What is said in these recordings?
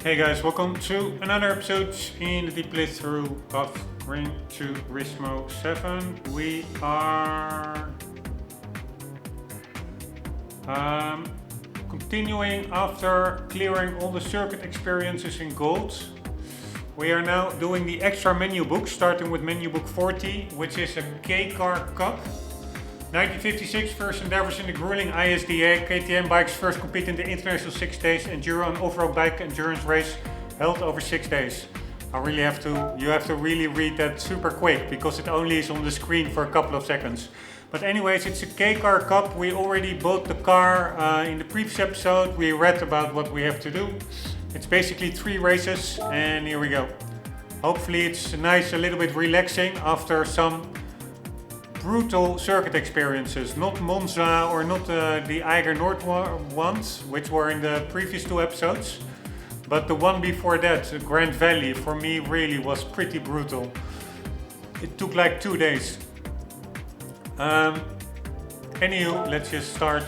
Hey guys, welcome to another episode in the deep playthrough of Gran Turismo 7. We are continuing after clearing all the circuit experiences in gold. We are now doing the extra menu book, starting with menu book 40, which is a K-Car Cup. 1956 first endeavors in the grueling ISDA. KTM bikes first compete in the International 6 Days Enduro and Off-Road Bike Endurance Race held over 6 days. You have to really read that super quick because it only is on the screen for a couple of seconds. But anyways, it's a K-Car Cup. We already bought the car in the previous episode. We read about what we have to do. It's basically 3 races and here we go. Hopefully it's nice, a little bit relaxing after some brutal circuit experiences, not Monza or not the Eiger Nord ones, which were in the previous 2 episodes, but the one before that, Grand Valley, for me really was pretty brutal. It took like 2 days. Anywho, let's just start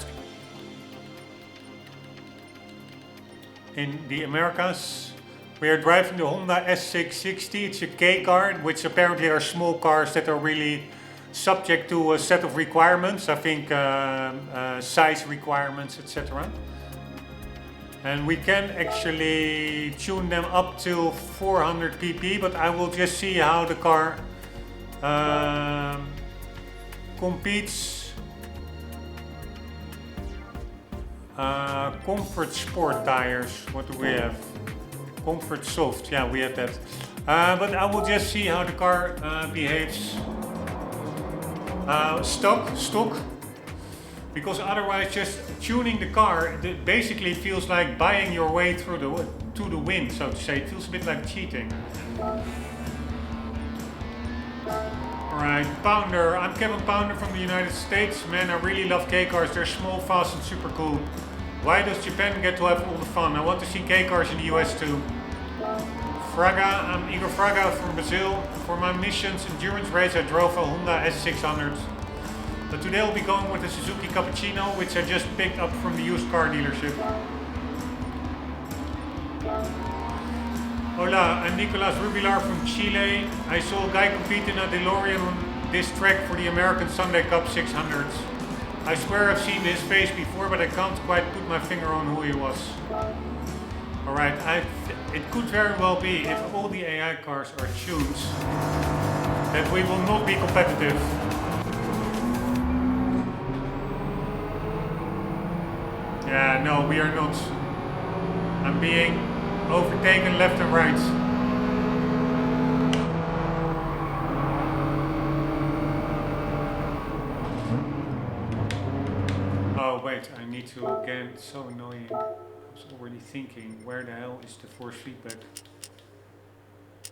in the Americas. We are driving the Honda S660. It's a K car, which apparently are small cars that are really subject to a set of requirements, I think size requirements, etc. And we can actually tune them up to 400 pp, but I will just see how the car competes. Comfort Sport tires, what do we have? Comfort Soft, yeah, we have that. But I will just see how the car behaves stock, because otherwise just tuning the car basically feels like buying your way through to the wind, so to say. It feels a bit like cheating. Alright, Pounder. I'm Kevin Pounder from the United States. Man, I really love K-cars. They're small, fast and super cool. Why does Japan get to have all the fun? I want to see K-cars in the US too. Fraga, I'm Igor Fraga from Brazil. For my missions endurance race I drove a Honda S600. But today I'll be going with a Suzuki Cappuccino, which I just picked up from the used car dealership. Hola, I'm Nicolas Rubilar from Chile. I saw a guy compete in a DeLorean on this track for the American Sunday Cup 600. I swear I've seen his face before, but I can't quite put my finger on who he was. Alright, it could very well be, if all the AI cars are tuned, that we will not be competitive. Yeah, no, we are not. I'm being overtaken left and right. Oh wait, I need to again, it's so annoying. I was already thinking, where the hell is the force feedback?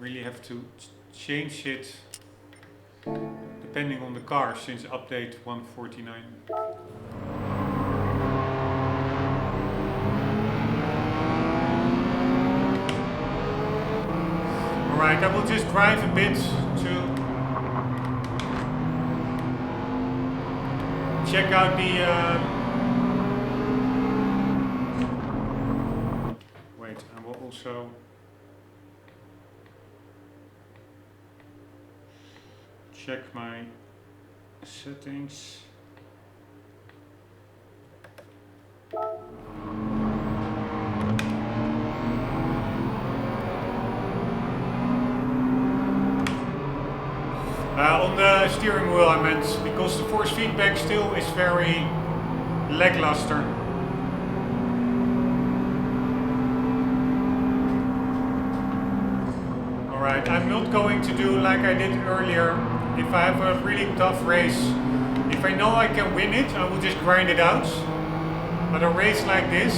Really have to change it depending on the car since update 149. Alright, I will just drive a bit to check out the I will also check my settings. On the steering wheel I meant, because the force feedback still is very lackluster. Alright, I'm not going to do like I did earlier. If I have a really tough race, if I know I can win it, I will just grind it out. But a race like this,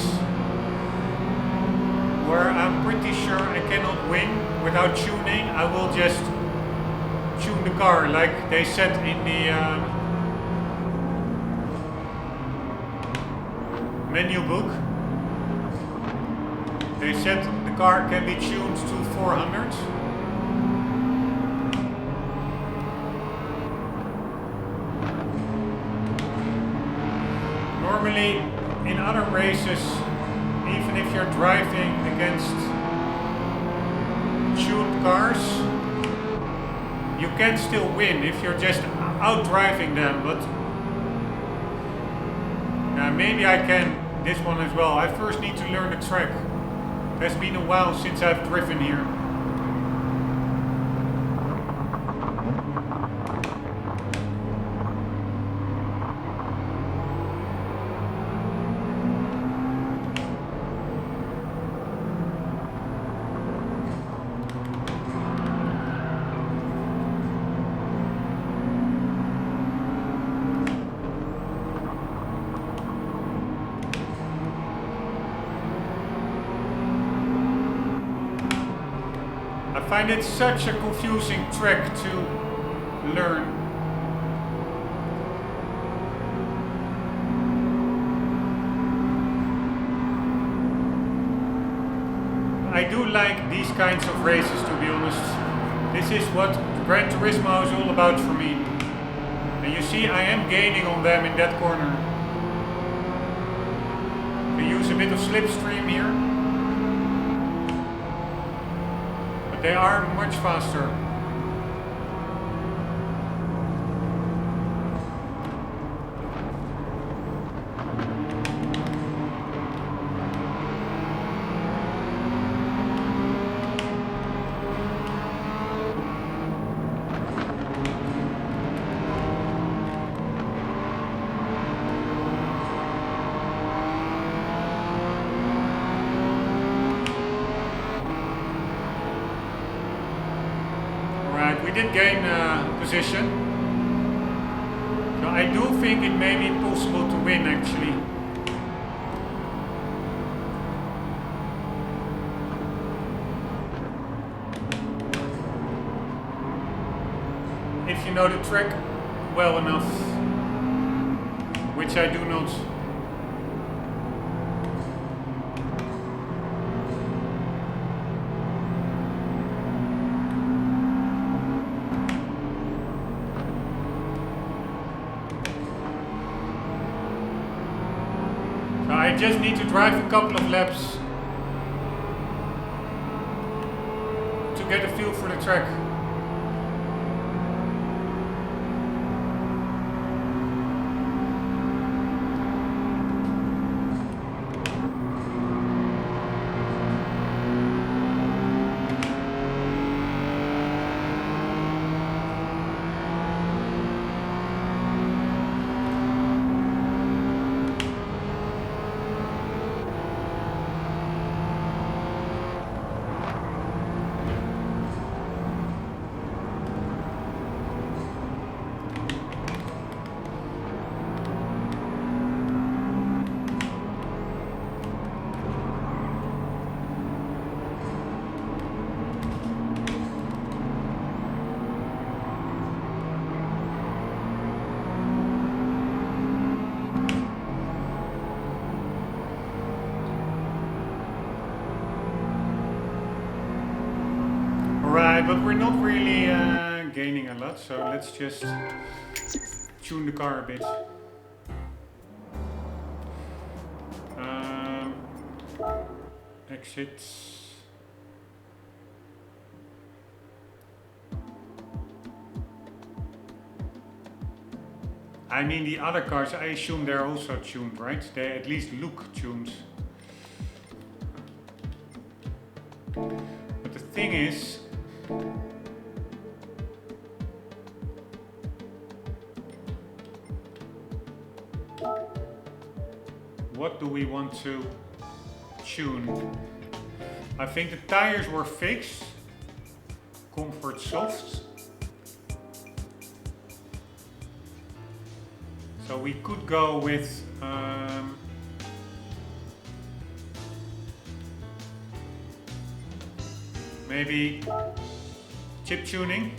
where I'm pretty sure I cannot win without tuning, I will just tune the car like they said in the menu book. They said the car can be tuned to 400. Normally in other races, even if you're driving against tuned cars, you can still win if you're just out driving them, but maybe I can this one as well. I first need to learn the track. It has been a while since I've driven here. I find it such a confusing track to learn. I do like these kinds of races, to be honest. This is what Gran Turismo is all about for me. And you see, I am gaining on them in that corner. We use a bit of slipstream here. They are much faster. We did gain position, so I do think it may be possible to win actually. If you know the track well enough, which I do not. I just need to drive a couple of laps to get a feel for the track. But we're not really gaining a lot, so let's just tune the car a bit. Exits. I mean, the other cars, I assume they're also tuned, right? They at least look tuned. But the thing is, what do we want to tune? I think the tires were fixed. Comfort soft. So we could go with maybe chip tuning.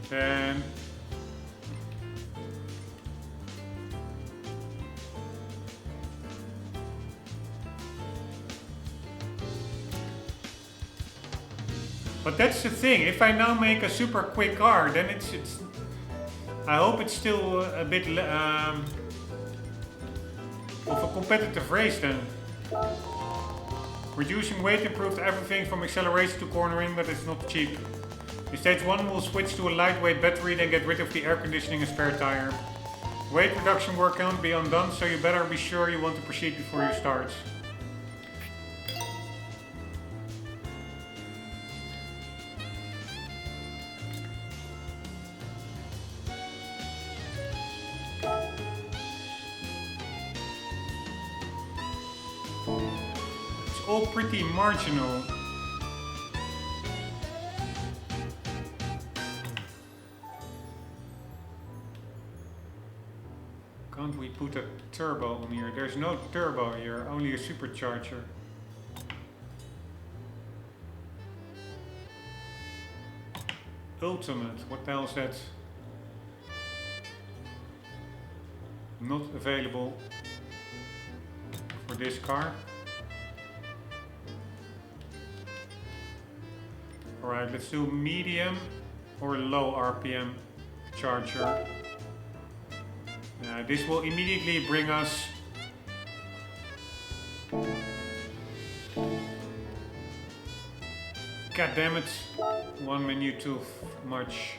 Then but that's the thing, if I now make a super quick car, then I hope it's still a bit of a competitive race then. Reducing weight improved everything from acceleration to cornering, but it's not cheap. In stage 1 we'll switch to a lightweight battery, then get rid of the air conditioning and spare tire. Weight reduction work can't be undone, so you better be sure you want to proceed before you start. It's all pretty marginal. Can't we put a turbo on here? There's no turbo here, only a supercharger. Ultimate, what the hell is that? Not available for this car. Alright, let's do medium or low RPM charger. This will immediately bring us God damn it, one menu too much.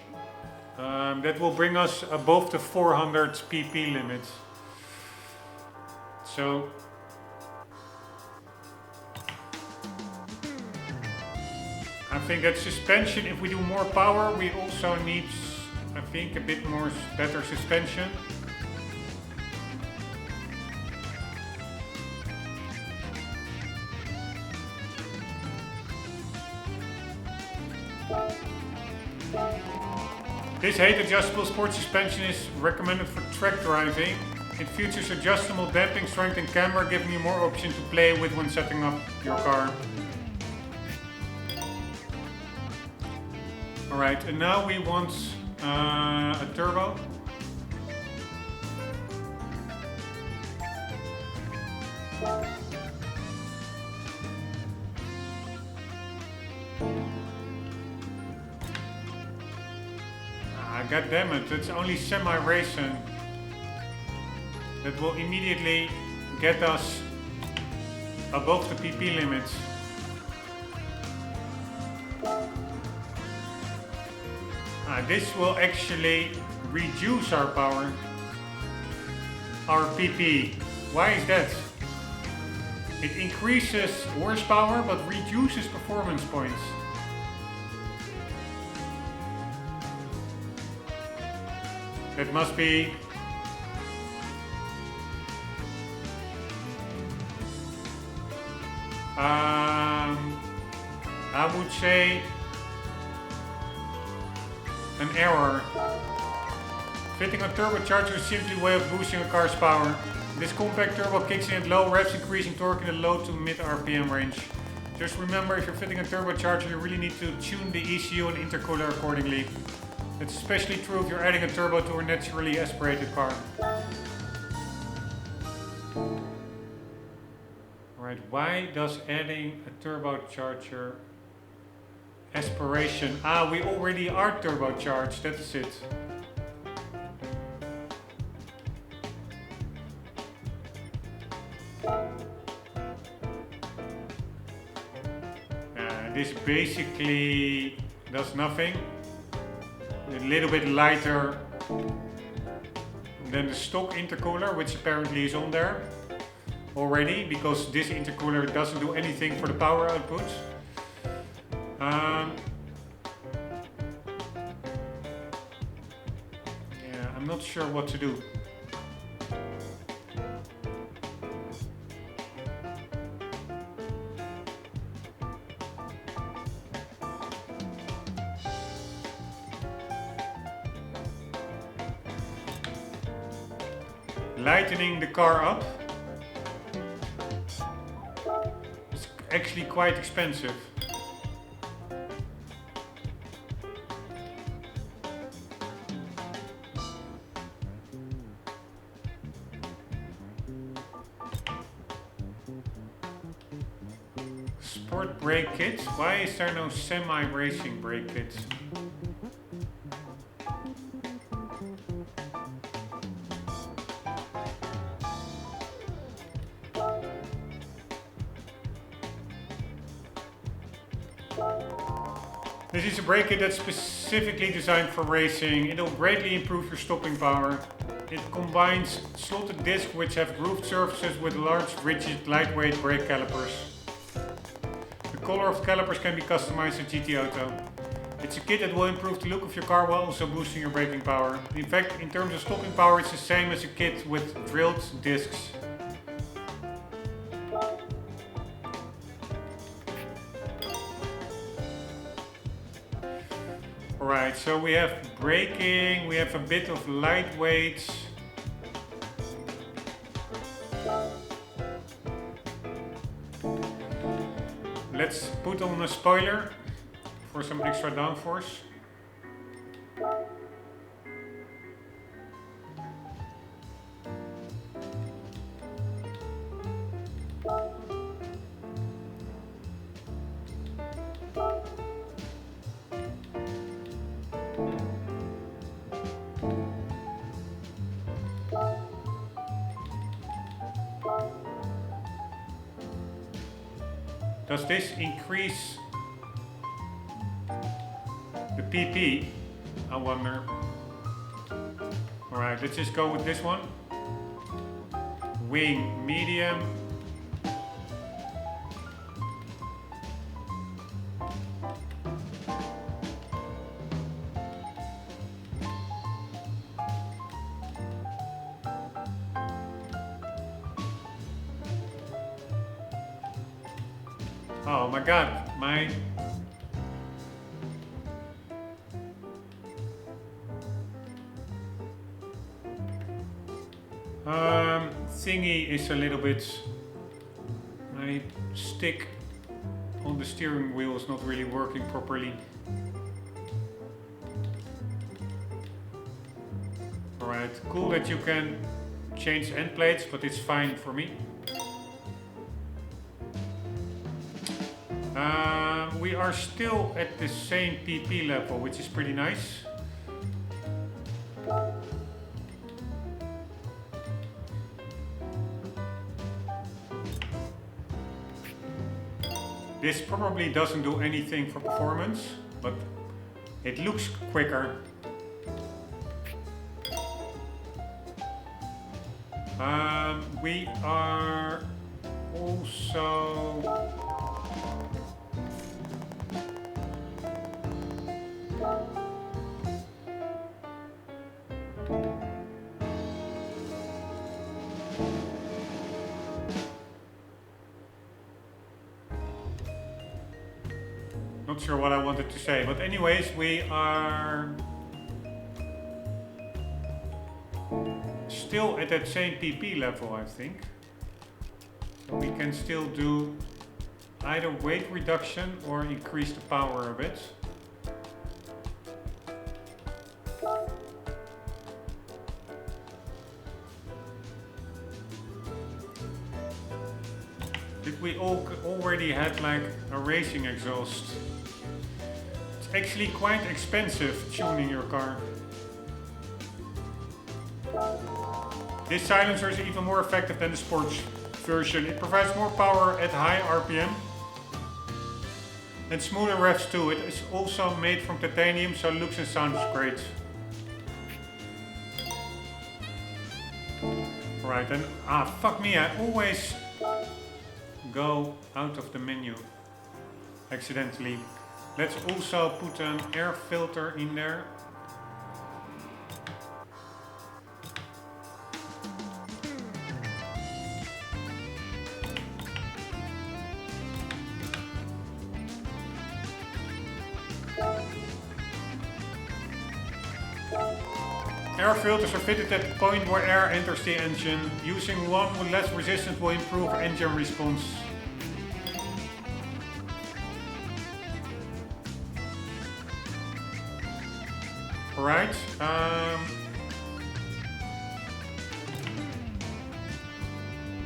That will bring us above the 400 pp limit. So I think that suspension, if we do more power, we also need, I think, a bit more better suspension. This height adjustable sport suspension is recommended for track driving. It features adjustable damping strength and camber, giving you more options to play with when setting up your car. Alright, and now we want a turbo. God damn it, it's only semi-racing. That will immediately get us above the PP limits. This will actually reduce our power, our PP. Why is that? It increases horsepower but reduces performance points. That must be I would say an error. Fitting a turbocharger is simply a way of boosting a car's power. This compact turbo kicks in at low revs, increasing torque in the low to mid RPM range. Just remember, if you're fitting a turbocharger, you really need to tune the ECU and intercooler accordingly. It's especially true if you're adding a turbo to a naturally aspirated car. Alright, why does adding a turbocharger aspiration? We already are turbocharged, that's it. This basically does nothing. A little bit lighter than the stock intercooler, which apparently is on there already, because this intercooler doesn't do anything for the power output. Yeah, I'm not sure what to do. Lightening the car up is actually quite expensive. Sport brake kits? Why is there no semi-racing brake kits? This is a brake kit that's specifically designed for racing. It will greatly improve your stopping power. It combines slotted discs which have grooved surfaces with large, rigid, lightweight brake calipers. The color of the calipers can be customized at GT Auto. It's a kit that will improve the look of your car while also boosting your braking power. In fact, in terms of stopping power, it's the same as a kit with drilled discs. Alright, so we have braking, we have a bit of lightweight. Let's put on a spoiler for some extra downforce. Does this increase the PP? I wonder. Alright, let's just go with this one. Wing, medium. Oh my god, my... thingy is a little bit... My stick on the steering wheel is not really working properly. Alright, cool that you can change end plates, but it's fine for me. We are still at the same PP level, which is pretty nice. This probably doesn't do anything for performance, but it looks quicker. We are also... Not sure what I wanted to say, but anyways, we are still at that same PP level, I think. So we can still do either weight reduction or increase the power a bit. Did we already had like a racing exhaust? It's actually quite expensive tuning your car. This silencer is even more effective than the sports version. It provides more power at high RPM and smoother revs too. It is also made from titanium, so looks and sounds great. Right, and fuck me, I always go out of the menu accidentally. Let's also put an air filter in there. Air filters are fitted at the point where air enters the engine. Using one with less resistance will improve engine response. Alright.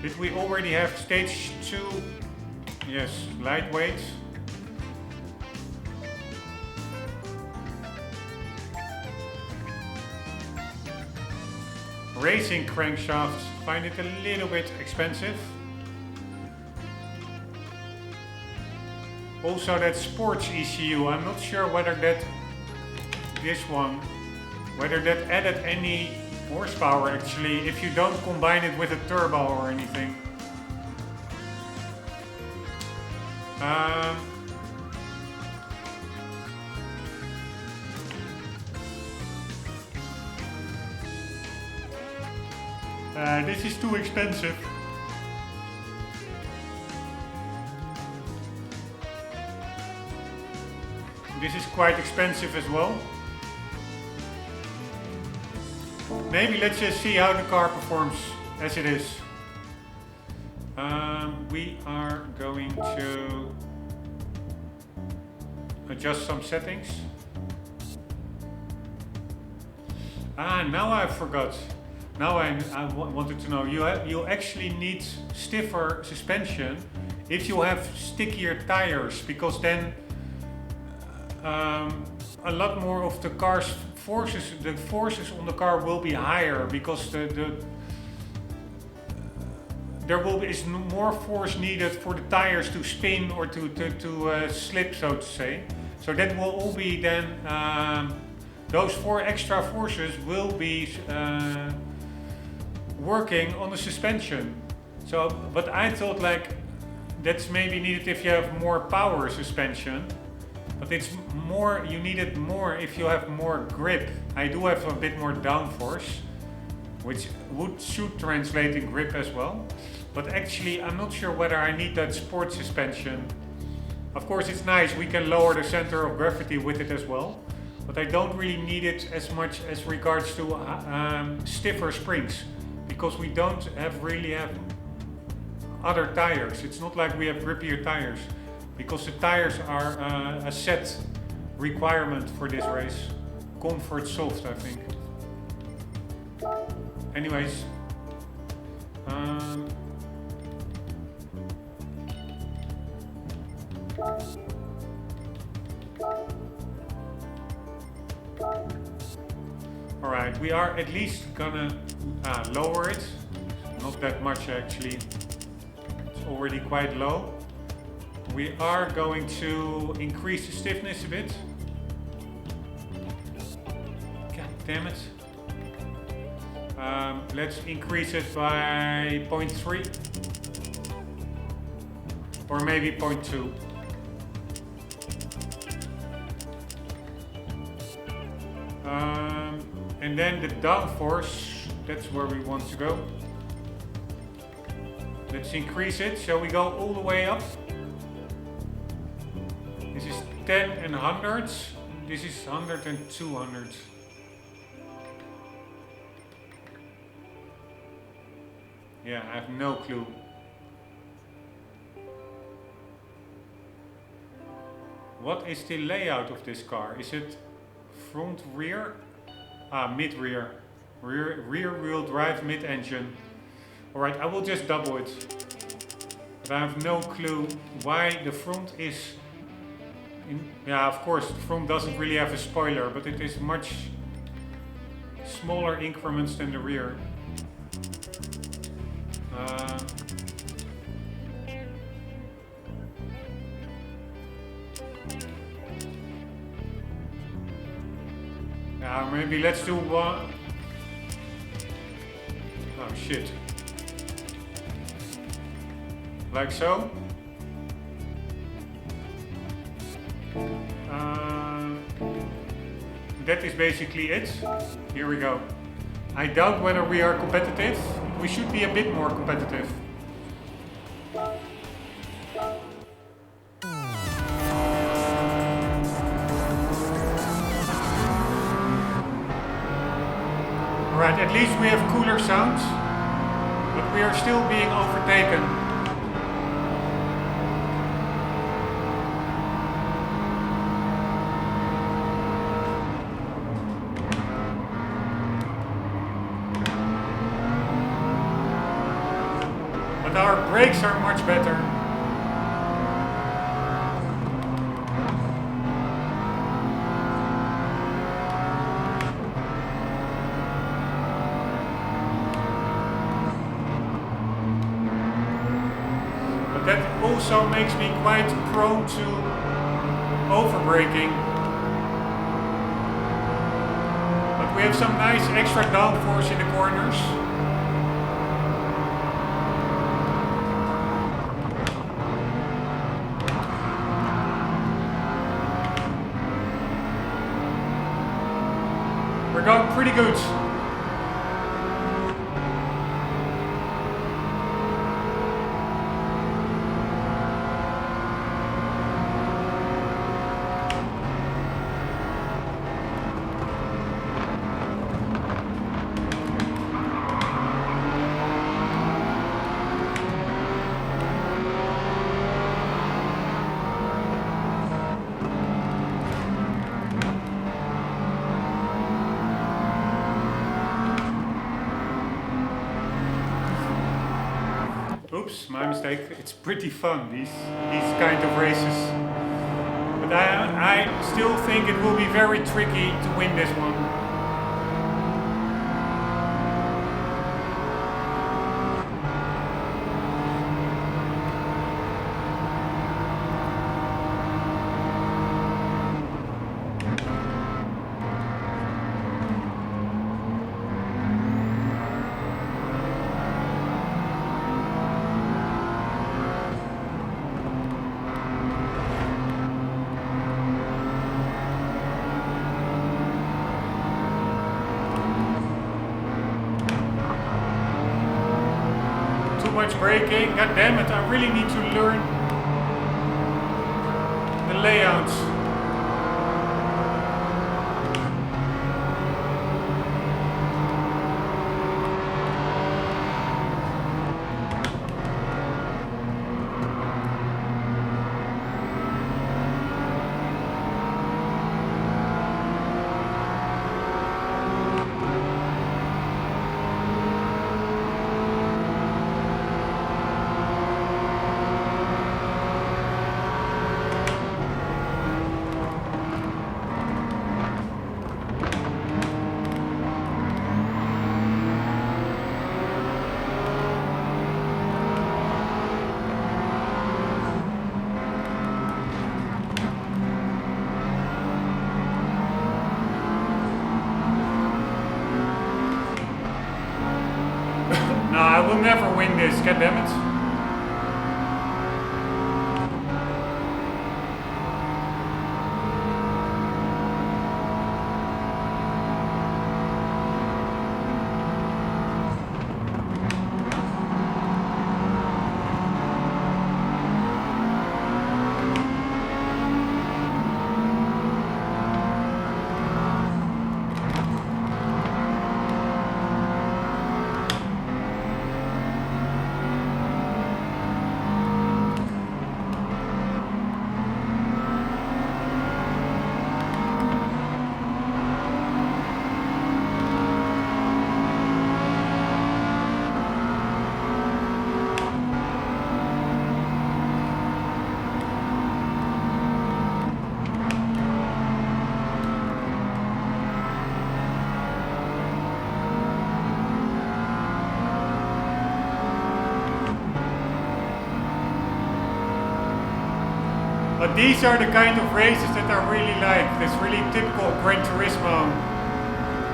Did we already have stage 2? Yes, lightweight. Racing crankshafts, find it a little bit expensive. Also that sports ECU, I'm not sure whether that, this one, whether that added any horsepower actually, if you don't combine it with a turbo or anything. This is too expensive. This is quite expensive as well. Maybe let's just see how the car performs as it is. We are going to adjust some settings. Now I forgot. Now I wanted to know, you actually need stiffer suspension if you have stickier tires, because then a lot more of the car's forces, the forces on the car will be higher, because is more force needed for the tires to spin or to slip, so to say. So that will all be then, those 4 extra forces will be working on the suspension. So, but I thought like that's maybe needed if you have more power suspension, but it's more, you need it more if you have more grip. I do have a bit more downforce, which should translate in grip as well. But actually, I'm not sure whether I need that sport suspension. Of course, it's nice, we can lower the center of gravity with it as well, but I don't really need it as much as regards to stiffer springs, because we don't really have other tires. It's not like we have grippier tires, because the tires are a set requirement for this race. Comfort soft, I think. Anyways. Alright, we are at least gonna lower it. Not that much actually. It's already quite low. We are going to increase the stiffness a bit. God damn it. Let's increase it by 0.3 or maybe 0.2. And then the downforce, that's where we want to go. Let's increase it. Shall we go all the way up? This is 10 and hundreds. This is 100 and 200. Yeah, I have no clue. What is the layout of this car? Is it front, rear? Mid-rear. Rear-wheel drive, mid-engine. Alright, I will just double it. But I have no clue why the front is... Yeah, of course, the front doesn't really have a spoiler, but it is much smaller increments than the rear. Maybe let's do one. Oh shit. Like so. That is basically it. Here we go. I doubt whether we are competitive. We should be a bit more competitive. Right, at least we have cooler sounds, but we are still being overtaken. But our brakes are much better. that also makes me quite prone to overbraking. But we have some nice extra downforce in the corners. We're going pretty good. Oops, my mistake. It's pretty fun, these kind of races. But I still think it will be very tricky to win this one. Much braking, god damn it, I really need to learn the layouts. I will never win this, goddammit. But these are the kind of races that I really like. That's really typical of Gran Turismo.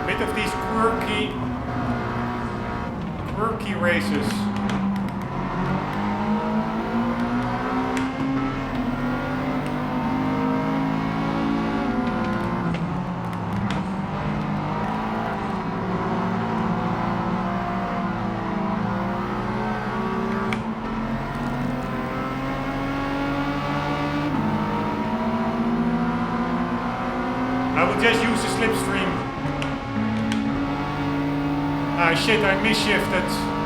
A bit of these quirky races. I will just use the slipstream. Ah shit, I misshifted.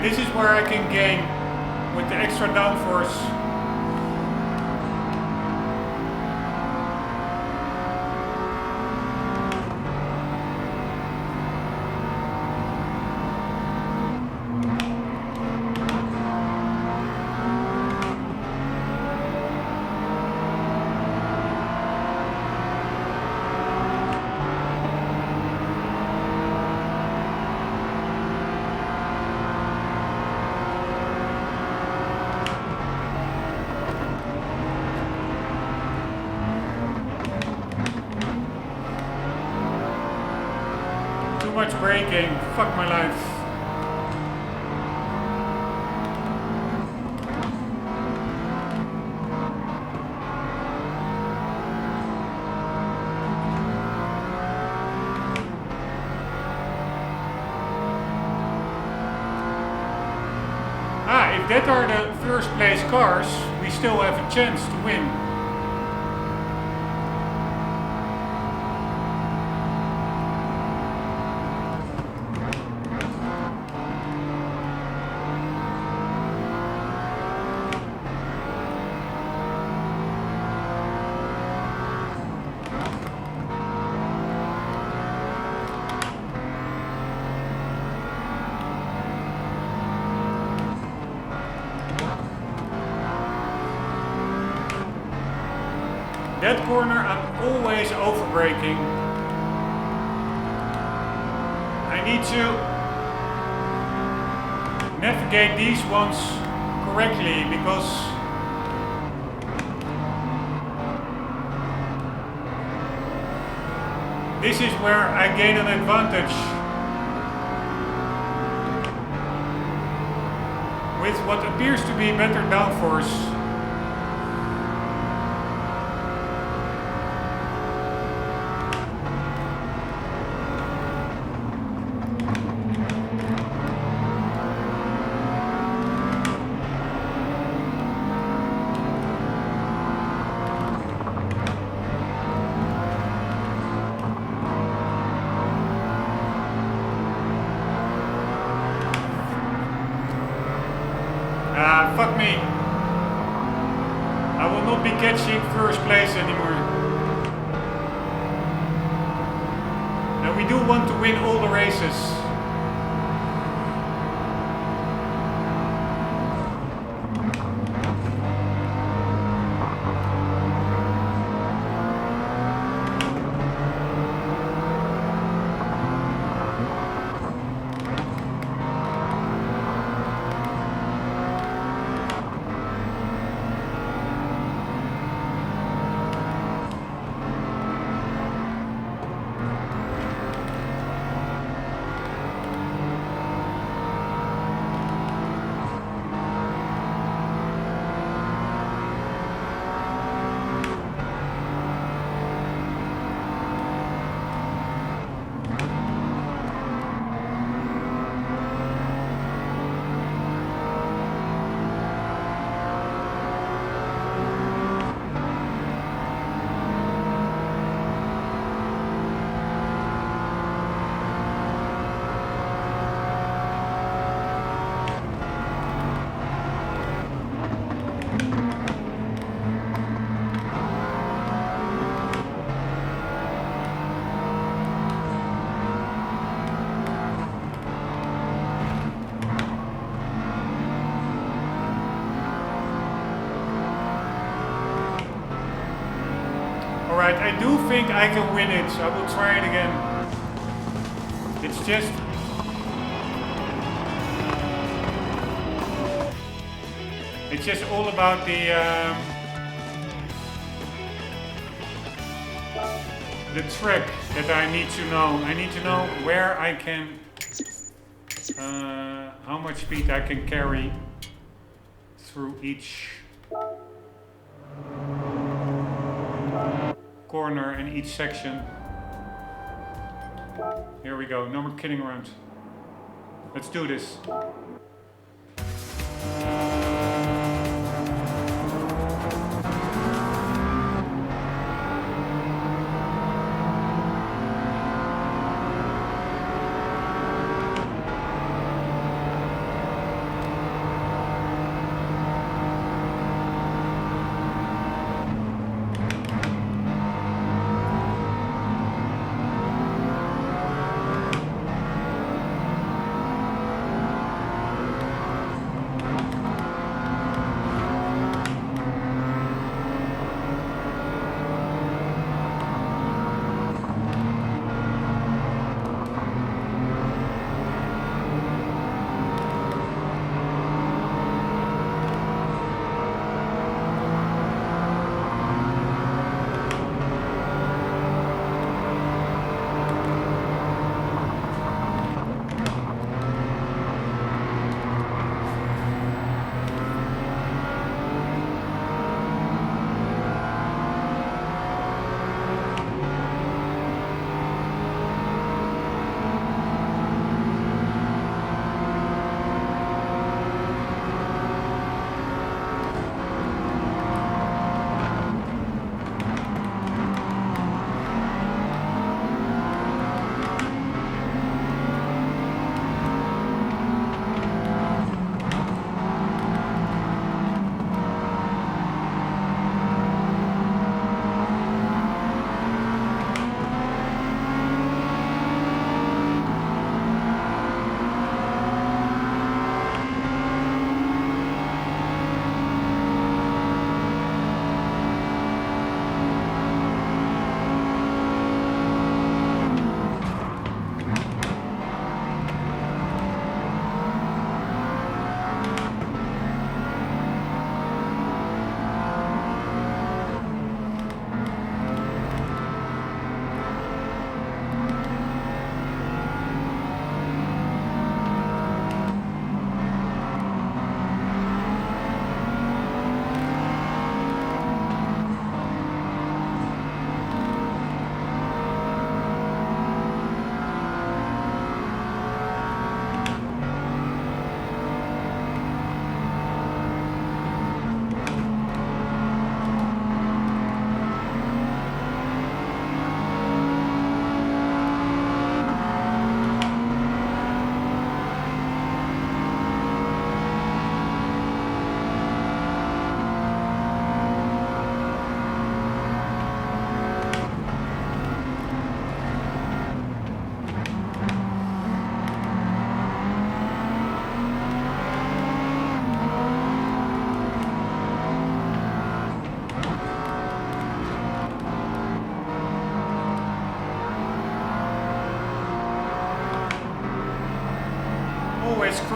This is where I can gain with the extra downforce. fuck my life. If that are the first place cars, we still have a chance to win. That corner I'm always overbraking. I need to navigate these ones correctly because this is where I gain an advantage with what appears to be better downforce. Fuck me. I will not be catching first place anymore. And we do want to win all the races. Alright, I do think I can win it. I will try it again. It's just all about the track that I need to know. I need to know where I can, how much speed I can carry through each corner in each section. Here we go, no more kidding around. Let's do this.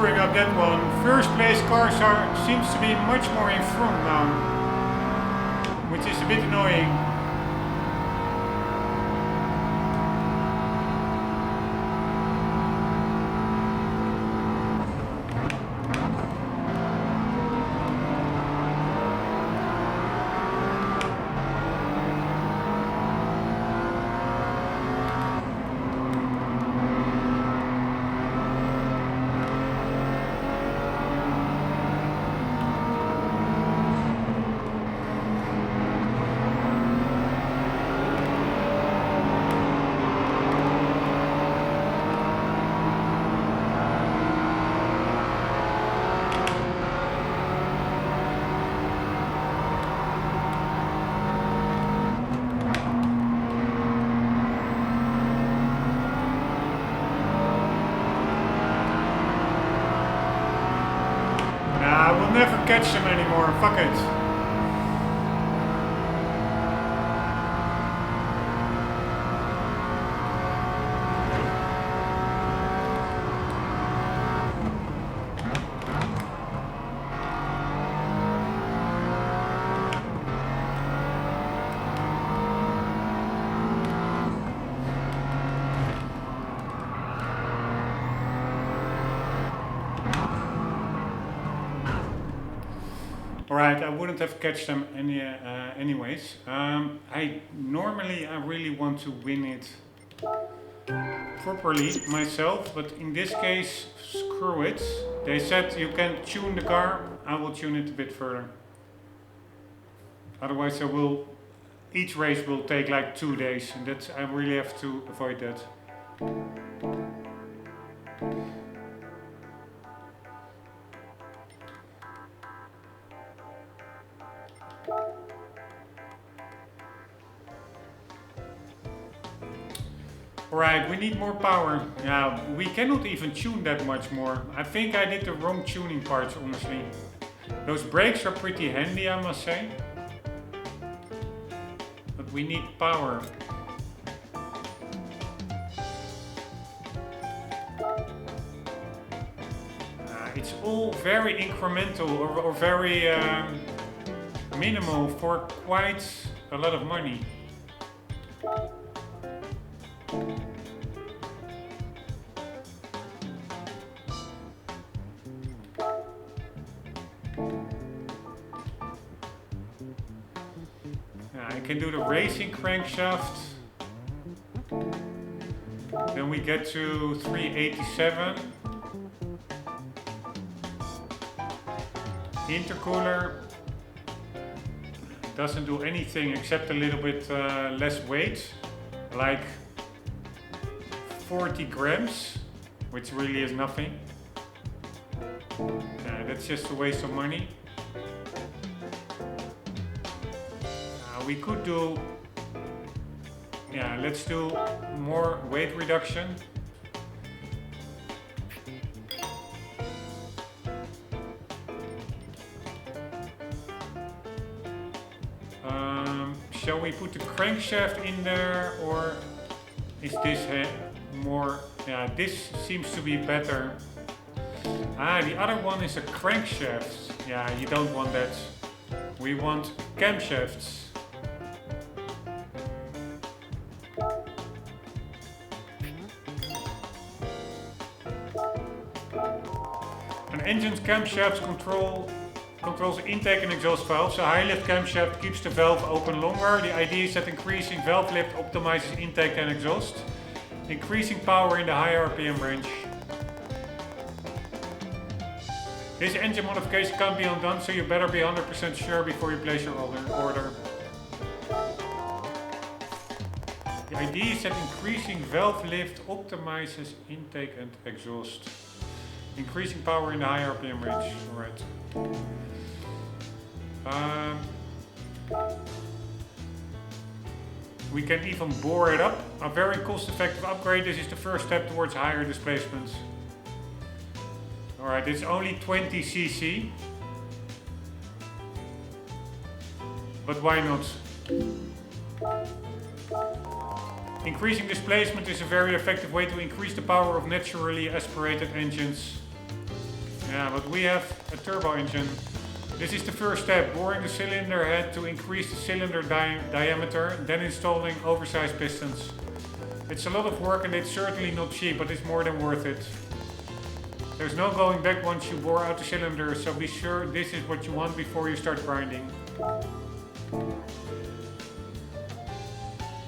screwing up that one. First place cars seems to be much more in front now, which is a bit annoying. Never catch them anymore, fuck it. Alright, I wouldn't have catched them anyways. I really want to win it properly myself, but in this case, screw it. They said you can tune the car, I will tune it a bit further. Otherwise each race will take like 2 days, and I really have to avoid that. Right, we need more power. Yeah, we cannot even tune that much more. I think I did the wrong tuning parts, honestly. Those brakes are pretty handy, I must say. But we need power. It's all very incremental or very minimal for quite a lot of money. I can do the racing crankshaft. Then we get to 387. Intercooler doesn't do anything except a little bit less weight, like 40 grams, which really is nothing. That's just a waste of money. We could do, let's do more weight reduction. Shall we put the crankshaft in there, or is this more, this seems to be better. The other one is a crankshaft. Yeah, you don't want that. We want camshafts. An engine's camshaft controls intake and exhaust valves. A high lift camshaft keeps the valve open longer. The idea is that increasing valve lift optimizes intake and exhaust, increasing power in the high RPM range. This engine modification can't be undone, so you better be 100% sure before you place your order. The idea is that increasing valve lift optimizes intake and exhaust, increasing power in the high RPM range. Alright. We can even bore it up. A very cost-effective upgrade. This is the first step towards higher displacements. Alright, it's only 20 cc. But why not? Increasing displacement is a very effective way to increase the power of naturally aspirated engines. Yeah, but we have a turbo engine. This is the first step, boring the cylinder head to increase the cylinder diameter, then installing oversized pistons. It's a lot of work and it's certainly not cheap, but it's more than worth it. There's no going back once you bore out the cylinder, so be sure this is what you want before you start grinding.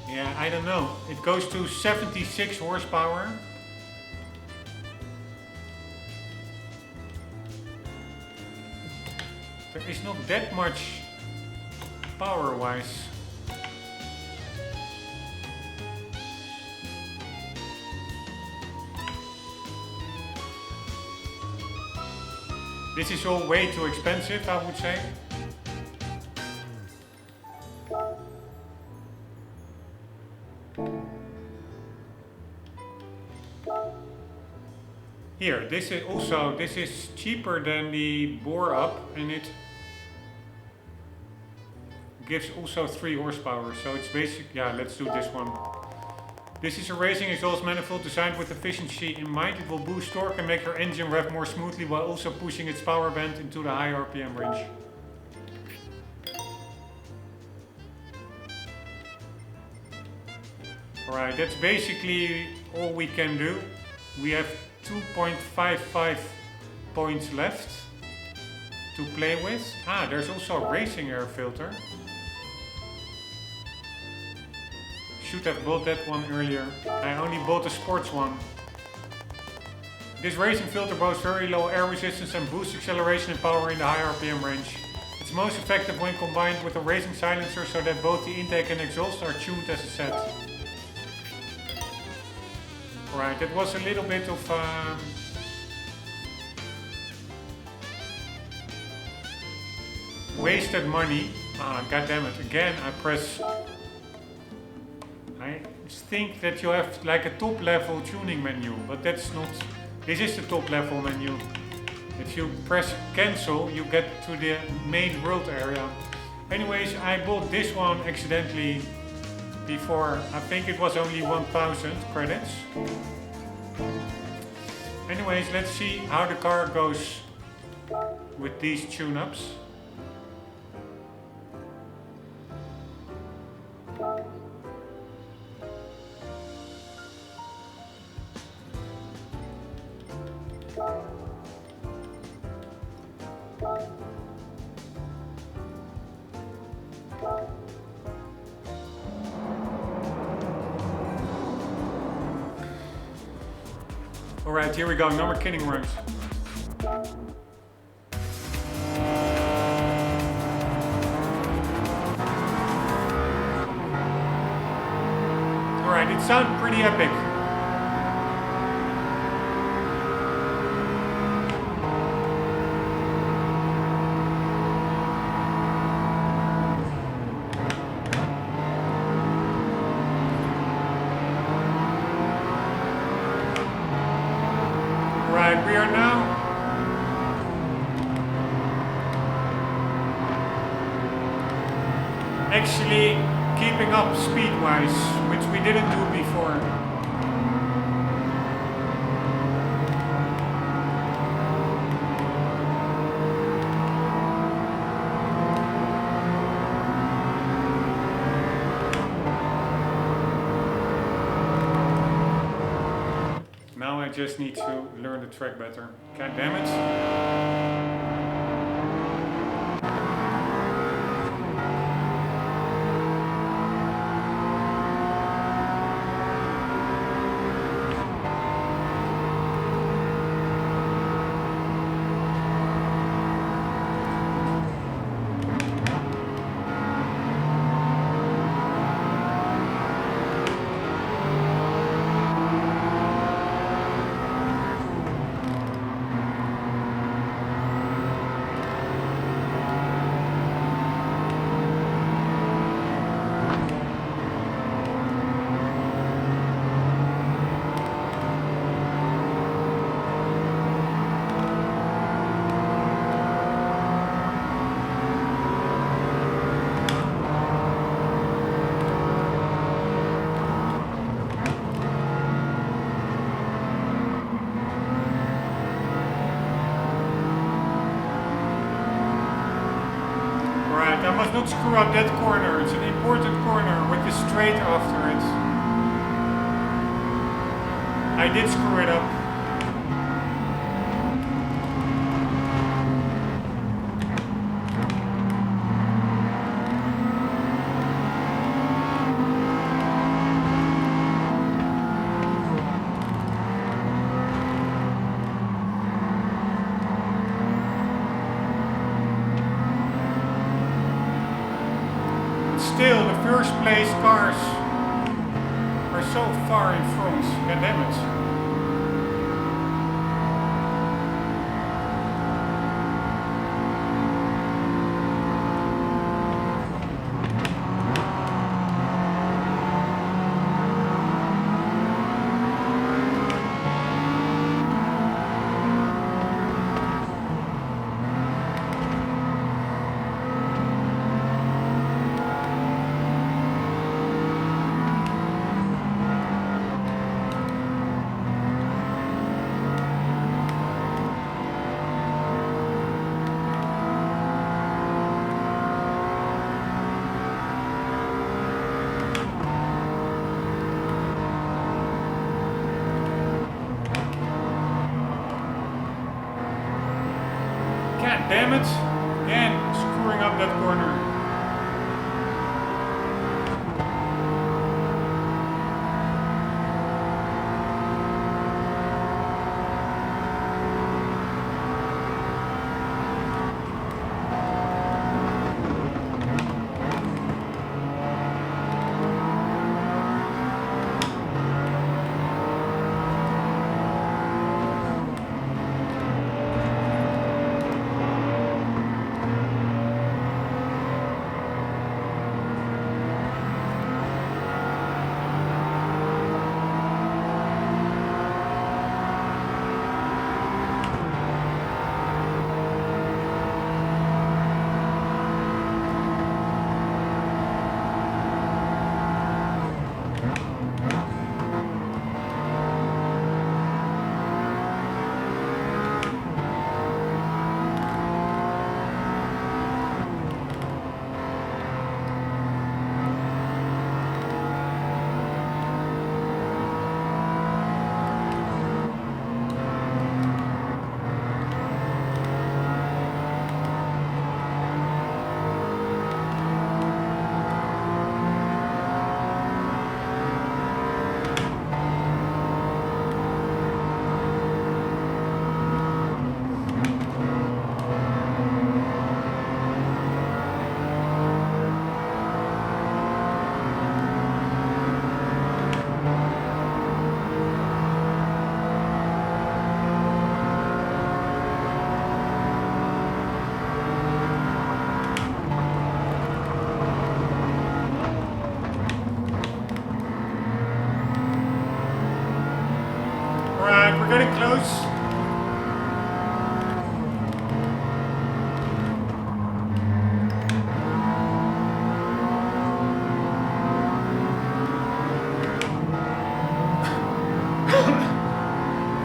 Yeah, I don't know. It goes to 76 horsepower. There is not that much power-wise. This is all way too expensive, I would say. Here, this is cheaper than the bore up, and it gives also 3 horsepower. So it's basic. Yeah, let's do this one. This is a racing exhaust manifold designed with efficiency in mind. It will boost torque and make your engine rev more smoothly while also pushing its power band into the high RPM range. Alright, that's basically all we can do. We have 2.55 points left to play with. Ah, there's also a racing air filter. Should have bought that one earlier. I only bought the sports one. This racing filter boasts very low air resistance and boosts acceleration and power in the high RPM range. It's most effective when combined with a racing silencer so that both the intake and exhaust are tuned as a set. Alright, that was a little bit of wasted money. Ah, goddammit, again I press. I think that you have like a top level tuning menu, but that's not. This is the top level menu. If you press cancel, you get to the main world area. Anyways, I bought this one accidentally before. I think it was only 1000 credits. Anyways, let's see how the car goes with these tune-ups. Alright, here we go, no more kidding runs. Alright, it sounds pretty epic. We are now actually keeping up speed-wise, which we didn't do before. Now I just need to learn the track better. God damn it. I must not screw up that corner. It's an important corner with the straight after it. I did screw it up. Still, the first place cars are so far in front. God damn it. God damn it. Again, screwing up that corner. We're getting close.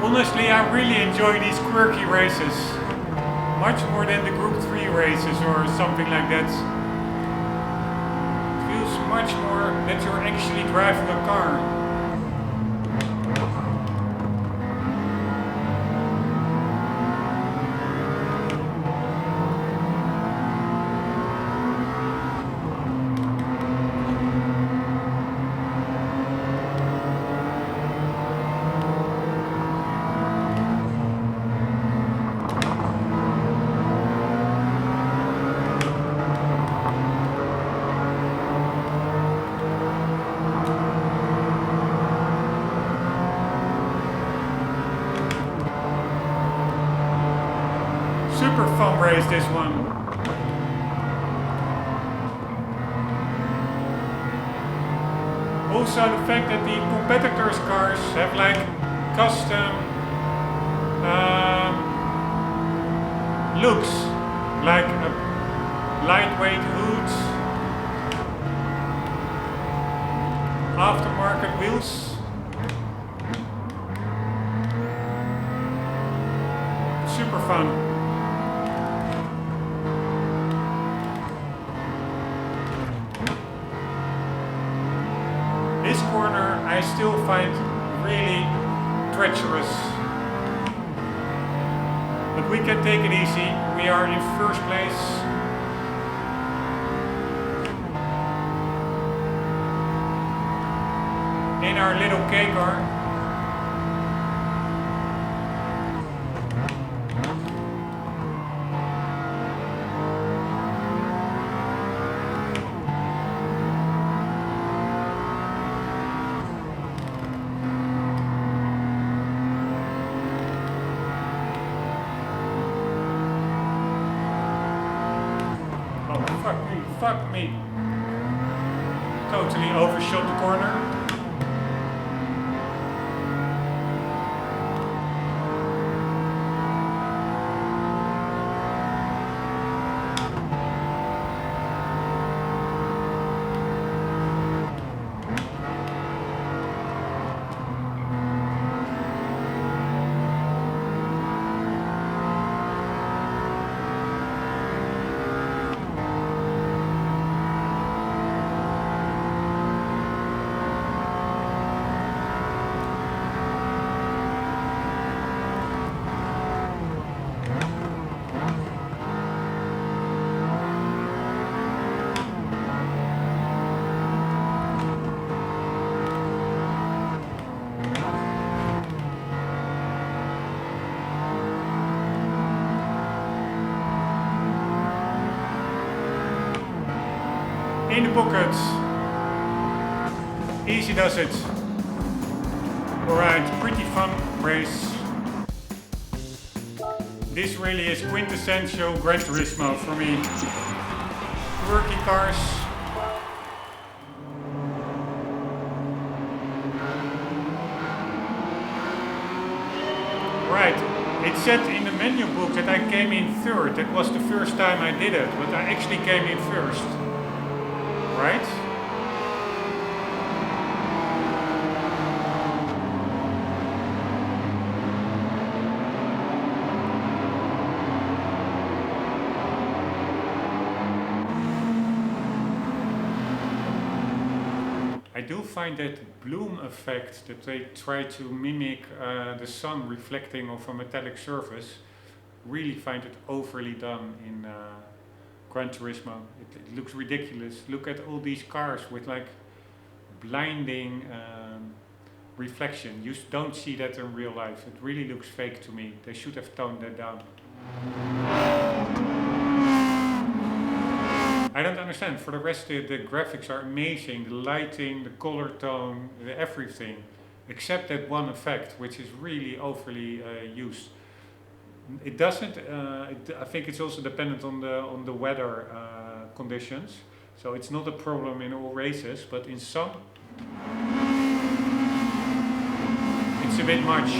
Honestly, I really enjoy these quirky races. Much more than the Group 3 races or something like that. It feels much more that you're actually driving a car. Super fun race, this one. Also the fact that the competitors' cars have like custom looks, like lightweight hoods, aftermarket wheels. Super fun. I still find really treacherous. But we can take it easy. We are in first place. In our little K car. Fuck me. Totally overshot the corner. In the pocket. Easy does it. Alright, pretty fun race. This really is quintessential Gran Turismo for me. Quirky cars. Right, it said in the menu book that I came in third. That was the first time I did it, but I actually came in first. Right? I do find that bloom effect that they try to mimic the sun reflecting off a metallic surface, really find it overly done in Gran Turismo. It looks ridiculous. Look at all these cars with like blinding reflection. You don't see that in real life. It really looks fake to me. They should have toned that down. I don't understand. For the rest, the graphics are amazing. The lighting, the color tone, everything. Except that one effect, which is really overly used. It doesn't. I think it's also dependent on the weather conditions. So it's not a problem in all races, but in some, it's a bit much.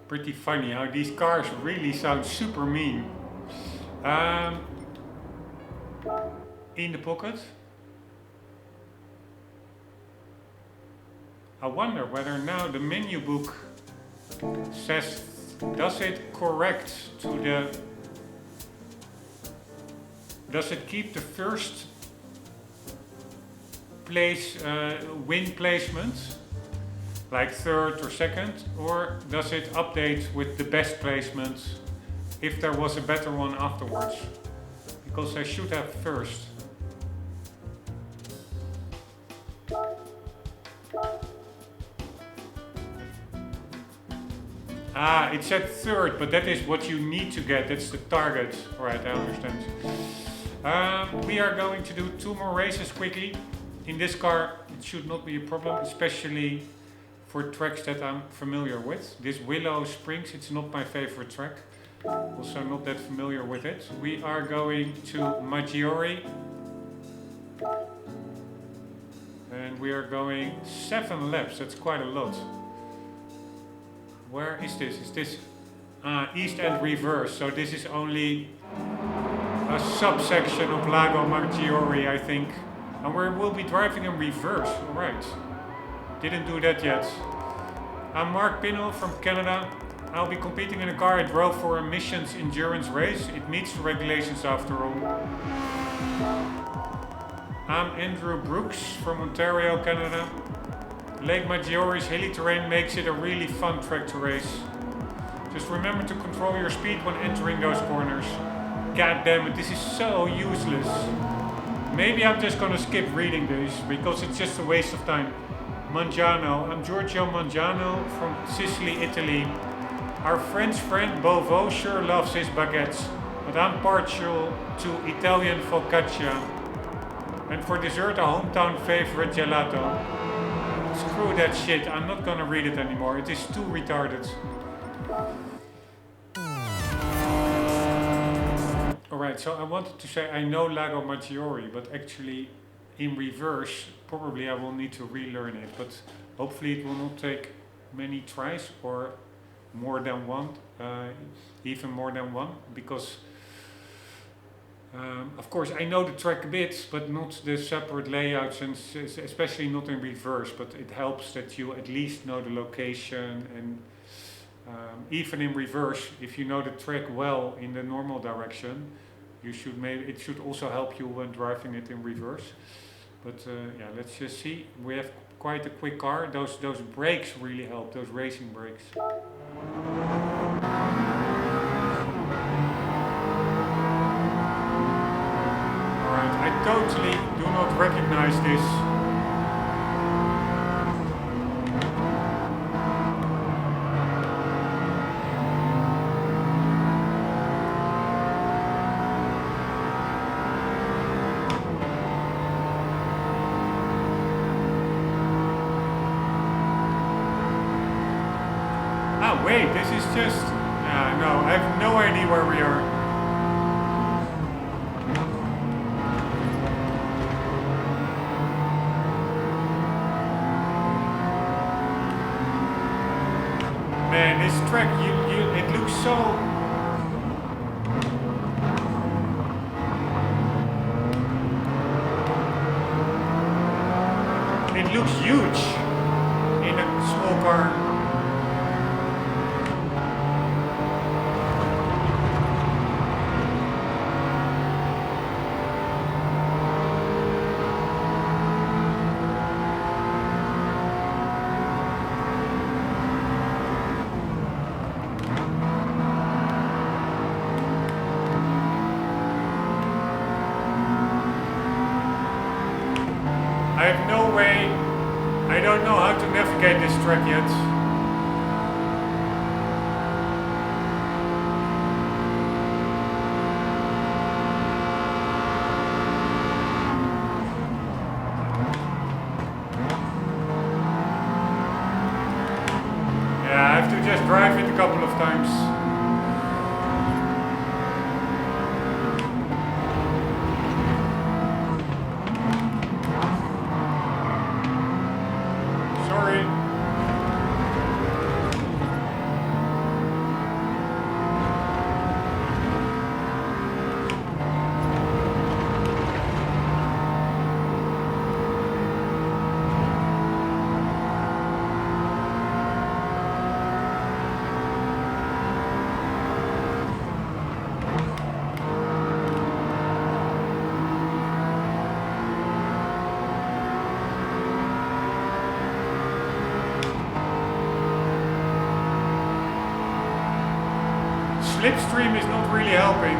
Pretty funny how these cars really sound super mean. In the pocket. I wonder whether now the menu book says, does it correct to the, does it keep the first place win placement, like third or second, or does it update with the best placement if there was a better one afterwards? Because I should have first. Ah, it said third, but that is what you need to get. That's the target. Alright, I understand. We are going to do 2 more races quickly. In this car, it should not be a problem, especially for tracks that I'm familiar with. This Willow Springs, it's not my favorite track. Also not that familiar with it. We are going to Maggiore. And we are going 7 laps, that's quite a lot. Where is this? Is this East and Reverse? So this is only a subsection of Lago Maggiore, I think. And we will be driving in reverse, alright. Didn't do that yet. I'm Mark Pinnell from Canada. I'll be competing in a car I drove for a missions endurance race. It meets the regulations after all. I'm Andrew Brooks from Ontario, Canada. Lake Maggiore's hilly terrain makes it a really fun track to race. Just remember to control your speed when entering those corners. God damn it, this is so useless. Maybe I'm just gonna skip reading this because it's just a waste of time. Mangiano. I'm Giorgio Mangiano from Sicily, Italy. Our French friend Bovo sure loves his baguettes, but I'm partial to Italian focaccia. And for dessert, a hometown favorite, gelato. Screw that shit, I'm not gonna read it anymore, it is too retarded. Alright, so I wanted to say I know Lago Maggiore, but actually in reverse, probably I will need to relearn it, but hopefully it will not take many tries or more than one, even more than one, because of course I know the track a bit, but not the separate layouts, and especially not in reverse, but it helps that you at least know the location, and even in reverse, if you know the track well in the normal direction, you should it should also help you when driving it in reverse. But yeah, let's just see. We have quite a quick car. Those brakes really help, those racing brakes. I totally do not recognize this. Ah, wait, this is just... no, I have no idea where we are. Man, this track, it looks so... It looks huge in a small car. I have no way, I don't know how to navigate this track yet. Yeah, I have to just drive it a couple of times. Slipstream is not really helping.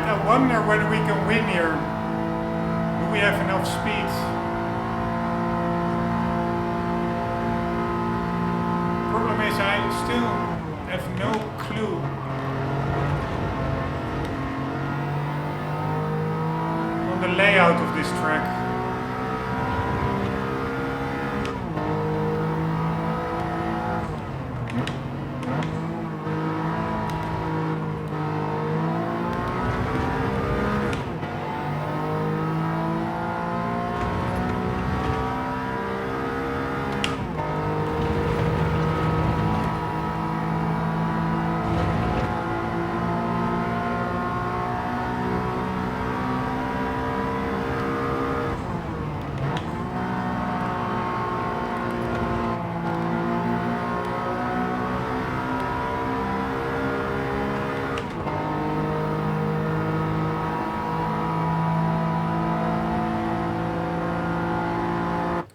Alright, I wonder whether we can win here. Do we have enough speed? Problem is I still have no clue. On the layout of this track.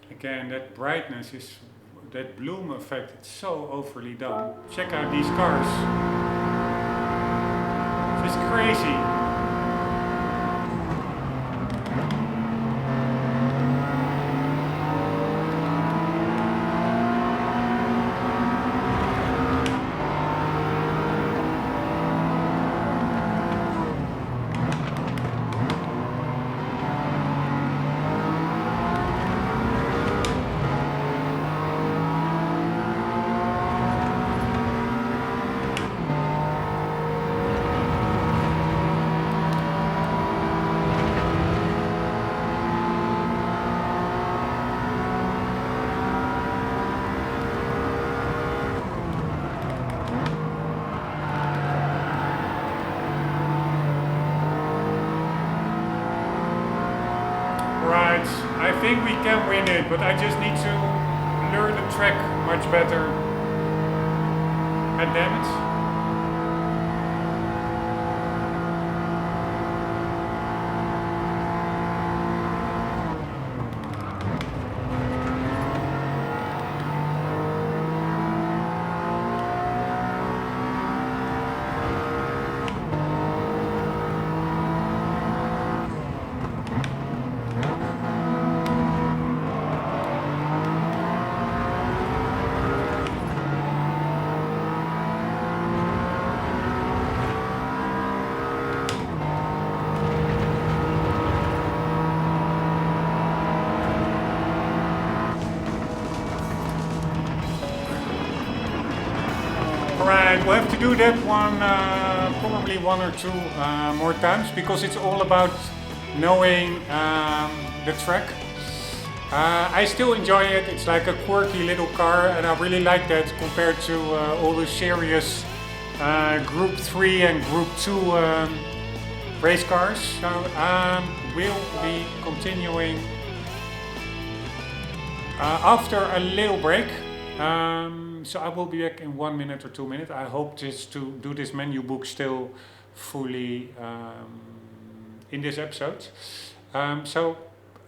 Again, that brightness is, that bloom effect, it's so overly done. Check out these cars. It's crazy. I think we can win it, but I just need to learn the track much better. God damn it. Alright, we'll have to do that one probably one or two more times because it's all about knowing the track. I still enjoy it, it's like a quirky little car and I really like that compared to all the serious Group 3 and Group 2 race cars. So we'll be continuing after a little break. So I will be back in 1 minute or 2 minutes. I hope just to do this menu book still fully in this episode. So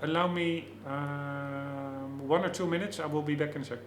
allow me 1 or 2 minutes. I will be back in a sec.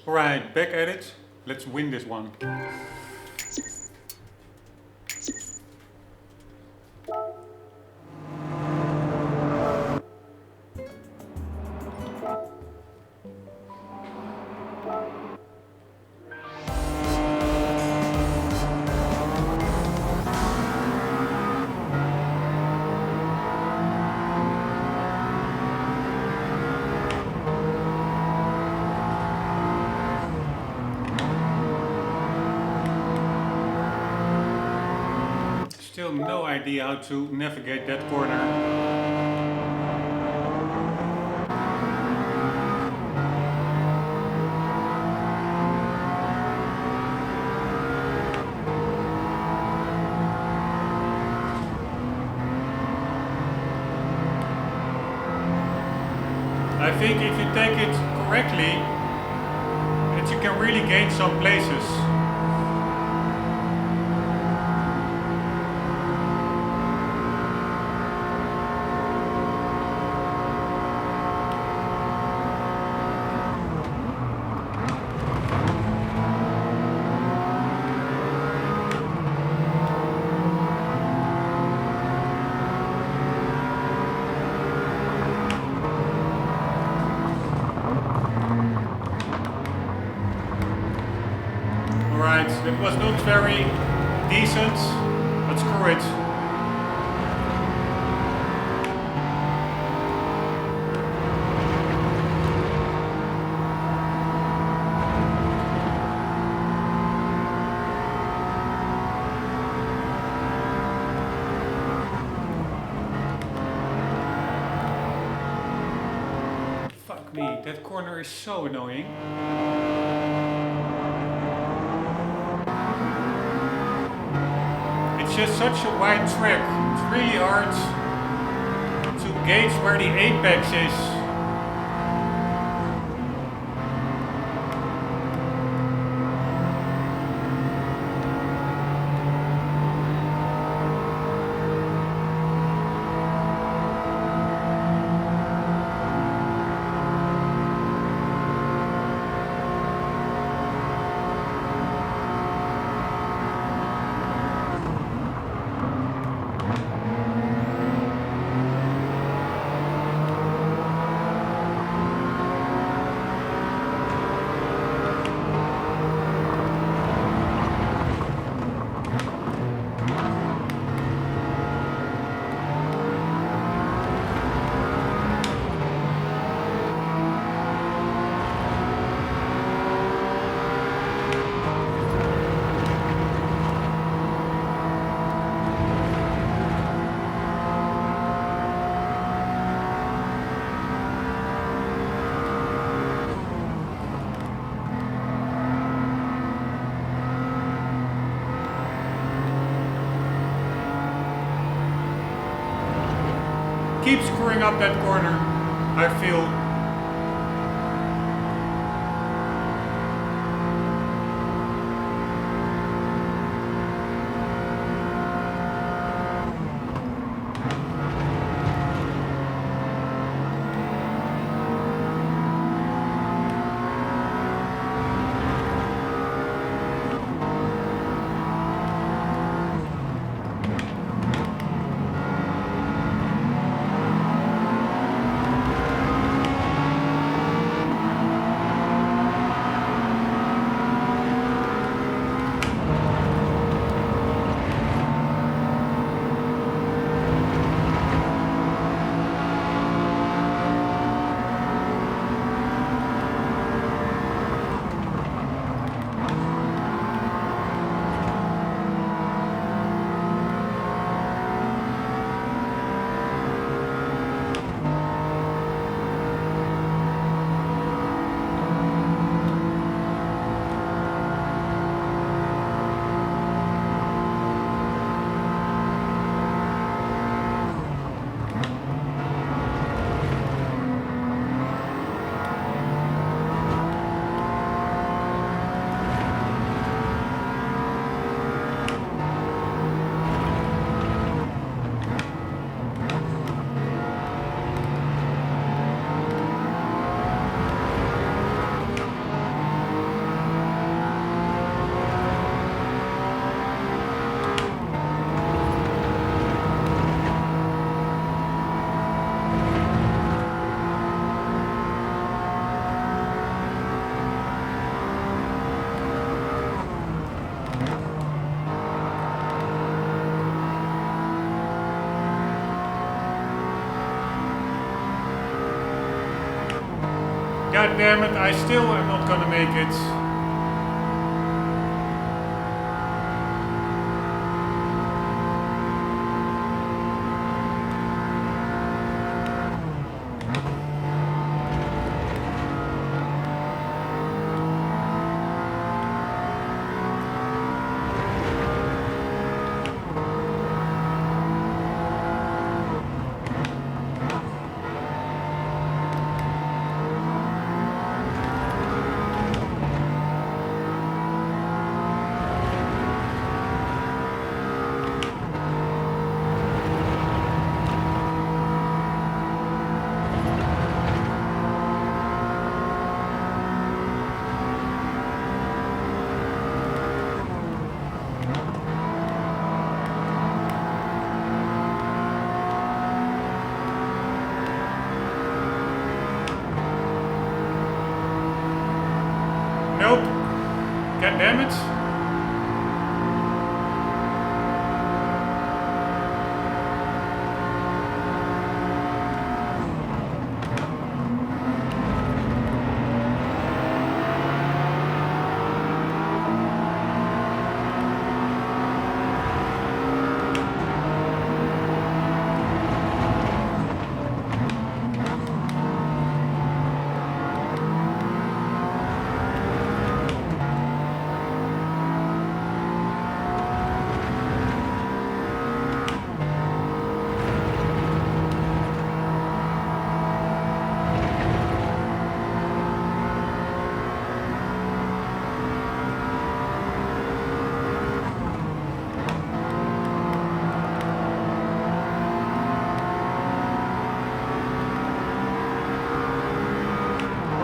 Alright, back at it. Let's win this one. Still no idea how to navigate that corner. I think if you take it correctly, that you can really gain some places. It was not very decent, but screw it. Fuck me, that corner is so annoying. It's just such a wide track. It's really hard to gauge where the apex is. Keep screwing up that corner, I feel. God damn it, I still am not gonna make it. Nope. God damn it.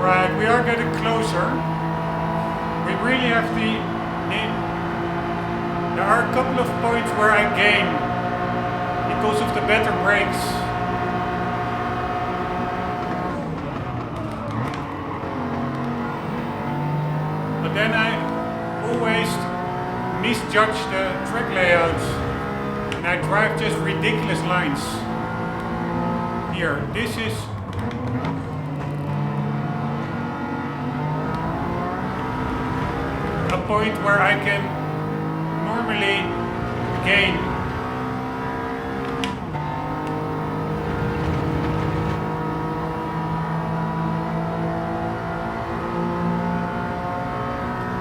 Right, we are getting closer. We really have there are a couple of points where I gain because of the better brakes. But then I always misjudge the track layouts and I drive just ridiculous lines. Here, this is a point where I can normally gain.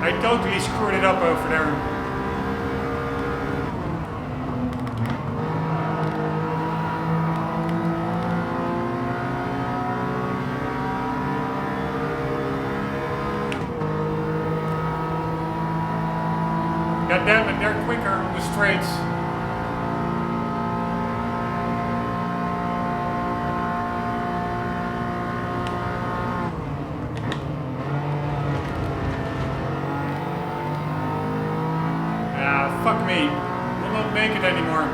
I totally screwed it up over there. God damn it, they're quicker on the straights. Fuck me. Will not make it anymore.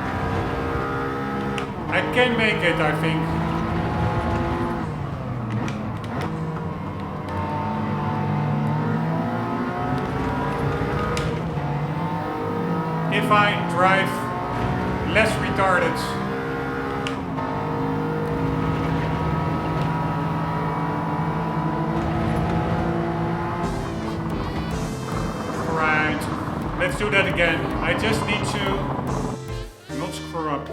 I can make it, I think. If I drive less retarded. Right, let's do that again. I just need to not screw up.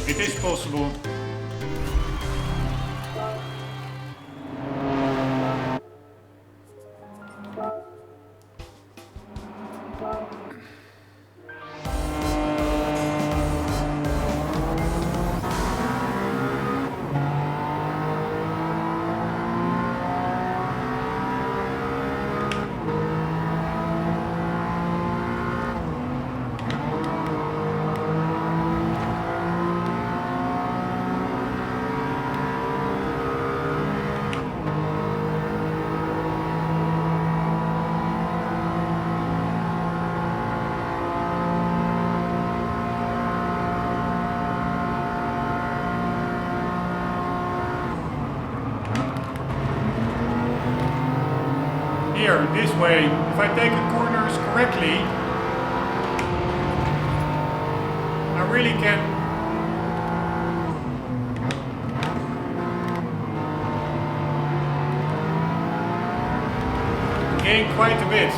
It is possible. Here, this way, if I take the corners correctly, I really can gain quite a bit.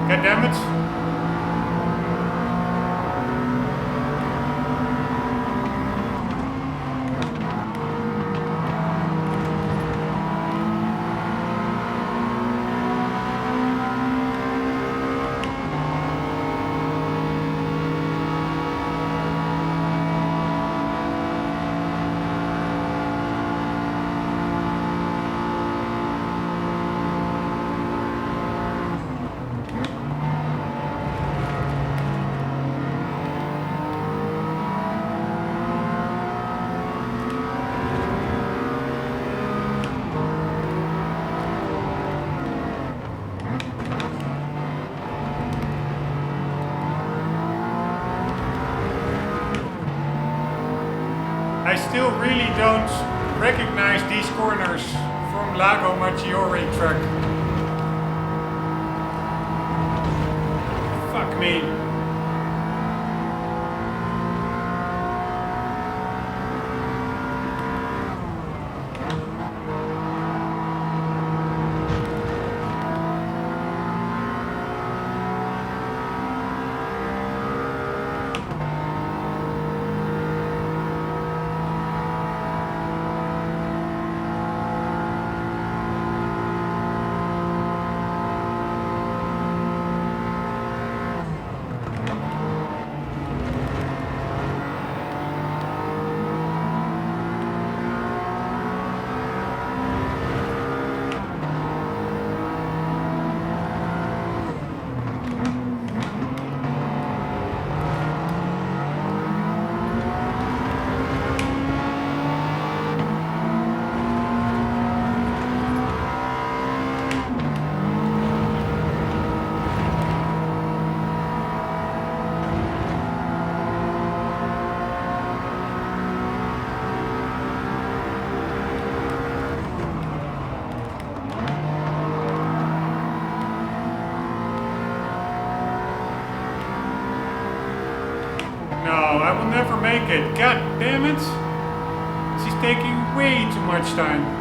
God damn it. I still really don't recognize these corners from Lago Maggiore track. Fuck me. I will never make it. God damn it. She's taking way too much time.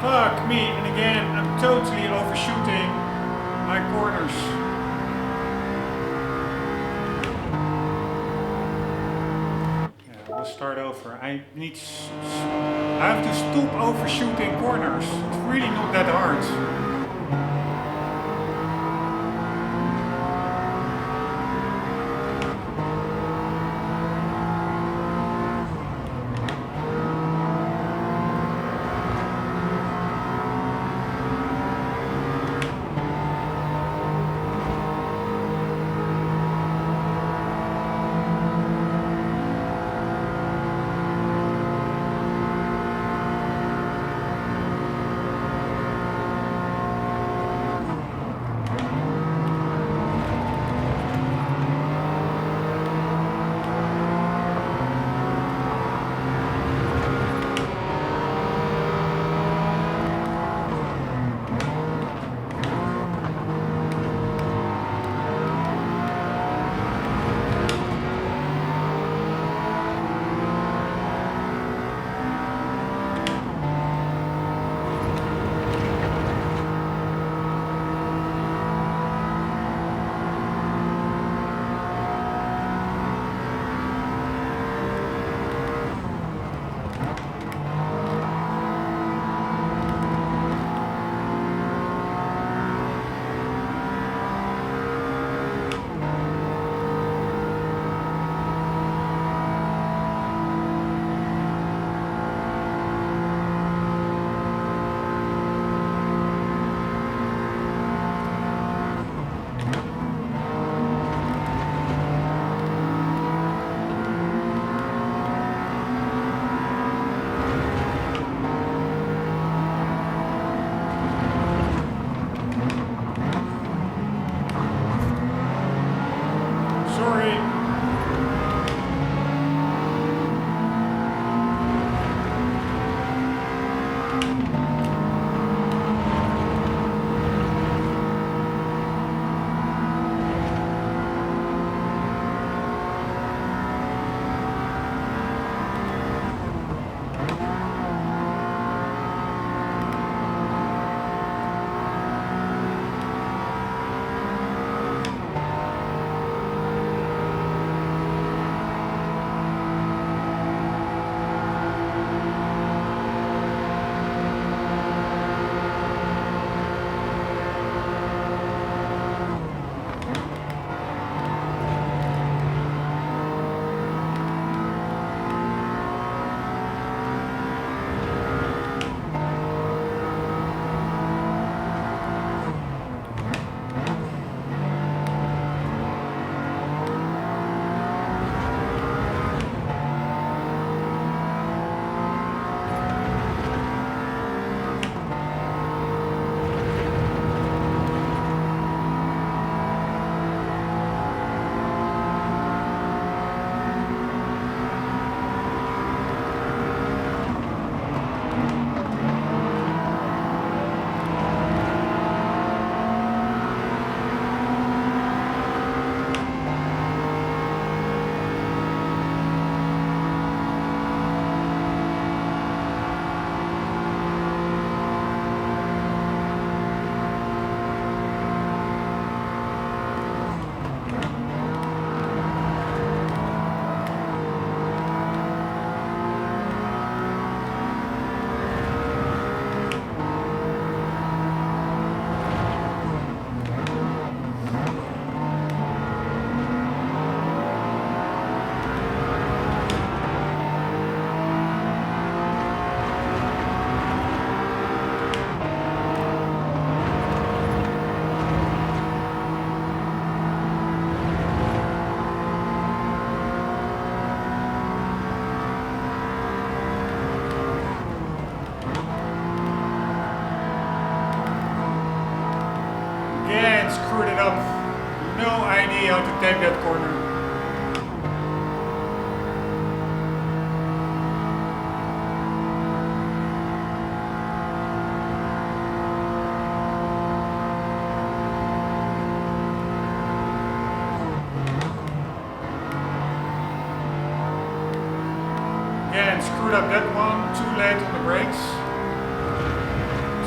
Fuck me, and again, I'm totally overshooting my corners. Yeah, we'll start over. I have to stop overshooting corners. It's really not that hard. screwed it up. No idea how to take that corner. Again, screwed up that one, too late on the brakes.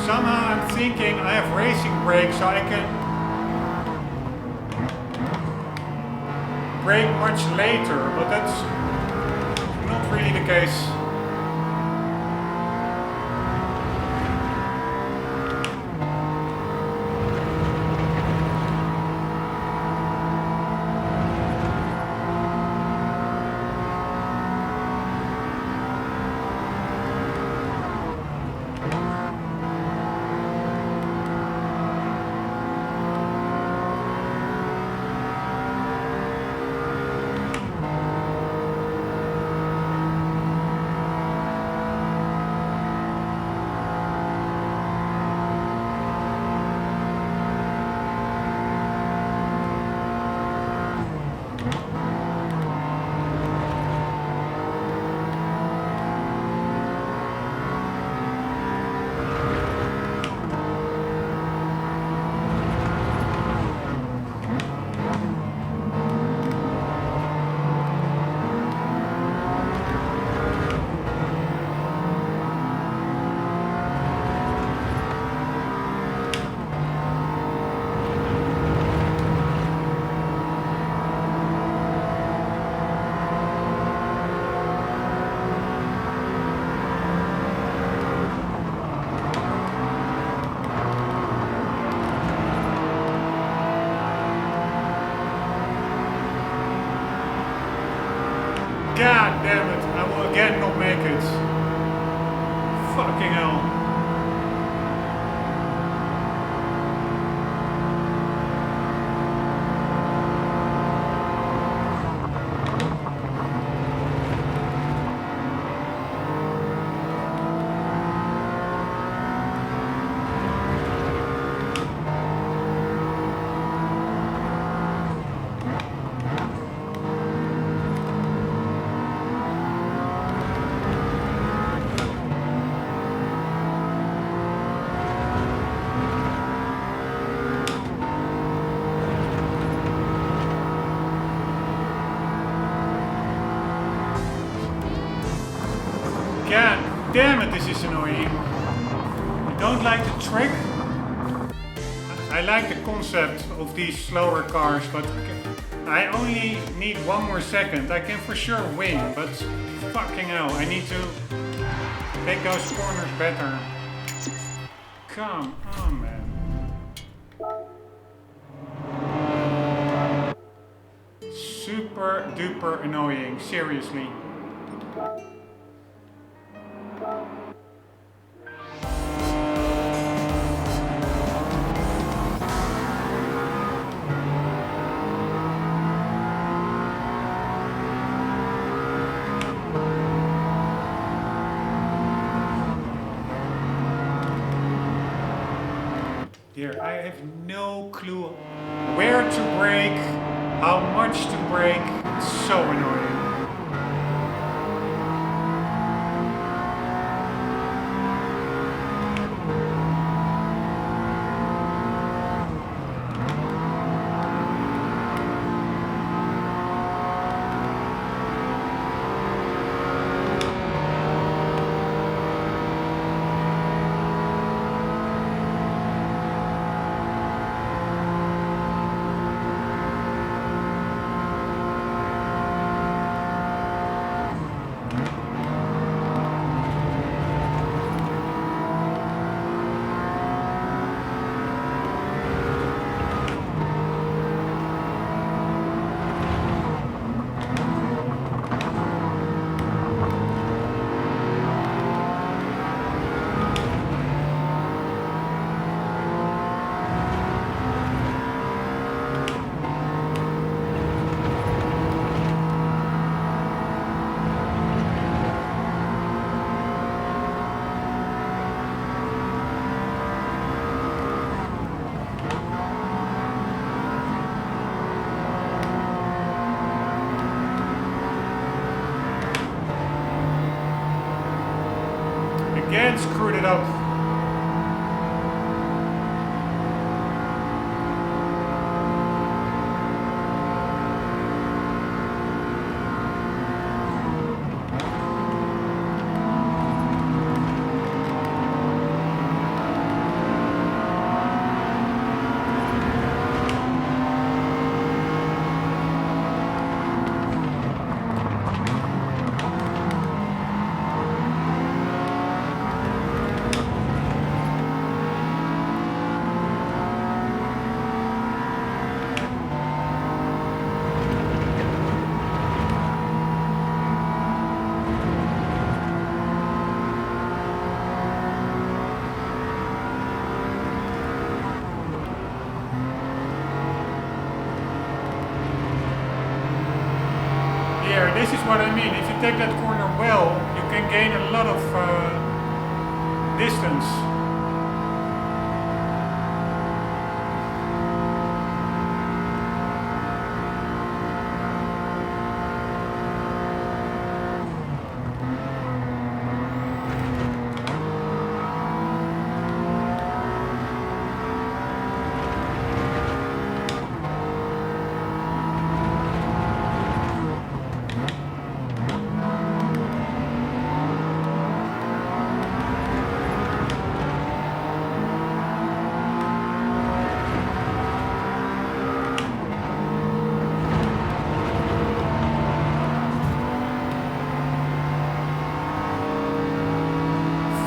Somehow I'm thinking I have racing brakes so I can brake much later, but that's not really the case. God damn it, I will again not make it. Fucking hell. God damn it, this is annoying. I don't like the trick. I like the concept of these slower cars, but I only need one more second. I can for sure win, but fucking hell, I need to take those corners better. Come on, man. Super duper annoying, seriously. Here, I have no clue where to brake, how much to brake. It's so annoying. it up. This is what I mean. If you take that corner well, you can gain a lot of distance.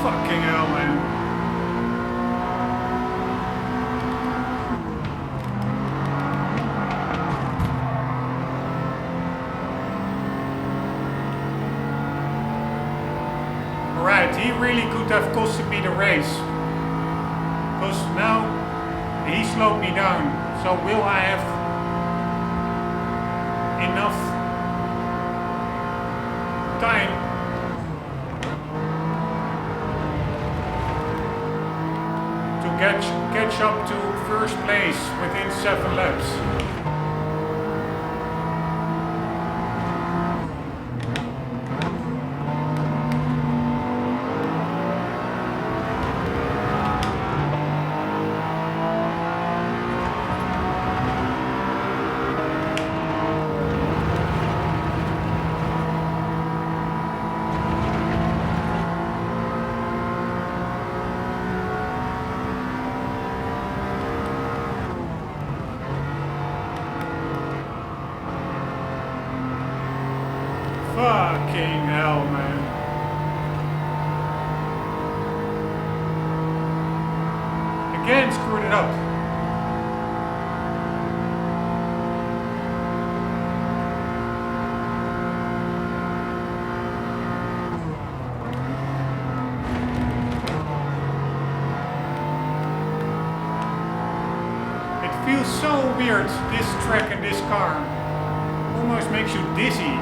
Fucking hell, man. Alright, he really could have costed me the race. Because now he slowed me down. So will I have enough time catch up to first place within 7 laps? Fucking hell, man. Again, screwed it up. It feels so weird, this track and this car. Almost makes you dizzy.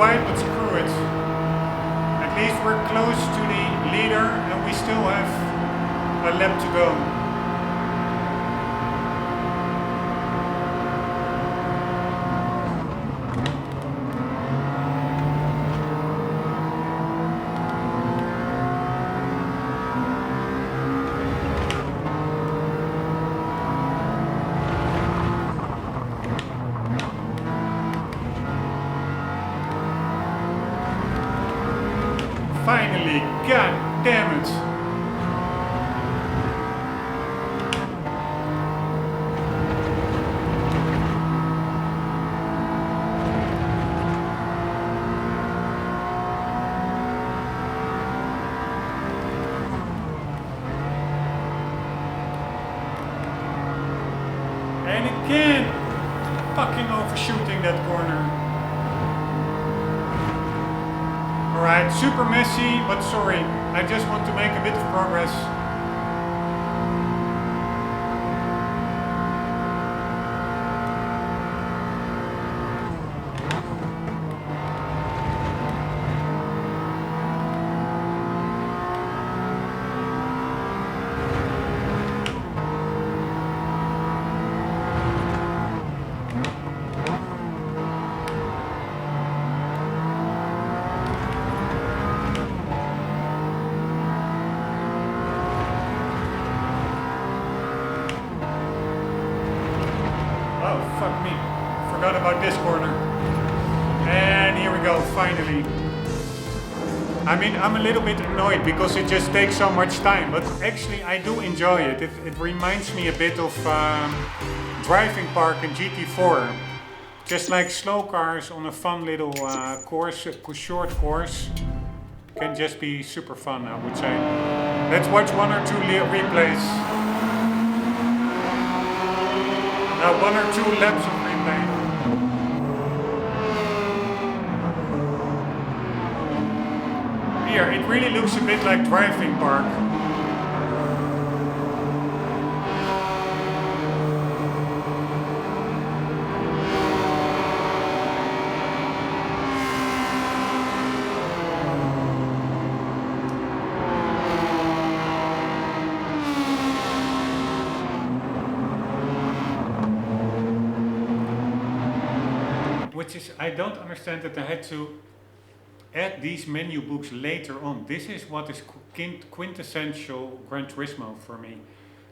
But screw it. At least we're close to the leader and we still have a lap to go. Finally, god damn it. And again, fucking overshooting that corner. Alright, super messy, but sorry. I just want to make a bit of progress. Fuck me, forgot about this corner. And here we go, finally. I mean, I'm a little bit annoyed because it just takes so much time, but actually I do enjoy it. It reminds me a bit of Driving Park in GT4. Just like slow cars on a fun little course, a short course. Can just be super fun, I would say. Let's watch 1 or 2 replays. Now 1 or 2 laps of replay. Here, it really looks a bit like Driving Park. Which is, I don't understand that I had to add these menu books later on. This is what is quintessential Gran Turismo for me.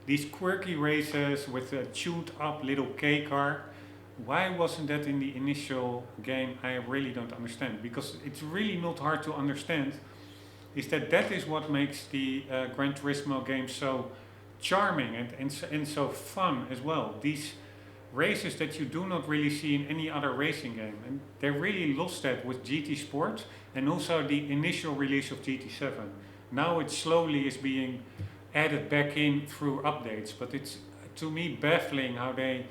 These quirky races with a tuned up little K car. Why wasn't that in the initial game? I really don't understand. Because it's really not hard to understand. Is that is what makes the Gran Turismo game so charming and so fun as well. These races that you do not really see in any other racing game, and they really lost that with GT Sport and also the initial release of GT7. Now it slowly is being added back in through updates, but it's to me baffling how they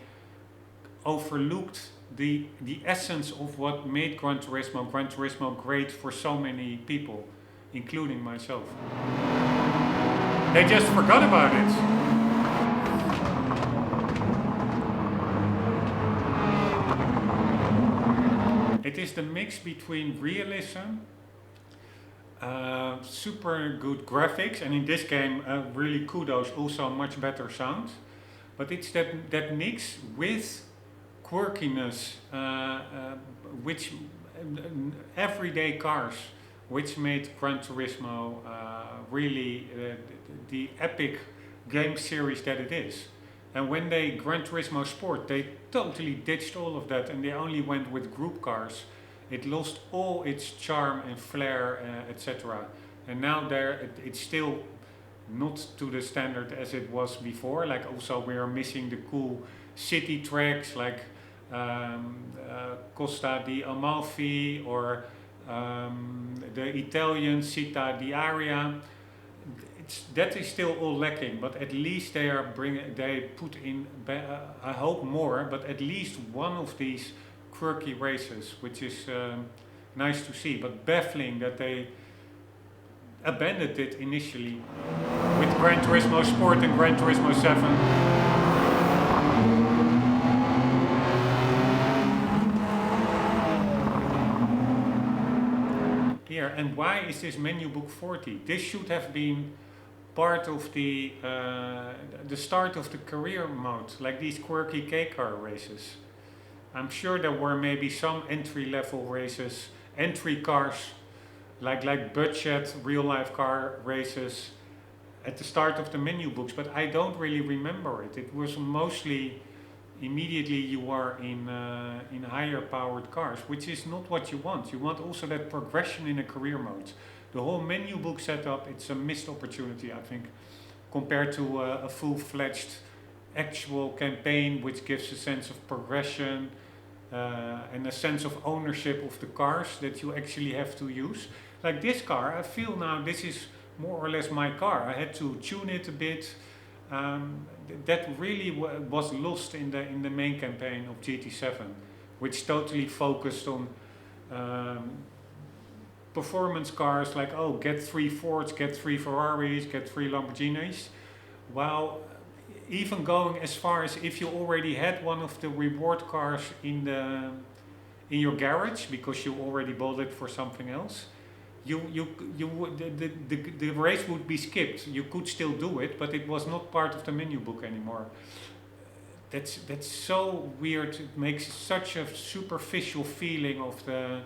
overlooked the essence of what made Gran Turismo great for so many people, including myself. They just forgot about it. It is the mix between realism, super good graphics, and in this game, really kudos, also much better sound. But it's that mix with quirkiness, which everyday cars, which made Gran Turismo really the epic game series that it is. And when they Gran Turismo Sport, they totally ditched all of that and they only went with group cars. It lost all its charm and flair, etc. And now it's still not to the standard as it was before. Like also we are missing the cool city tracks like Costa di Amalfi or the Italian Città di Aria. That is still all lacking, but at least they put in, I hope more, but at least one of these quirky races, which is nice to see, but baffling that they abandoned it initially with Gran Turismo Sport and Gran Turismo 7. Here, and why is this menu book 40? This should have been part of the start of the career mode, like these quirky K-car races. I'm sure there were maybe some entry-level races, entry cars, like budget real-life car races at the start of the menu books, but I don't really remember it. It was mostly immediately you are in higher powered cars, which is not what you want. You want also that progression in a career mode. The whole menu book setup, it's a missed opportunity, I think, compared to a full-fledged actual campaign, which gives a sense of progression and a sense of ownership of the cars that you actually have to use. Like this car, I feel now this is more or less my car. I had to tune it a bit. That really was lost in the main campaign of GT7, which totally focused on performance cars like, oh, get 3 Fords, get 3 Ferraris, get 3 Lamborghinis. While even going as far as if you already had one of the reward cars in your garage because you already bought it for something else, the race would be skipped. You could still do it, but it was not part of the menu book anymore. That's so weird. It makes such a superficial feeling of the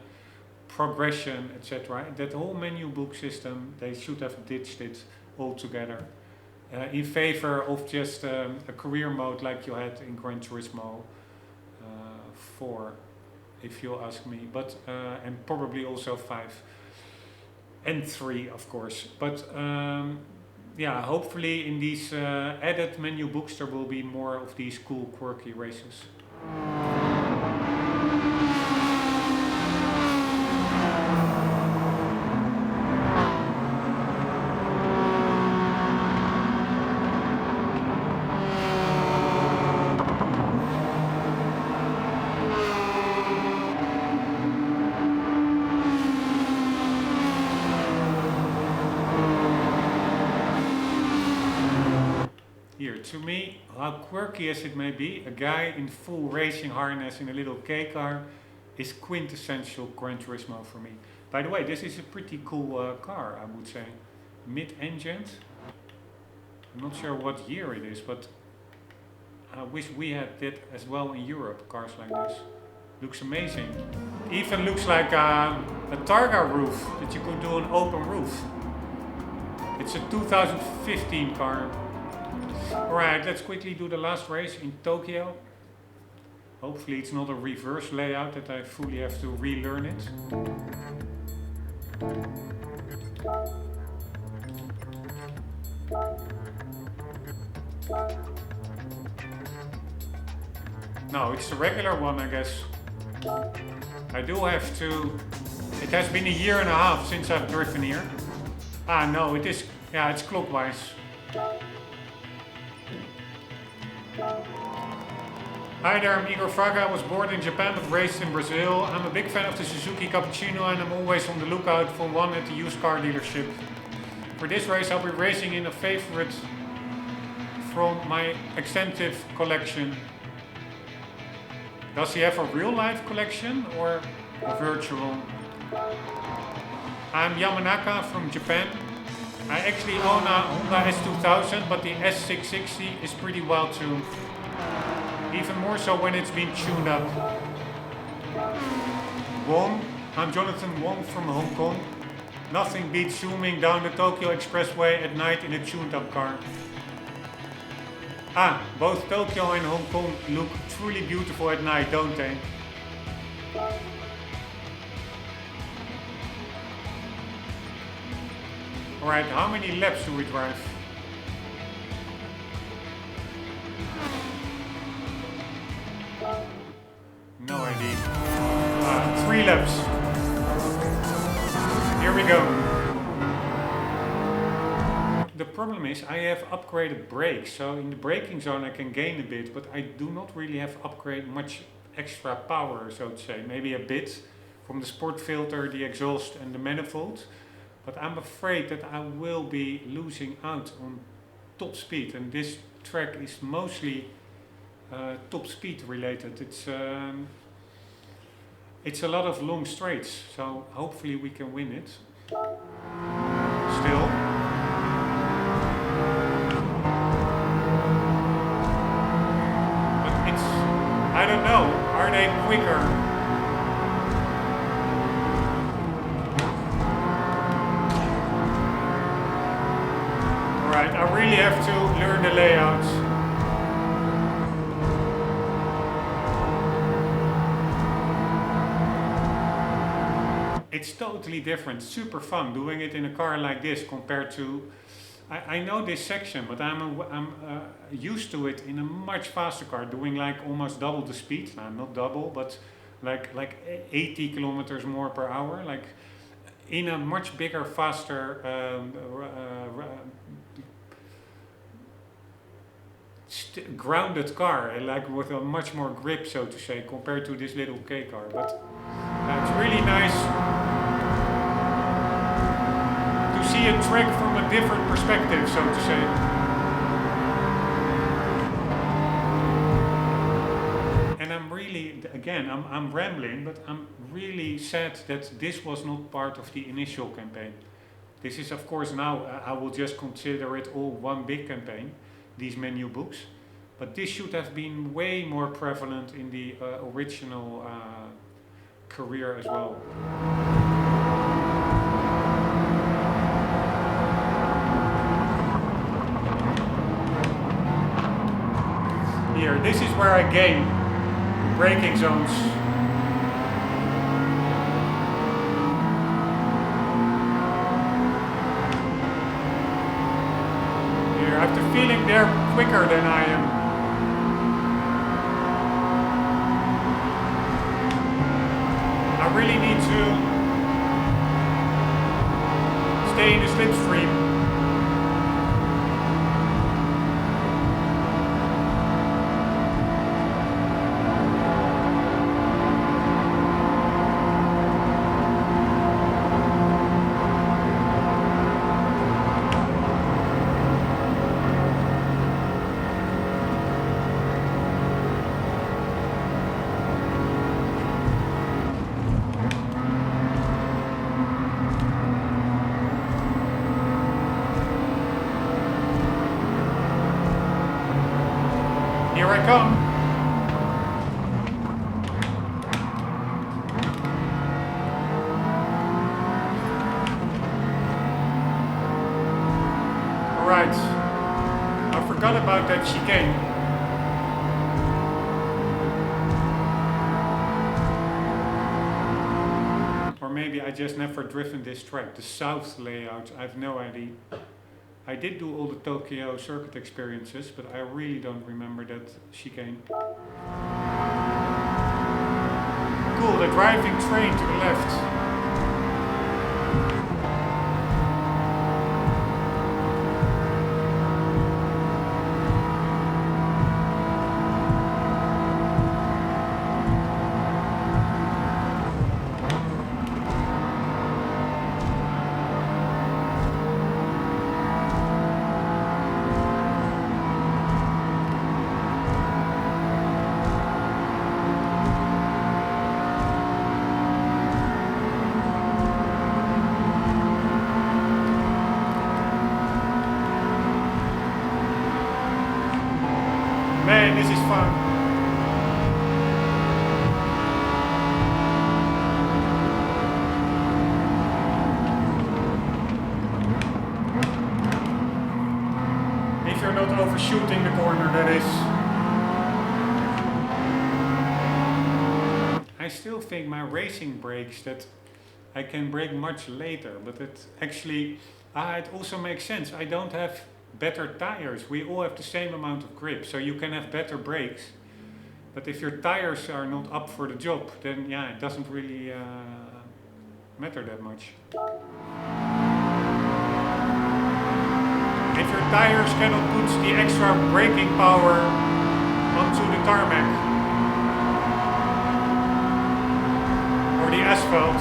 progression, etc. That whole menu book system, they should have ditched it altogether in favor of just a career mode like you had in Gran Turismo 4, if you ask me. But and probably also 5 and 3, of course. But yeah, hopefully in these added menu books there will be more of these cool, quirky races. To me, how quirky as it may be, a guy in full racing harness in a little K car is quintessential Gran Turismo for me. By the way, this is a pretty cool car, I would say. Mid-engined. I'm not sure what year it is, but I wish we had that as well in Europe, cars like this. Looks amazing. Even looks like a Targa roof, that you could do an open roof. It's a 2015 car. Alright, let's quickly do the last race in Tokyo. Hopefully it's not a reverse layout that I fully have to relearn it. No, it's the regular one, I guess. I do have to... It has been a year and a half since I've driven here. Ah, no, it is... Yeah, it's clockwise. Hi there, I'm Igor Fraga. I was born in Japan but raised in Brazil. I'm a big fan of the Suzuki Cappuccino and I'm always on the lookout for one at the used car dealership. For this race I'll be racing in a favorite from my extensive collection. Does he have a real life collection or a virtual? I'm Yamanaka from Japan. I actually own a Honda S2000, but the S660 is pretty wild too. Even more so when it's been tuned up. Wong, I'm Jonathan Wong from Hong Kong. Nothing beats zooming down the Tokyo Expressway at night in a tuned up car. Ah, both Tokyo and Hong Kong look truly beautiful at night, don't they? Alright, how many laps do we drive? No idea. 3 laps. Here we go. The problem is I have upgraded brakes, so in the braking zone I can gain a bit, but I do not really have upgraded much extra power, so to say. Maybe a bit from the sport filter, the exhaust and the manifold. But I'm afraid that I will be losing out on top speed, and this track is mostly top speed related. It's a lot of long straights, so hopefully we can win it. Still. But it's, I don't know, are they quicker? I really have to learn the layouts. It's totally different, super fun doing it in a car like this compared to... I know this section, but I'm used to it in a much faster car, doing like almost double the speed. Nah, not double, but like 80 kilometers more per hour. Like in a much bigger, faster grounded car, like with a much more grip, so to say, compared to this little K car. But it's really nice. see a track from a different perspective, so to say. And I'm really, again, I'm rambling, but I'm really sad that this was not part of the initial campaign. This is, of course, now I will just consider it all one big campaign, these menu books. But this should have been way more prevalent in the original career as well. Here, this is where I gain braking zones. Here, I have the feeling they're quicker than I am. I really need to stay in the slipstream. Here I come. All right. I forgot about that chicane. Or maybe I just never driven this track. The south layout, I have no idea. I did do all the Tokyo circuit experiences, but I really don't remember that chicane. Cool, the driving train to the left. Man, this is fun. If you're not overshooting the corner, that is. I still think my racing brakes that I can brake much later, but it actually, it also makes sense. I don't have better tires. We all have the same amount of grip, so you can have better brakes. But if your tires are not up for the job, then yeah, it doesn't really matter that much. If your tires cannot put the extra braking power onto the tarmac or the asphalt,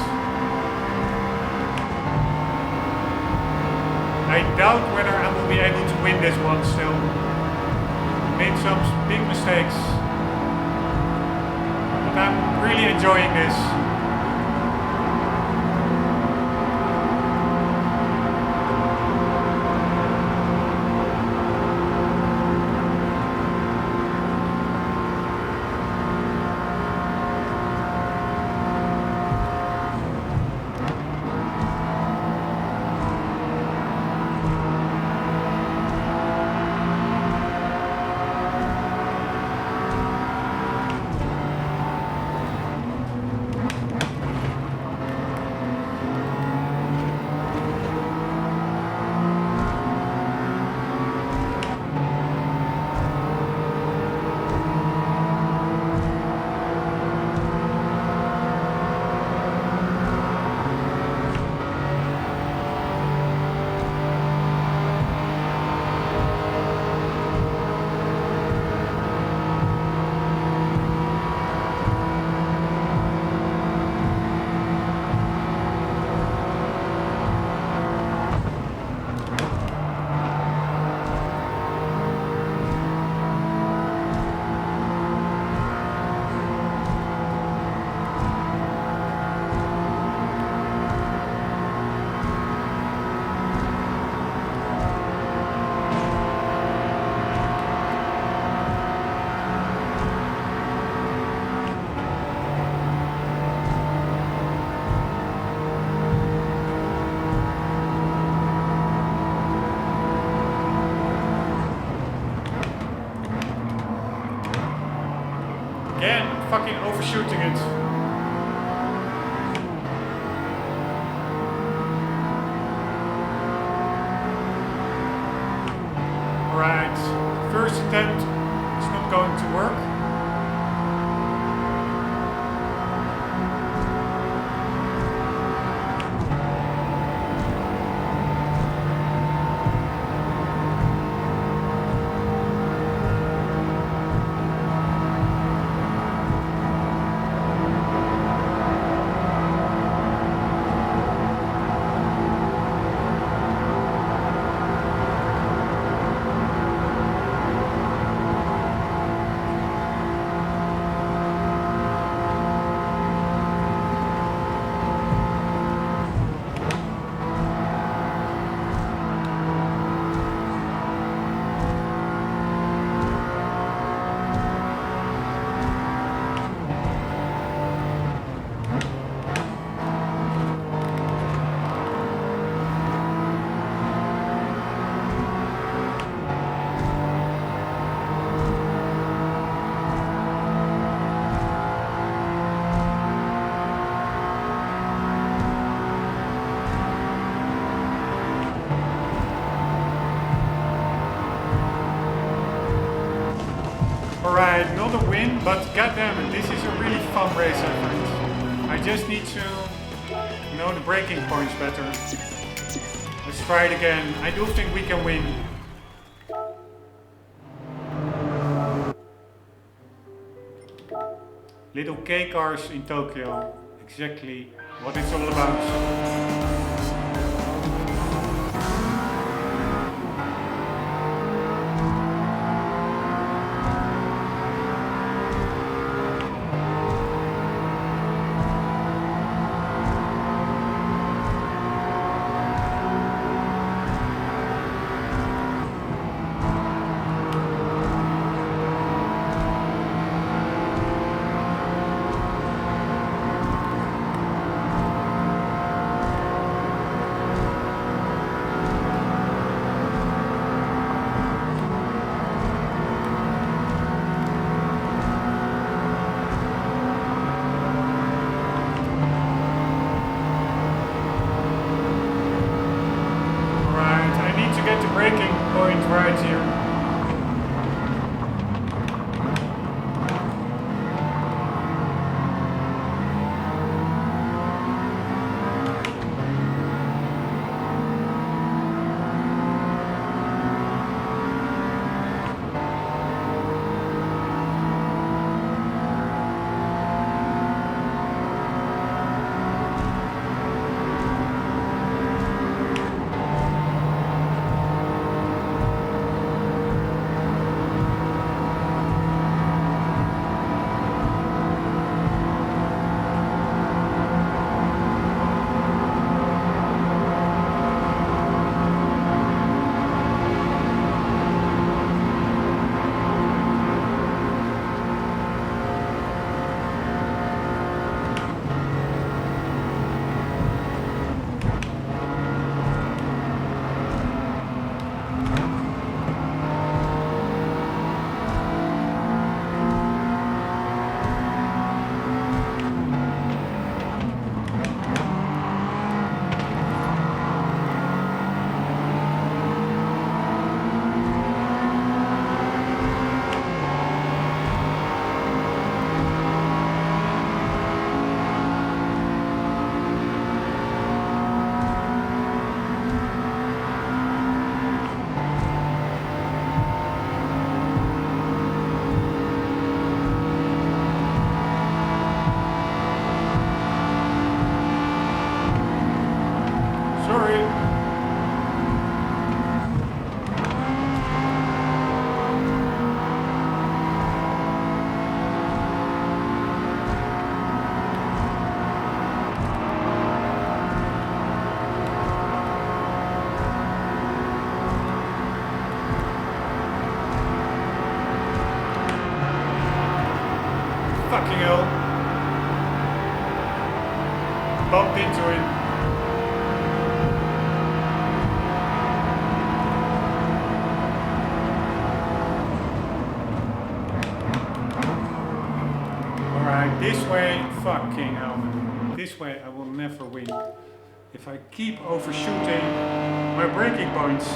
I doubt whether I will be able to win this one still. Made some big mistakes. But I'm really enjoying this. fucking overshooting it. Alright, first attempt is not going to work. Alright, not a win, but goddammit, this is a really fun race, I think. I just need to know the braking points better. Let's try it again. I do think we can win. Little K cars in Tokyo. Exactly what it's all about. Braking point right here. Fucking hell. Bumped into him. This way, fucking hell. This way I will never win. If I keep overshooting my braking points.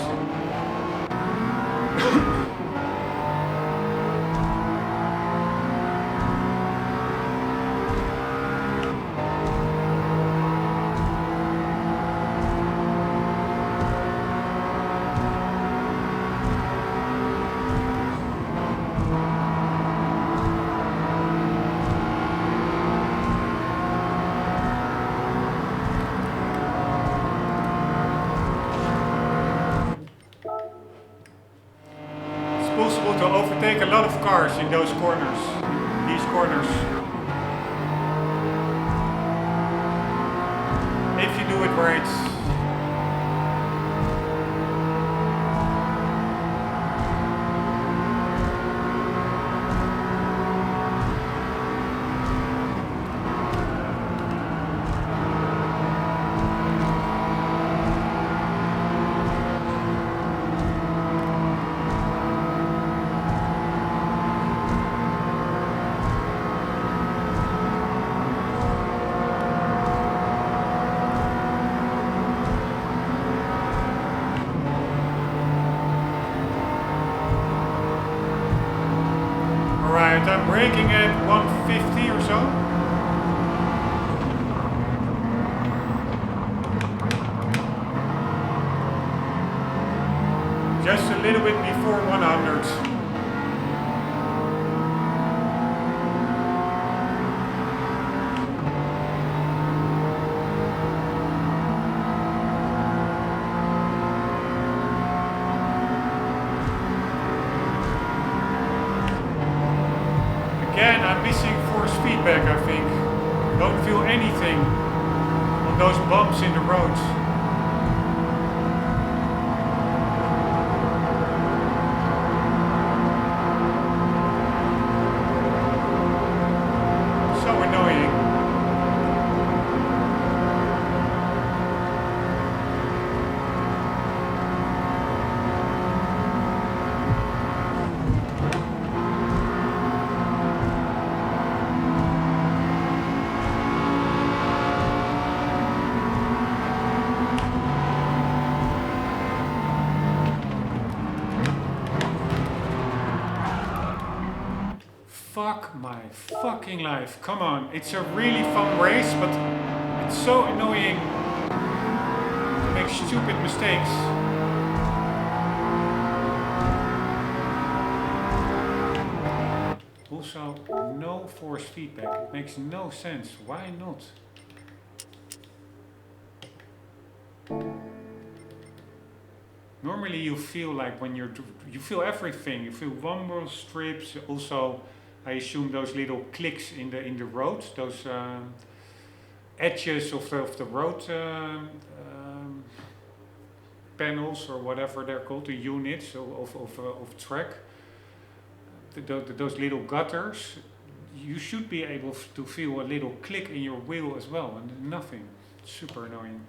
Possible to overtake a lot of cars in those corners, these corners. If you do it right. I'm braking at 150 or so. Just a little bit before 100. Again, I'm missing force feedback, I think. Don't feel anything on those bumps in the roads. So annoying. Fuck my fucking life. Come on. It's a really fun race, but it's so annoying to make stupid mistakes. Also, no force feedback. It makes no sense. Why not? Normally you feel like when you feel everything. You feel rumble strips, also I assume those little clicks in the road, those edges of the road panels or whatever they're called, the units of track. Those little gutters, you should be able to feel a little click in your wheel as well, and nothing. It's super annoying.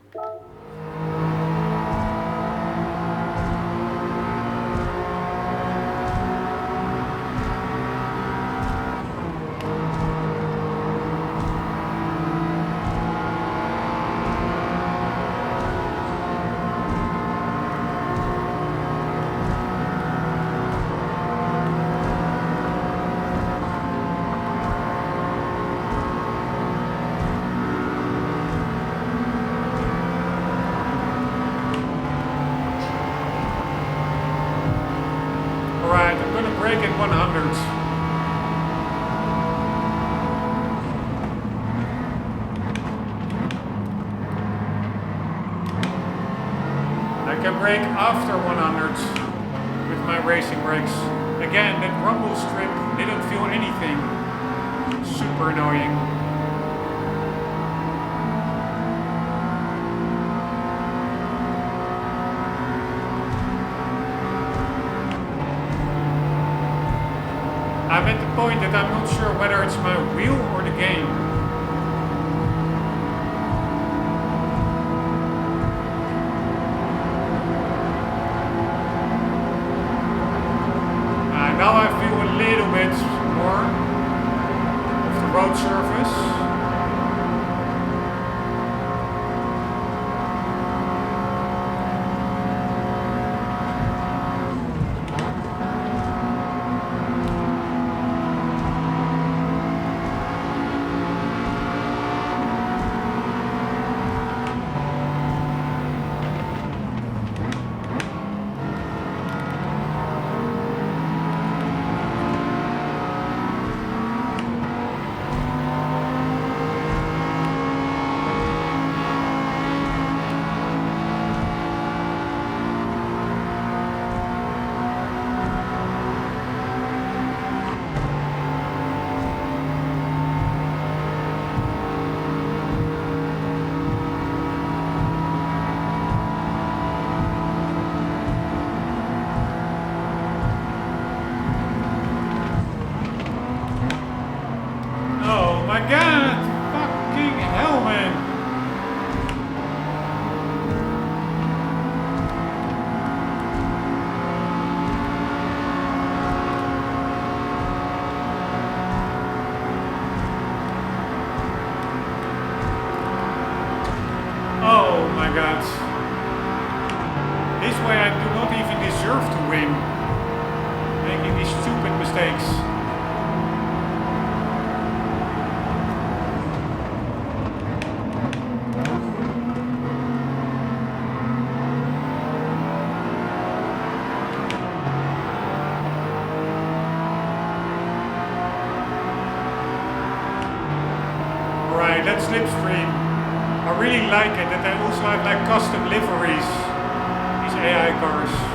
Brake at 100. I can brake after 100 with my racing brakes. Again, that rumble strip didn't feel anything. Super annoying. I'm at the point that I'm not sure whether it's my wheel or the game. Now I feel a little bit more of the road surface. This way I do not even deserve to win. Making these stupid mistakes. Alright, let's slipstream. I really like it that they also have like custom liveries, these AI cars.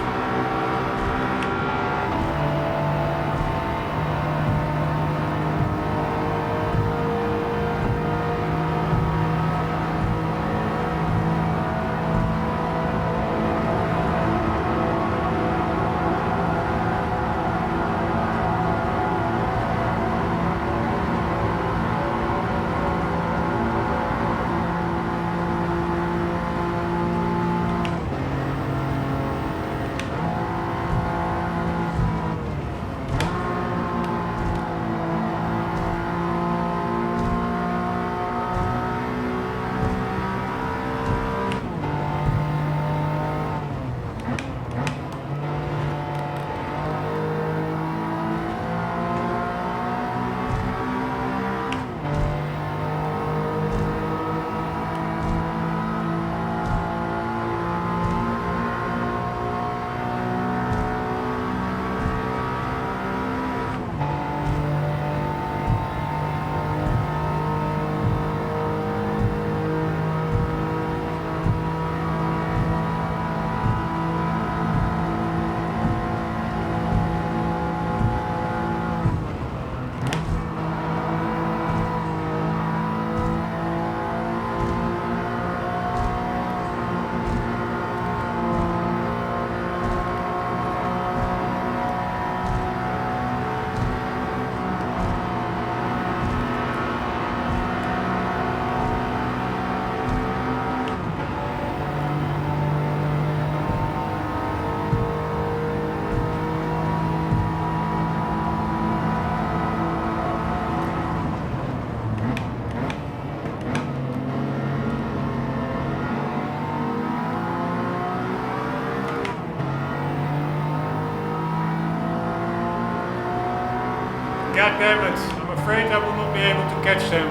God damn it, I'm afraid I will not be able to catch them.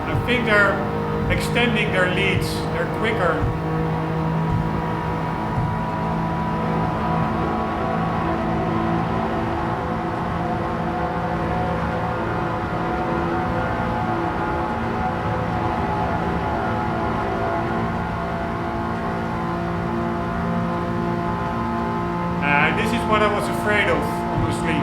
I think they're extending their leads, they're quicker. This is what I was afraid of, honestly.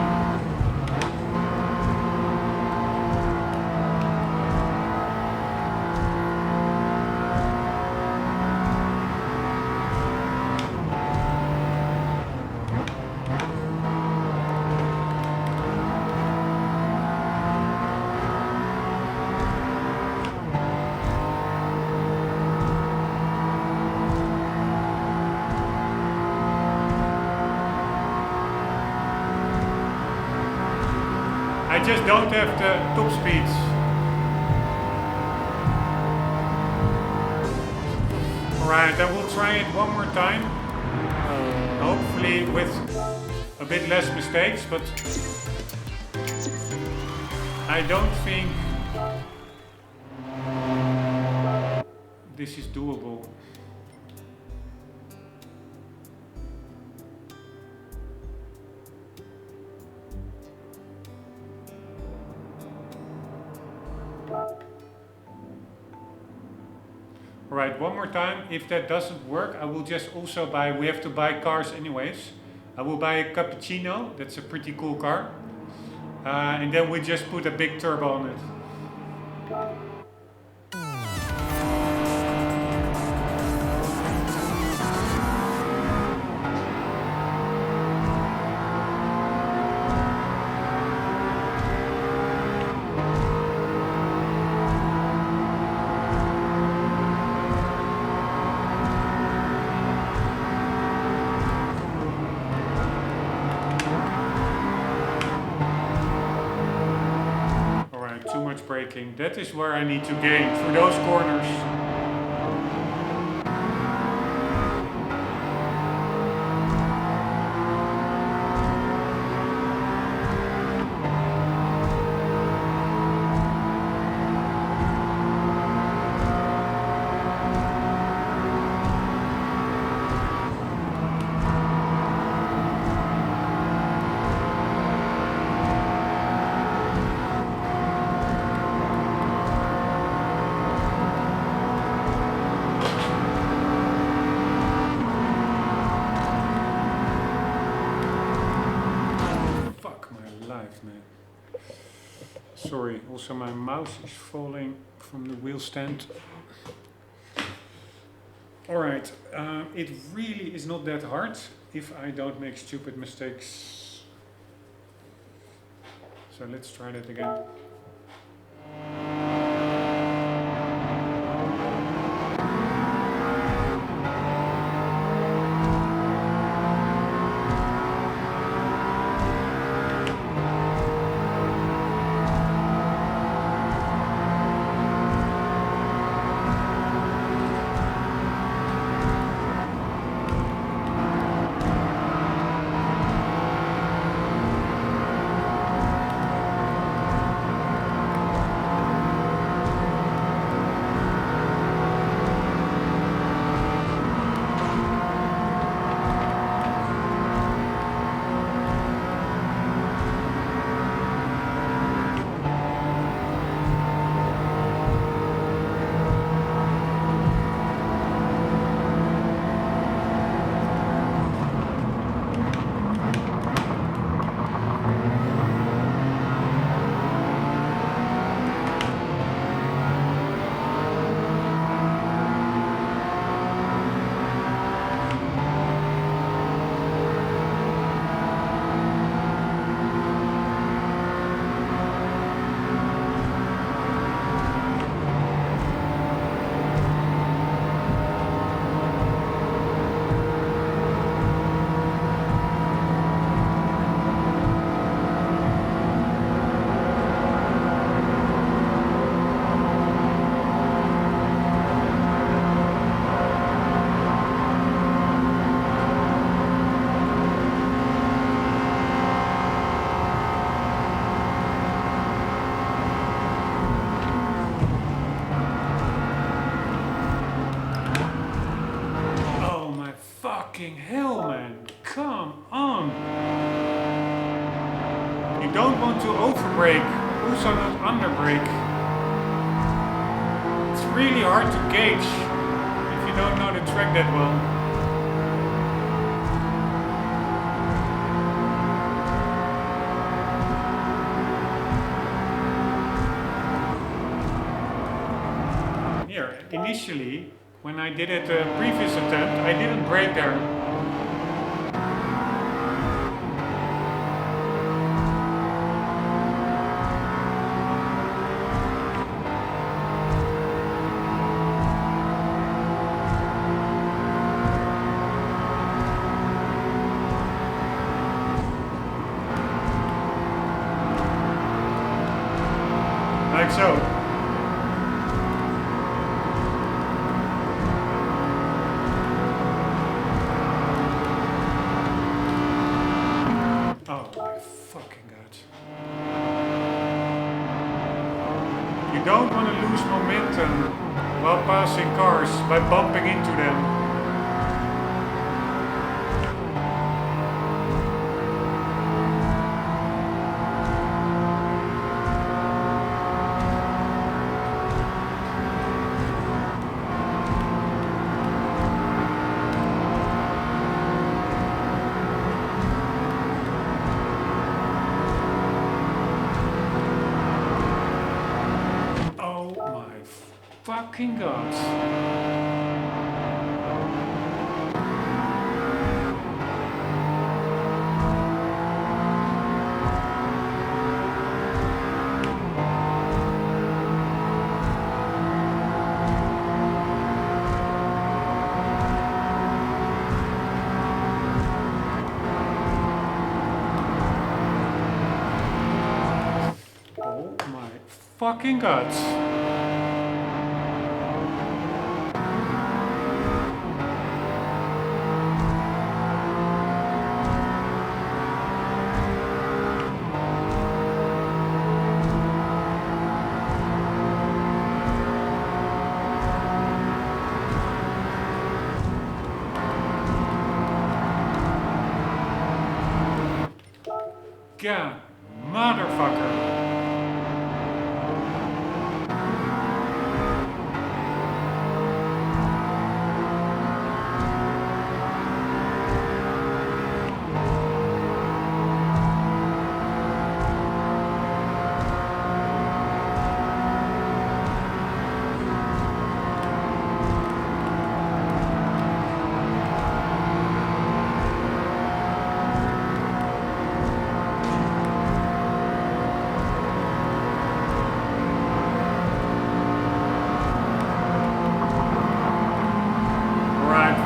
I just don't have the top speeds. Alright, I will try it one more time. Hopefully with a bit less mistakes, but I don't think this is doable. Alright, one more time. If that doesn't work, I will just also buy, we have to buy cars anyways. I will buy a cappuccino, that's a pretty cool car. And then we just put a big turbo on it. Braking. That is where I need to gain through those corners. Sorry, also my mouse is falling from the wheel stand. Alright, it really is not that hard if I don't make stupid mistakes. So let's try that again. Fucking hell, man. Come on. You don't want to overbrake, also not underbrake. It's really hard to gauge if you don't know the track that well. Here, initially, when I did it previous attempt, I didn't brake there. like so. Oh my fucking god. You don't want to lose momentum while passing cars by bumping into them. Fucking god. Oh my fucking god. God, motherfucker.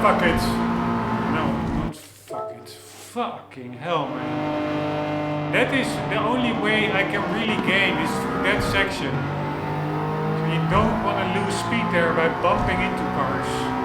Fuck it. No, not fuck it. Fucking hell, man. That is the only way I can really gain is through that section. So you don't want to lose speed there by bumping into cars.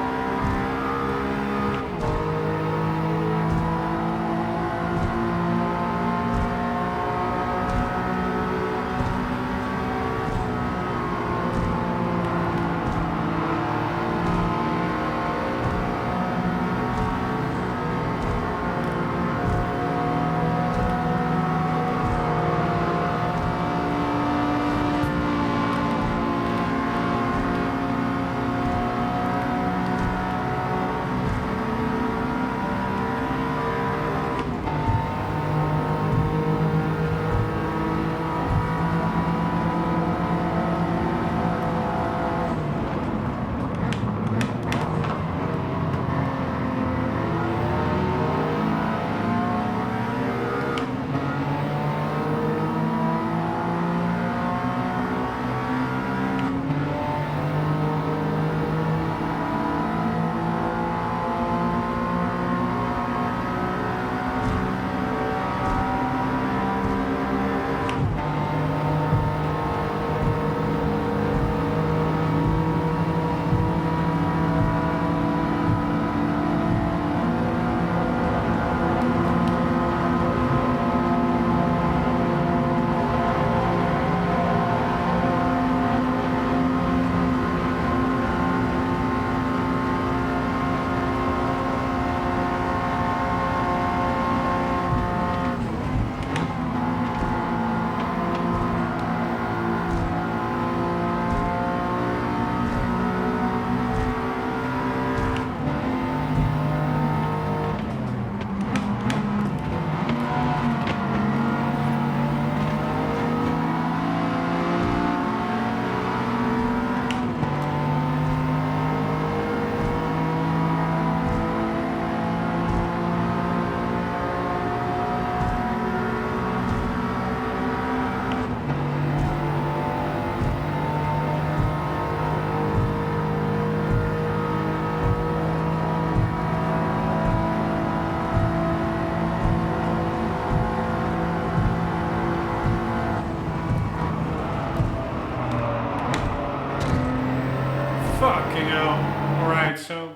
Alright, so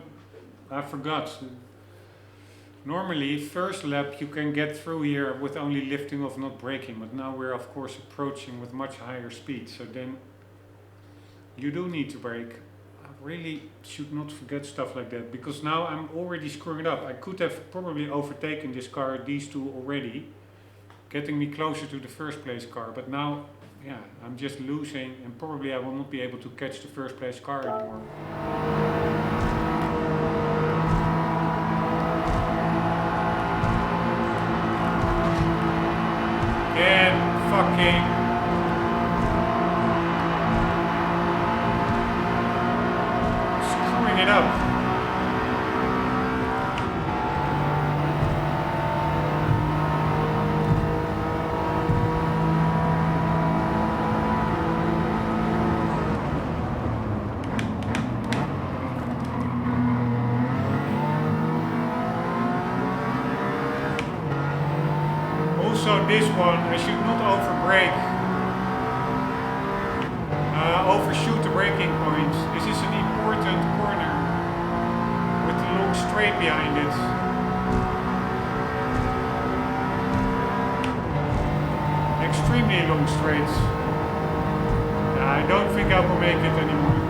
I forgot. Normally, first lap you can get through here with only lifting off, not braking, but now we're of course approaching with much higher speed, so then you do need to brake. I really should not forget stuff like that, because now I'm already screwing it up. I could have probably overtaken this car, these two already, getting me closer to the first place car, but now, yeah, I'm just losing, and probably I will not be able to catch the first place car anymore. And fucking screwing it up. Also this one, I should not over-brake, overshoot the braking point. This is an important corner with the long straight behind it. Extremely long straight. I don't think I will make it anymore.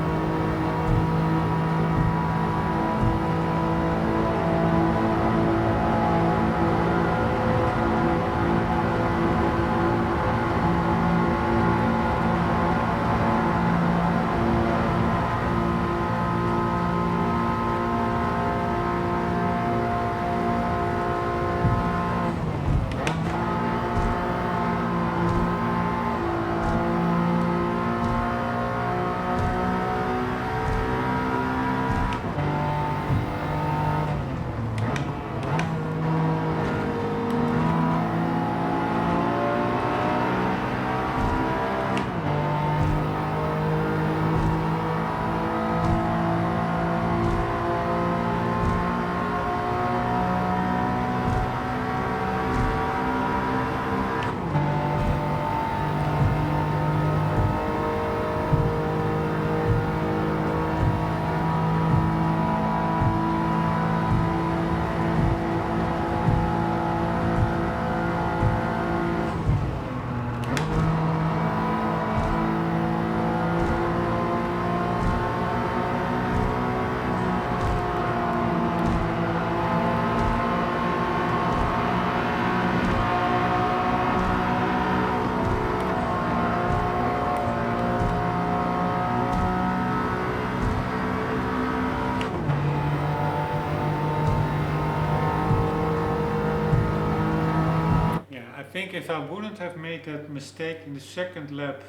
I think if I wouldn't have made that mistake in the second lap,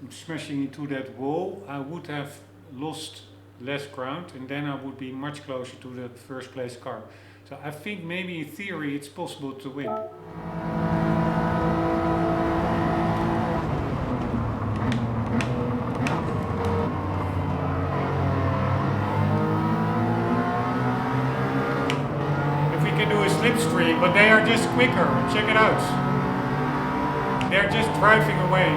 smashing into that wall, I would have lost less ground, and then I would be much closer to the first place car. So I think maybe in theory it's possible to win. Slipstream, but they are just quicker. Check it out. They're just driving away.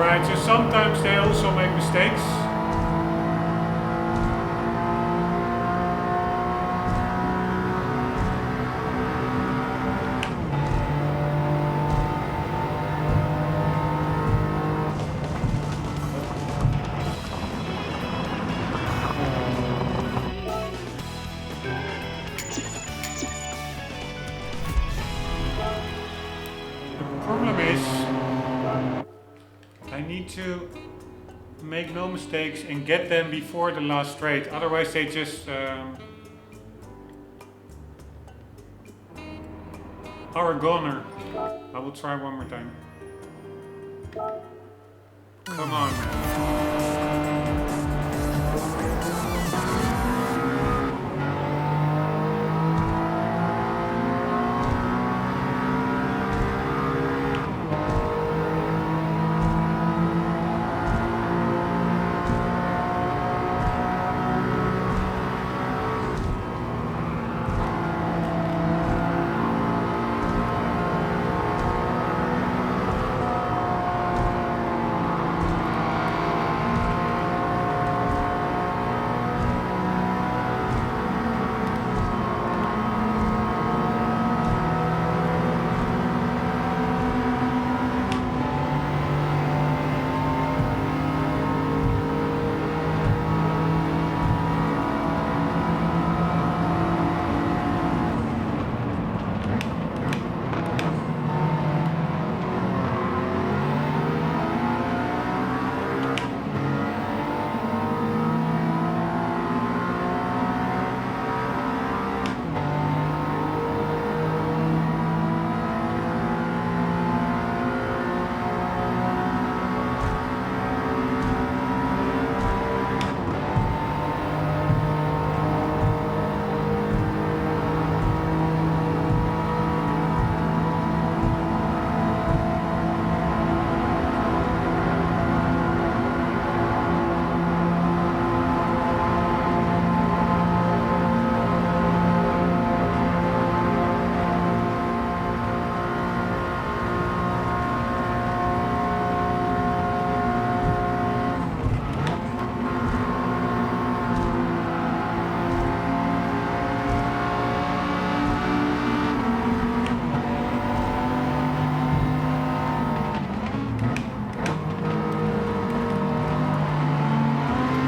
Right, so sometimes they also make mistakes. Problem is, I need to make no mistakes and get them before the last straight. Otherwise, they just are a goner. I will try one more time. Come on, man.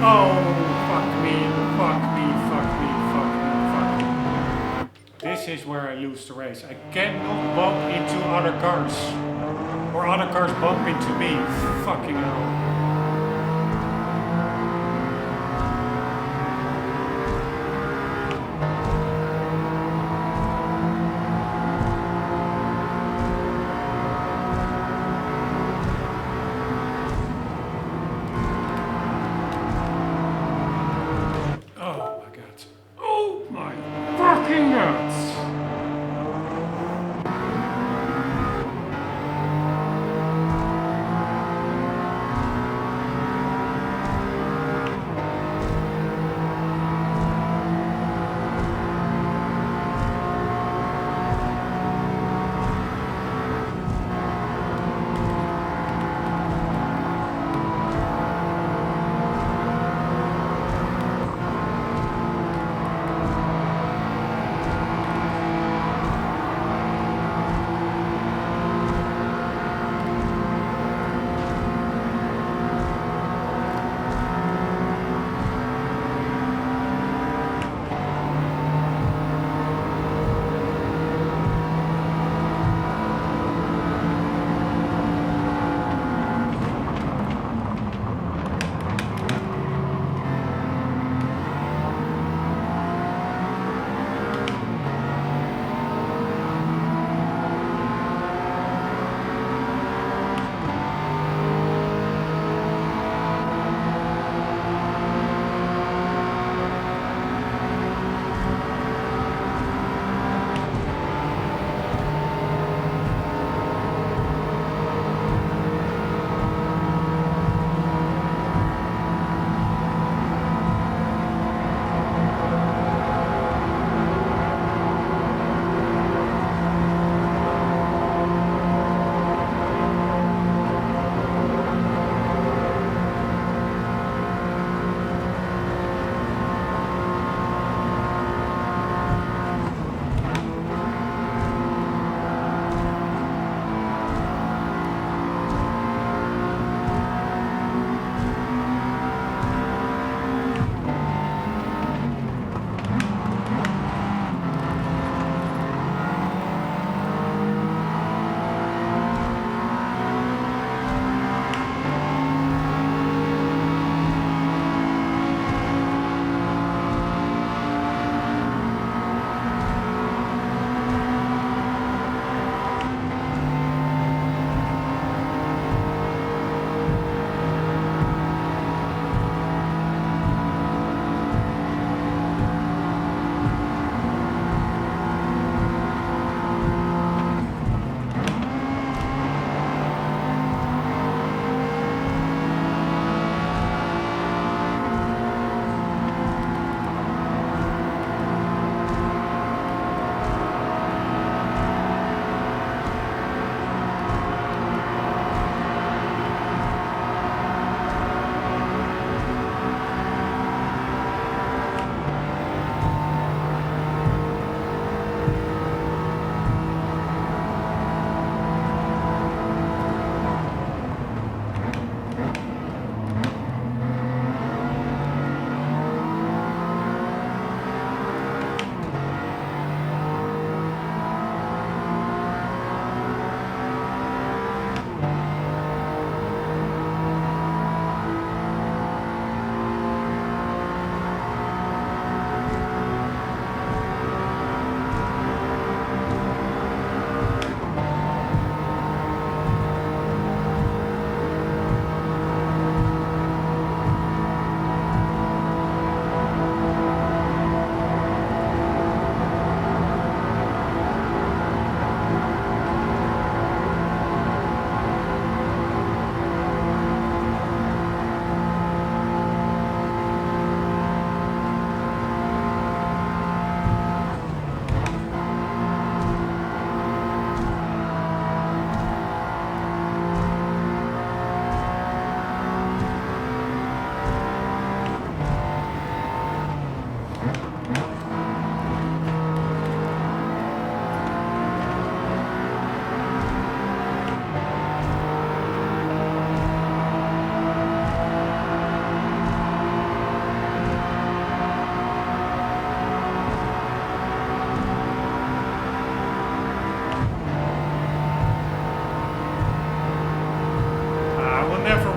Oh, fuck me, fuck me, fuck me, fuck me, fuck me. This is where I lose the race. I cannot bump into other cars. Or other cars bump into me. Fucking hell.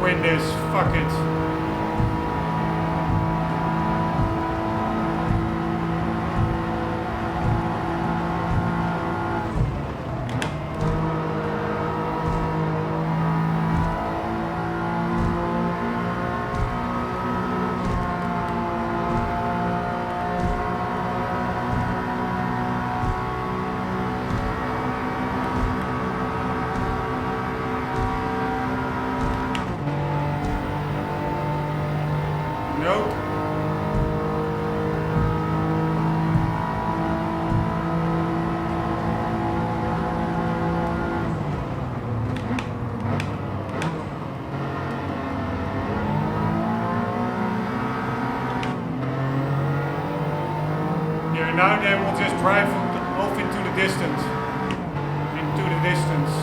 win this. Fuck it. Nope. Yeah, now they will just drive off into the distance. Into the distance.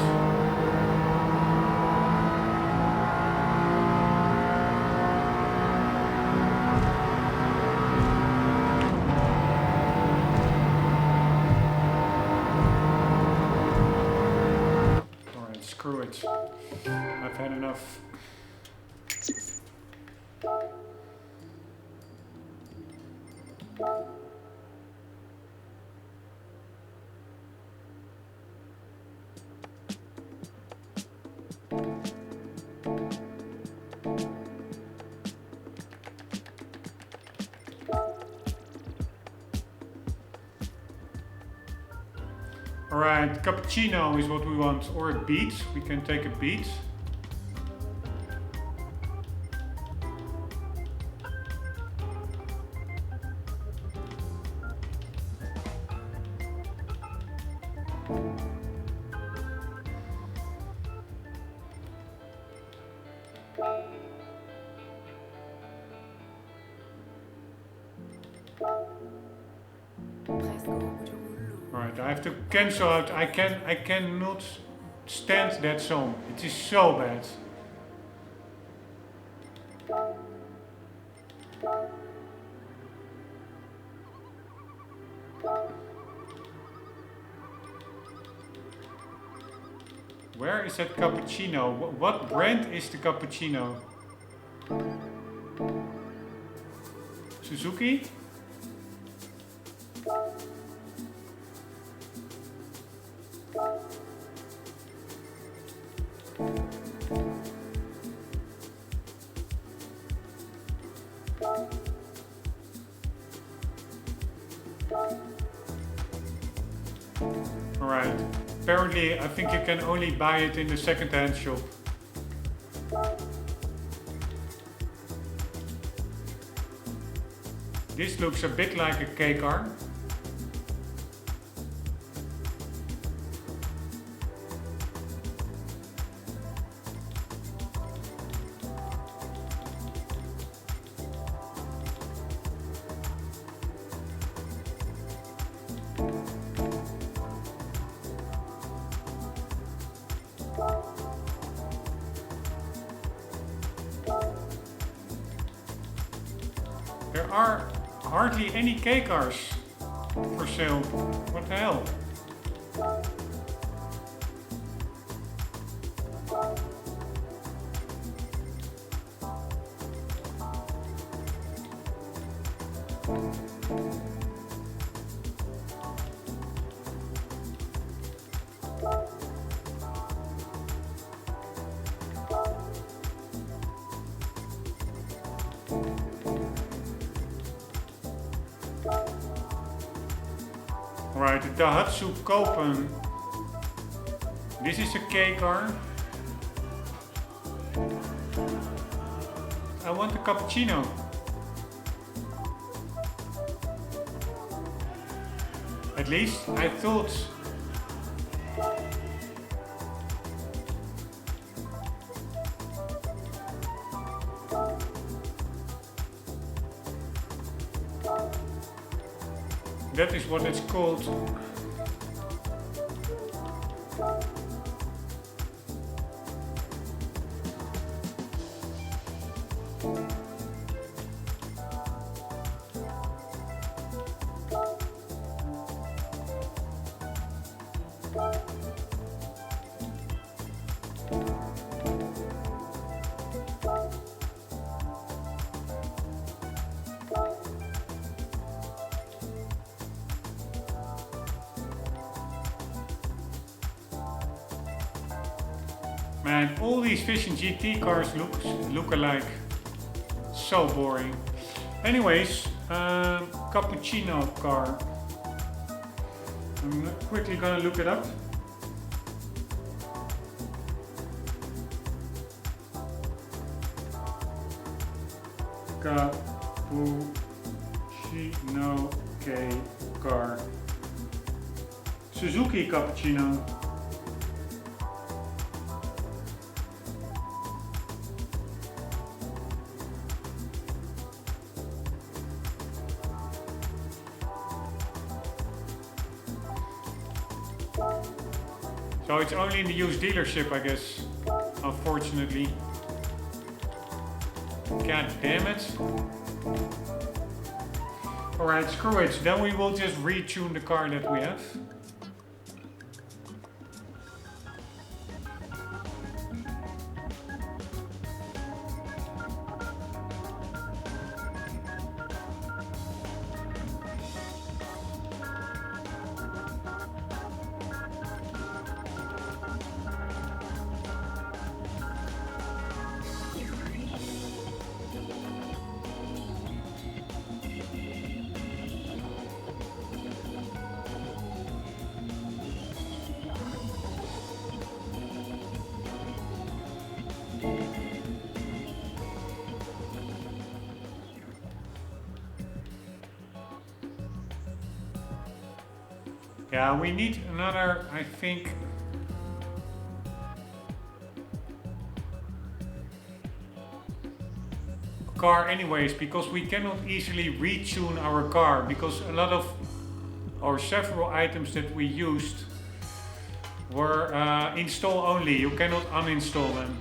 Screw it. I've had enough. Alright, cappuccino is what we want, or a beet. We can take a beet. Alright, I have to cancel out. I cannot stand that song. It is so bad. Where is that cappuccino? What brand is the cappuccino? Suzuki? Alright, apparently I think you can only buy it in the second-hand shop. This looks a bit like a K-car. There are hardly any K-cars for sale. What the hell? Right, the Daihatsu kopen. This is a K-car. I want a cappuccino. At least I thought. That is what it's called. Man, all these Vision GT cars look alike. So boring. Anyways, cappuccino car. I'm quickly gonna look it up. Cappuccino K car. Suzuki cappuccino. So it's only in the used dealership, I guess, unfortunately. God damn it. Alright, screw it. Then we will just retune the car that we have. Yeah, we need another, I think, car anyways, because we cannot easily retune our car, because a lot of, or several items that we used were install only. You cannot uninstall them.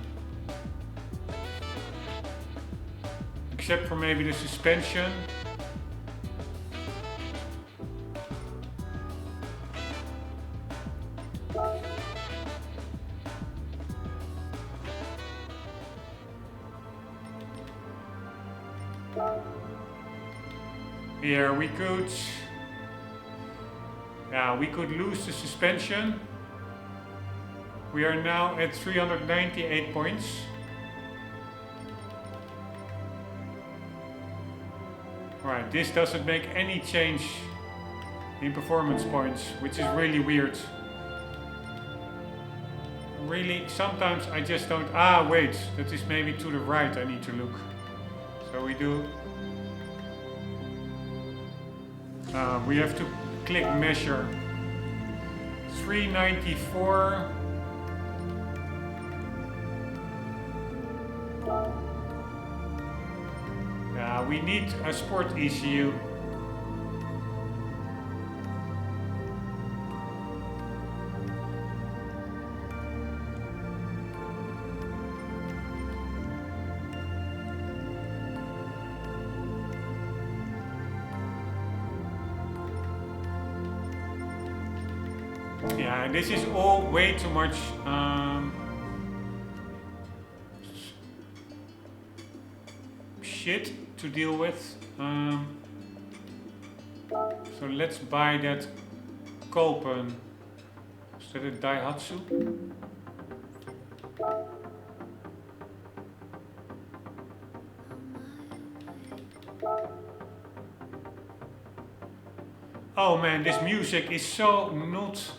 Except for maybe the suspension. Here we could, we could lose the suspension. We are now at 398 points. Right, this doesn't make any change in performance points, which is really weird. Really, sometimes I just don't, wait, that is maybe to the right I need to look. So we do, we have to click measure. 394. Yeah, we need a sport ECU. Yeah, this is all way too much shit to deal with. So let's buy that kopen. Is that a Daihatsu? Oh man, this music is so not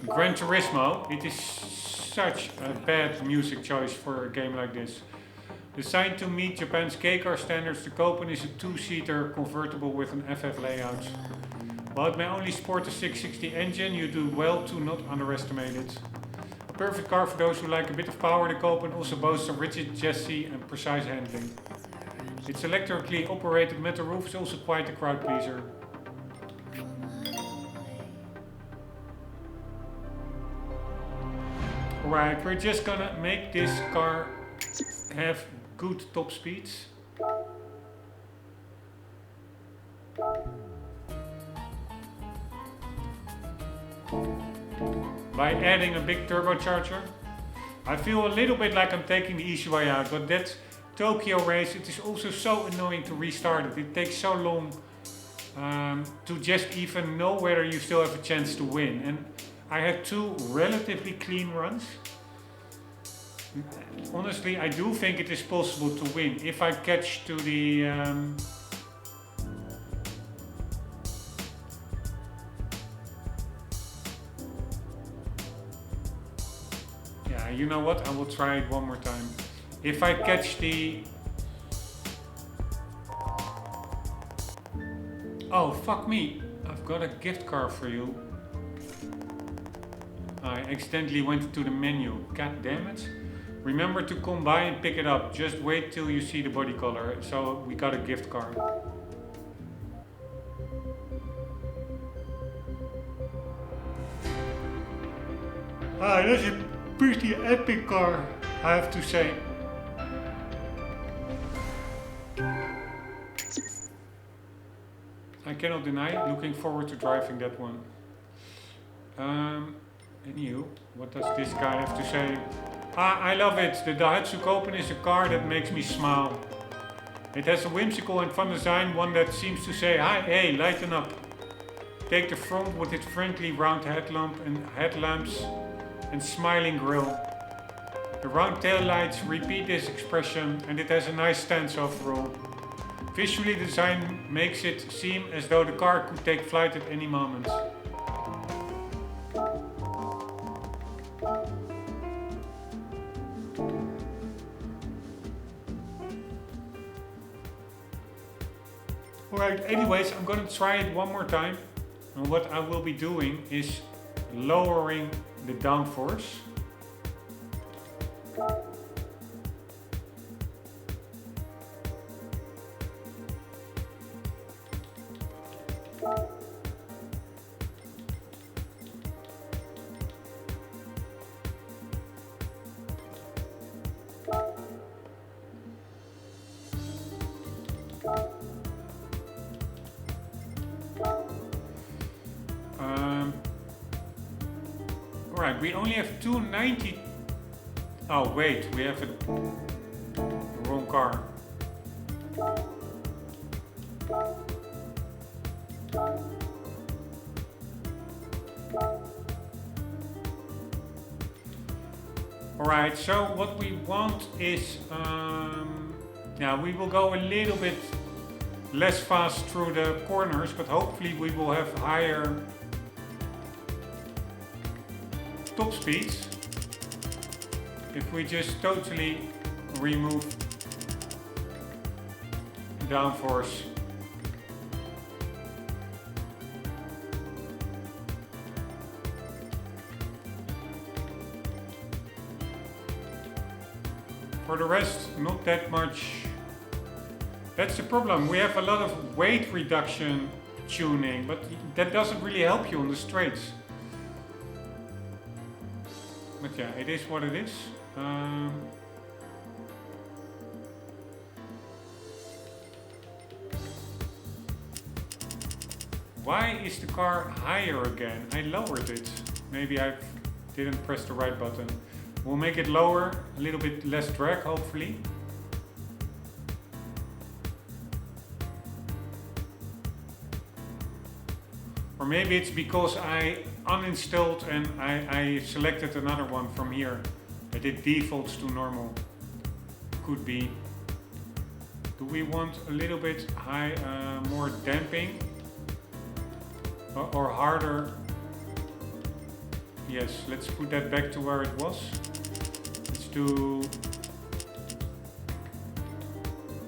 Gran Turismo. It is such a bad music choice for a game like this. Designed to meet Japan's K-car standards, the Kopen is a two-seater convertible with an FF layout. While it may only sport a 660 engine, you do well to not underestimate it. A perfect car for those who like a bit of power, the Kopen also boasts a rigid chassis and precise handling. Its electrically operated metal roof is also quite a crowd pleaser. Alright, we're just gonna make this car have good top speeds. By adding a big turbocharger. I feel a little bit like I'm taking the easy way out, but that Tokyo race, it is also so annoying to restart it. It takes so long to just even know whether you still have a chance to win. And I had 2 relatively clean runs. Honestly, I do think it is possible to win if I catch to the yeah, you know what? I will try it one more time. If I catch the... Oh, fuck me. I've got a gift card for you. I accidentally went to the menu. God damn it. Remember to come by and pick it up. Just wait till you see the body color. So we got a gift card. Ah, that's a pretty epic car, I have to say. I cannot deny, looking forward to driving that one. And you, what does this guy have to say? Ah, I love it. The Daihatsu Copen is a car that makes me smile. It has a whimsical and fun design, one that seems to say, hi, hey, lighten up. Take the front with its friendly round headlamps and smiling grille. The round taillights repeat this expression, and it has a nice stance overall. Visually, the design makes it seem as though the car could take flight at any moment. Alright, anyways, I'm gonna try it one more time. And what I will be doing is lowering the downforce. Alright, we only have 290. Oh wait, we have the wrong car. Alright, so what we want is, yeah, we will go a little bit less fast through the corners, but hopefully we will have higher top speeds if we just totally remove downforce. For the rest, not that much. That's the problem. We have a lot of weight reduction tuning, but that doesn't really help you on the straights. But yeah, it is what it is. Why is the car higher again? I lowered it. Maybe I didn't press the right button. We'll make it lower, a little bit less drag, hopefully. Or maybe it's because I uninstalled and I selected another one from here. I did defaults to normal. Could be. Do we want a little bit high, more damping? Or harder? Yes, let's put that back to where it was. Let's do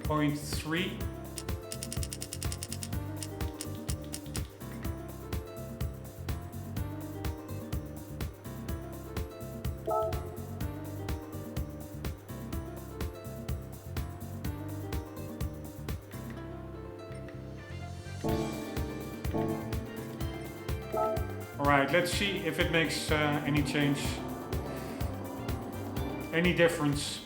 0.3. Alright, let's see if it makes any change, any difference.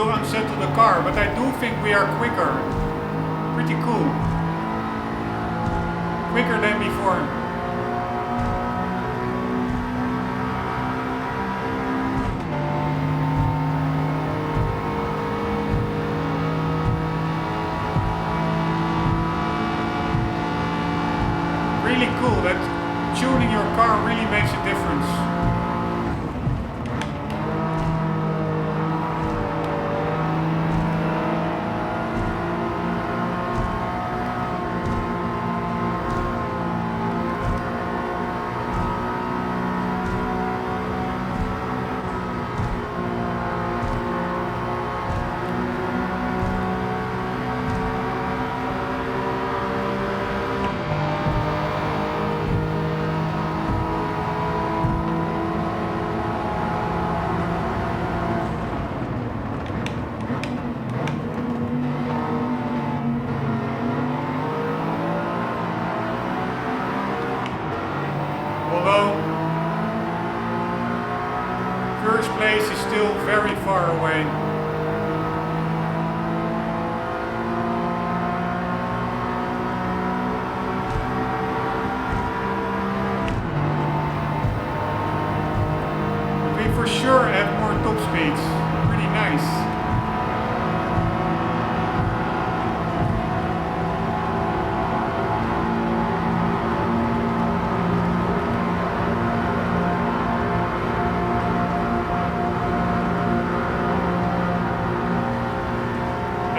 to unsettle the car, but I do think we are quicker. Pretty cool. Quicker than before. Really cool that tuning your car really makes a difference. Although first place is still very far away. But we for sure have more top speeds. Pretty nice.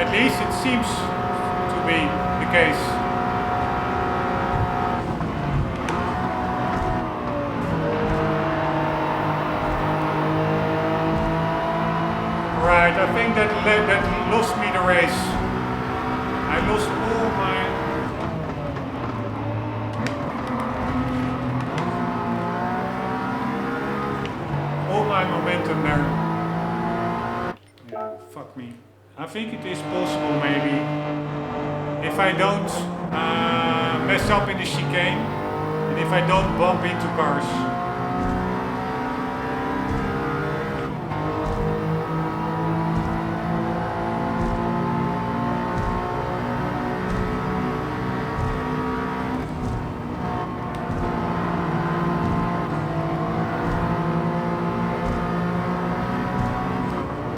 At least it seems to be the case. Right, I think that lost me the race. I lost all my momentum there. Yeah, fuck me. I think it is possible, maybe, if I don't mess up in the chicane and if I don't bump into cars.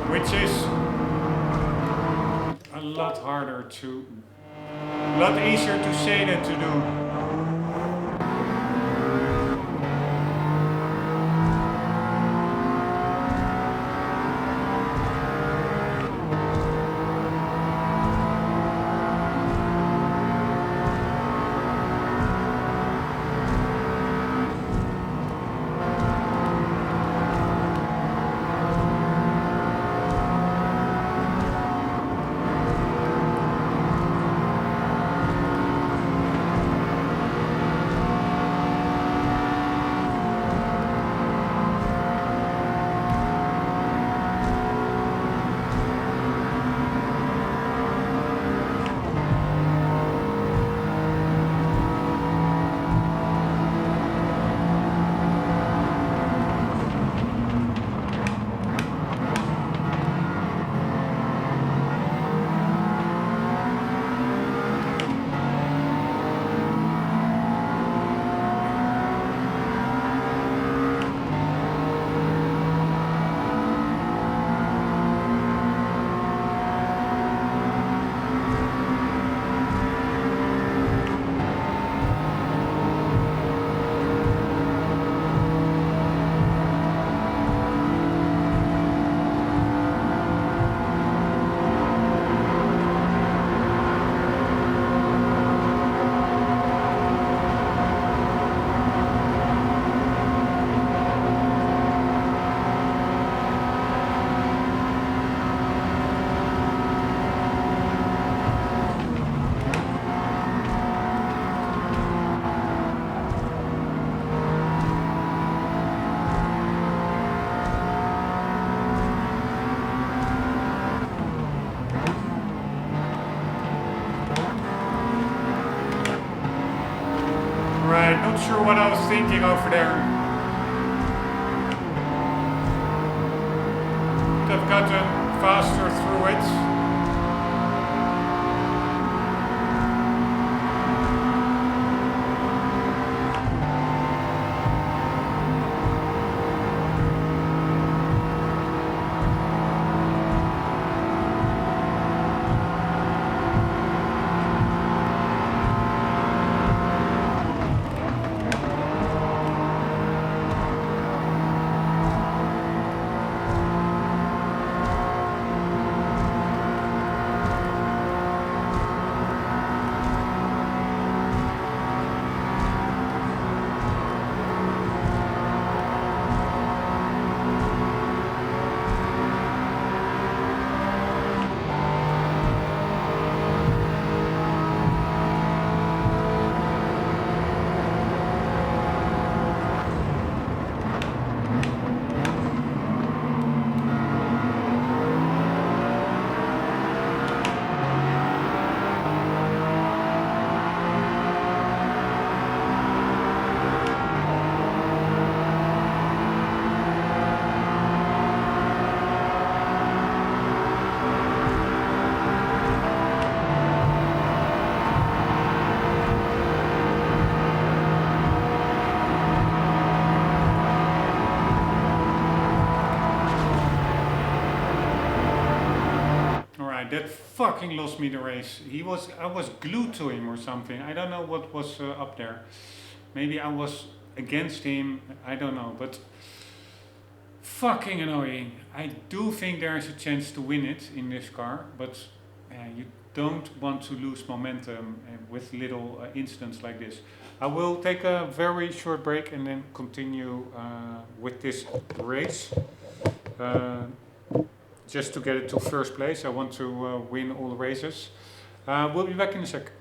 Which is a lot harder to, a lot easier to say than to do. Not sure what I was thinking over there. Could have gotten faster faster through it. That fucking lost me the race. I was glued to him or something. I don't know what was up there. Maybe I was against him. I don't know, but fucking annoying. I do think there is a chance to win it in this car, but you don't want to lose momentum with little incidents like this. I will take a very short break and then continue with this race. Just to get it to first place. I want to win all the races. We'll be back in a sec.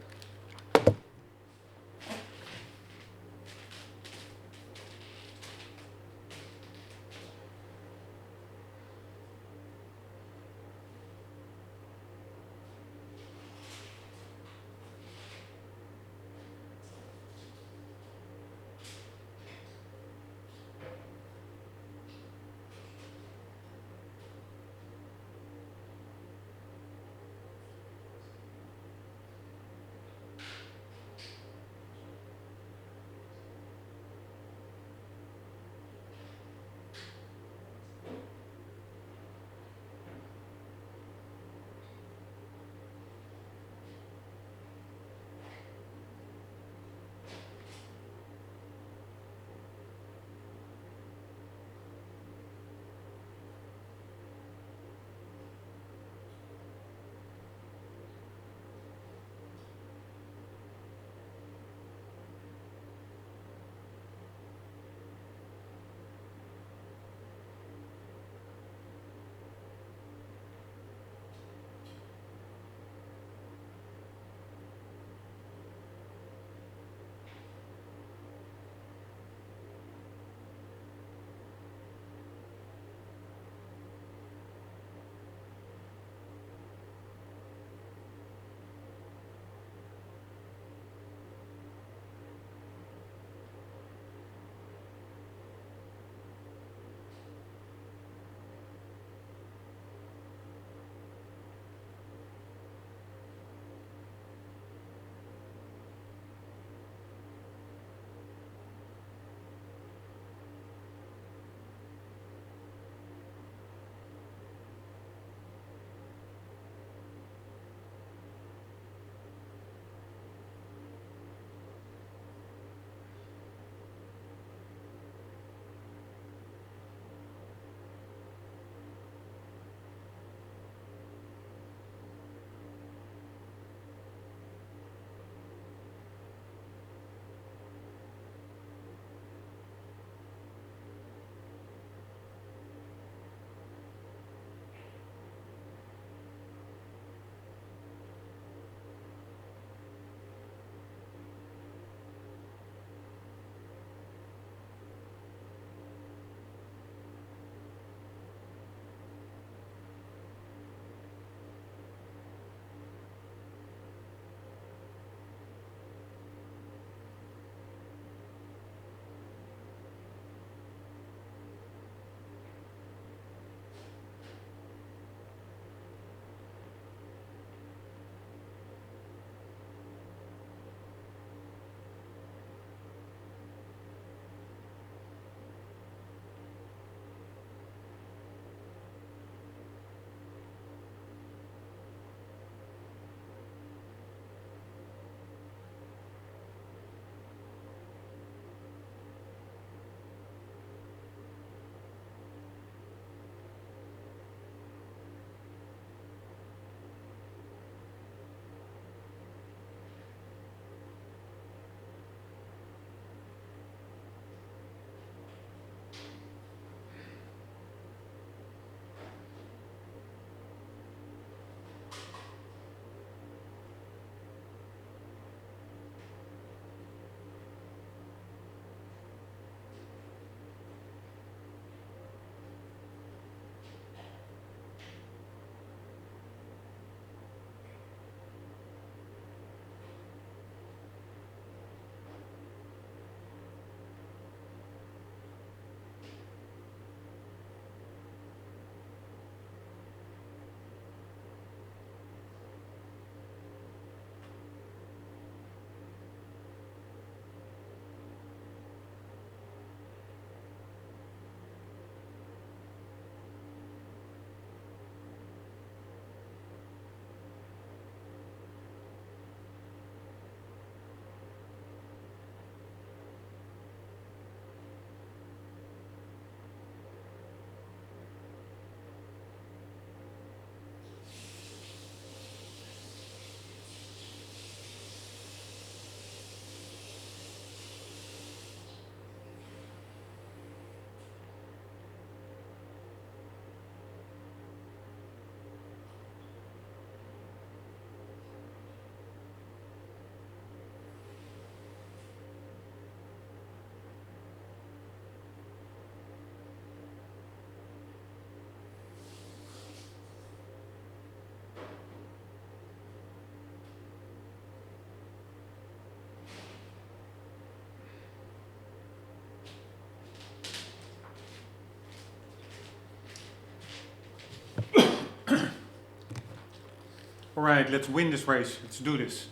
Alright, let's win this race. Let's do this.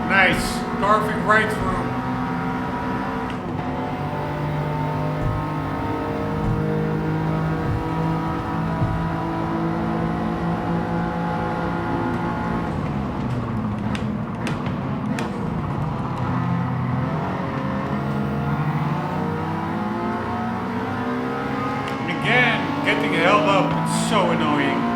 Nice, carving right through. And again, getting held up, it's so annoying.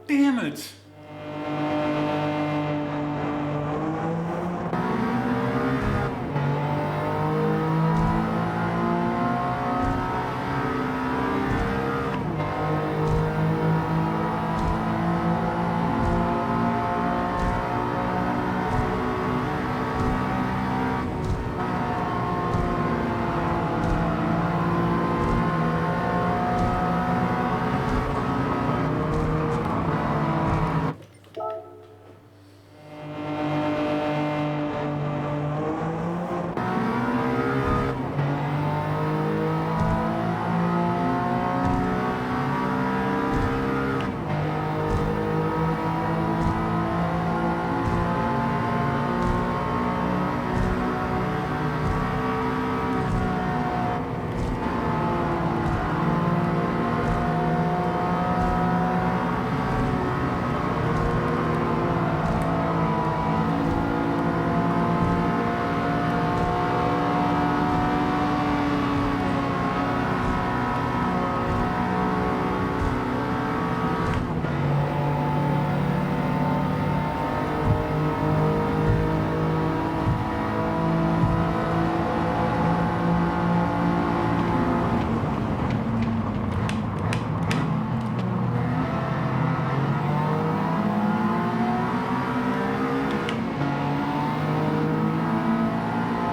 Damn it!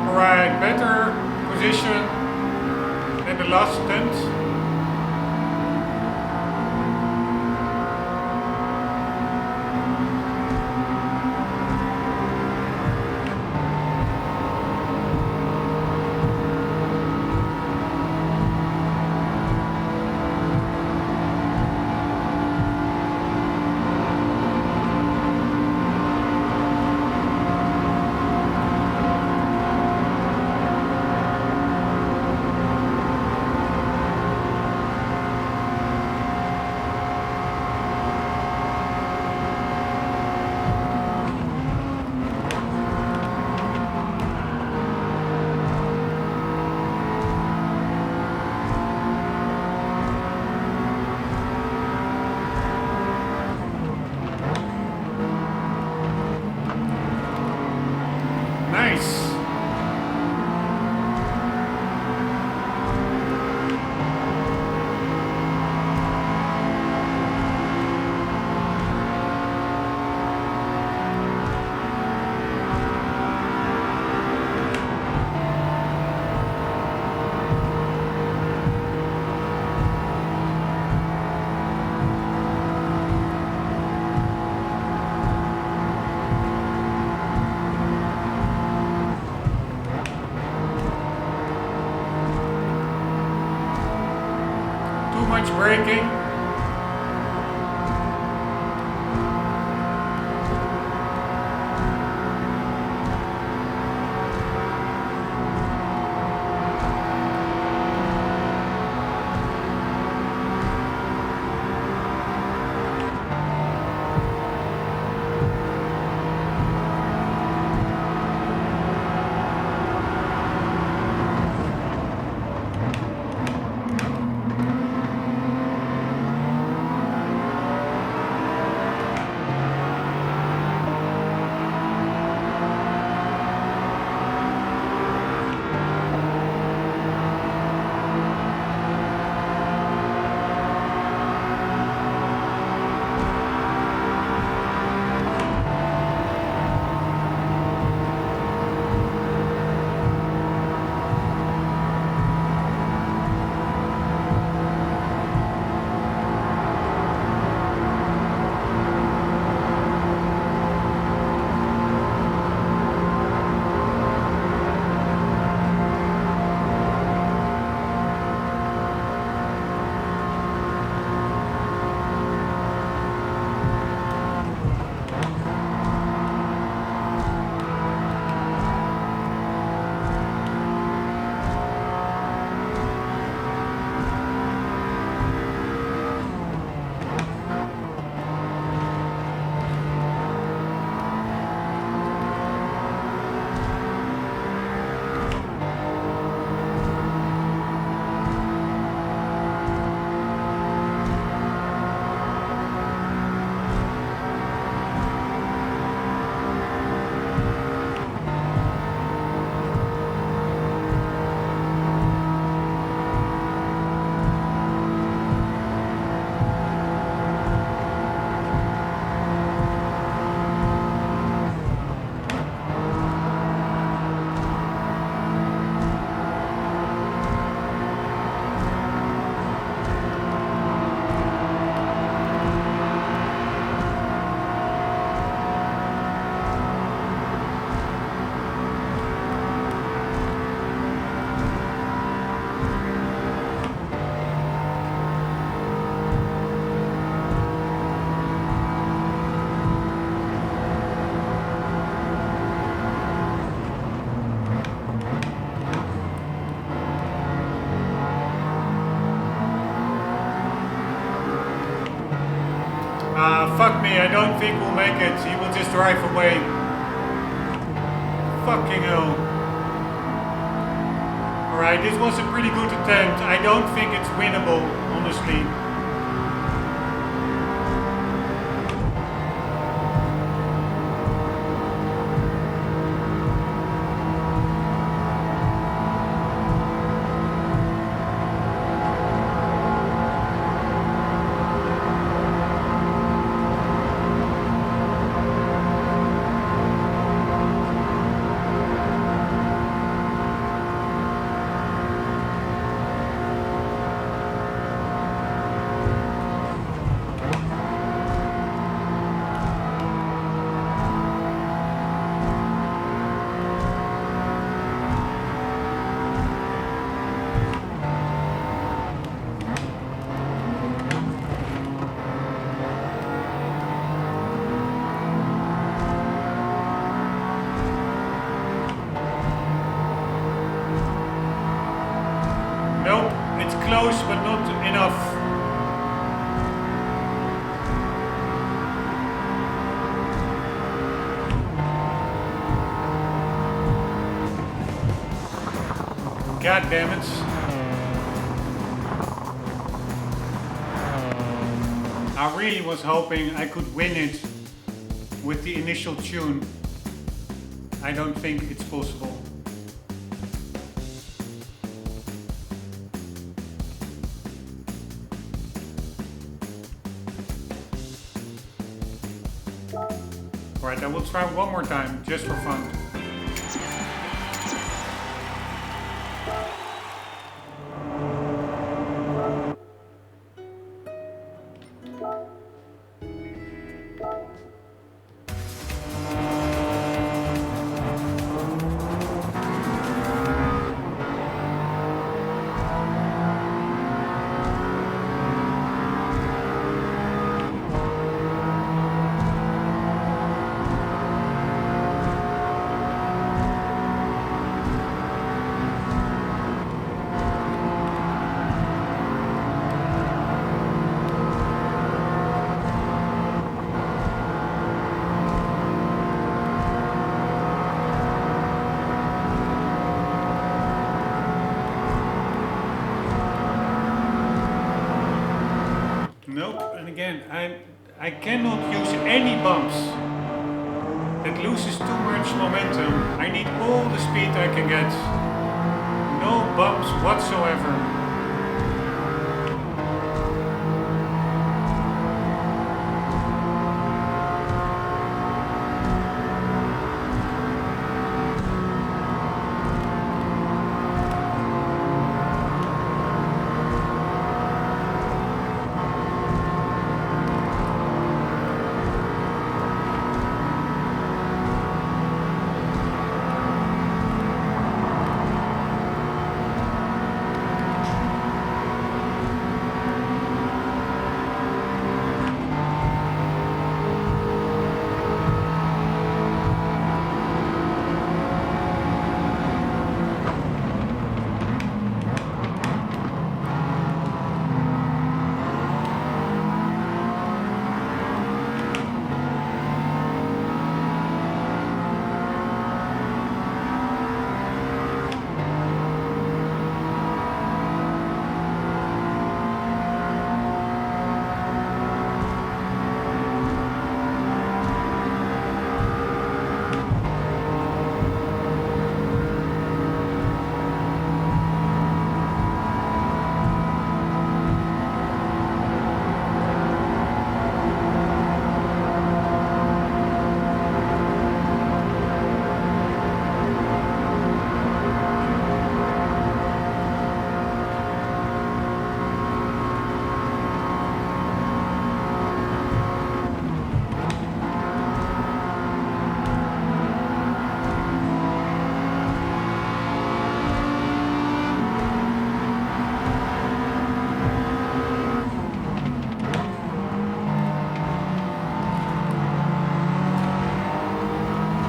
Alright, better position than the last stint. braking. Fuck me, I don't think we'll make it. He will just drive away. Fucking hell. Alright, this was a pretty good attempt. I don't think it's winnable, honestly. Close, but not enough. God damn it. I really was hoping I could win it with the initial tune. I don't think it's possible. Alright, I will try one more time, just for fun. Again, I cannot use any bumps. That loses too much momentum. I need all the speed I can get. No bumps whatsoever.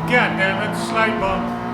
God damn it, slide bump.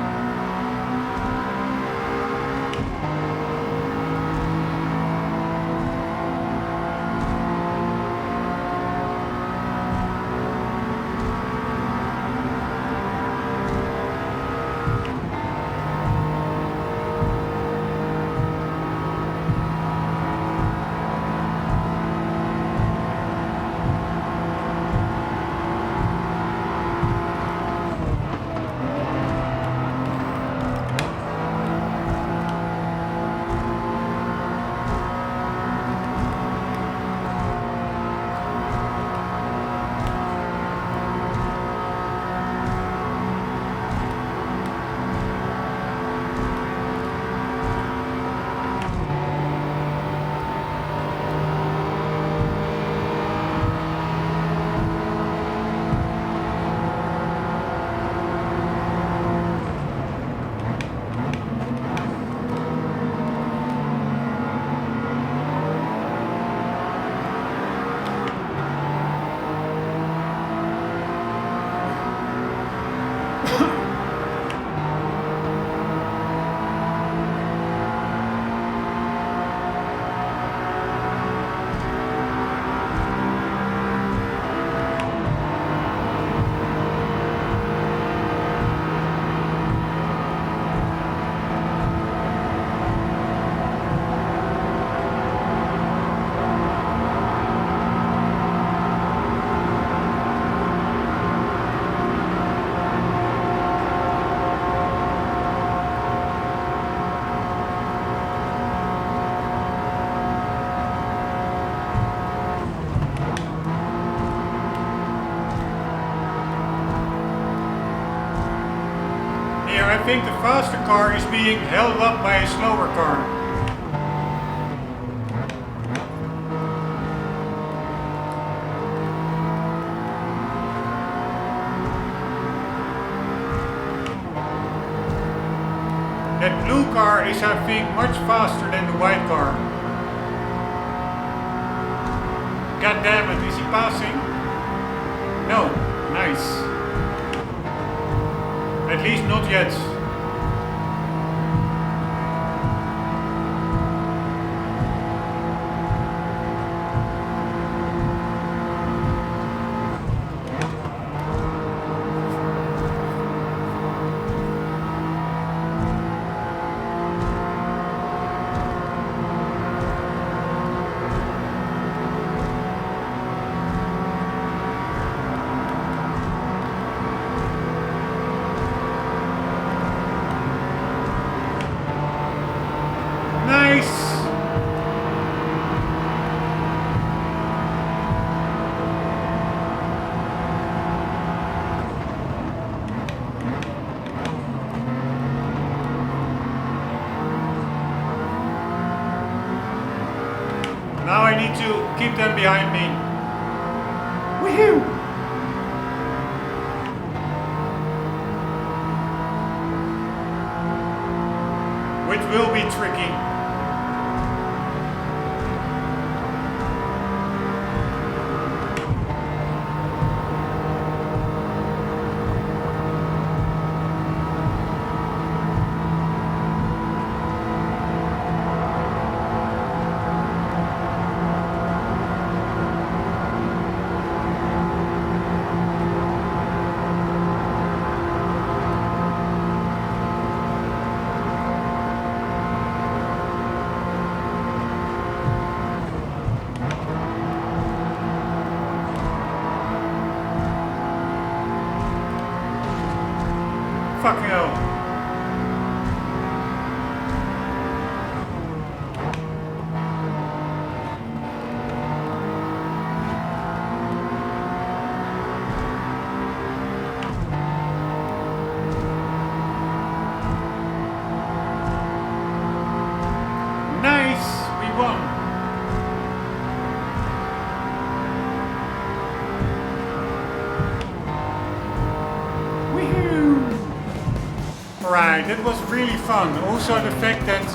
I think the faster car is being held up by a slower car. That blue car is, I think, much faster than the white car. God damn it, is he passing? No, nice. At least not yet. to keep them behind me. Woohoo! Which will be tricky. Fucking hell. Nice, we won. Right, that was really fun. Also the fact that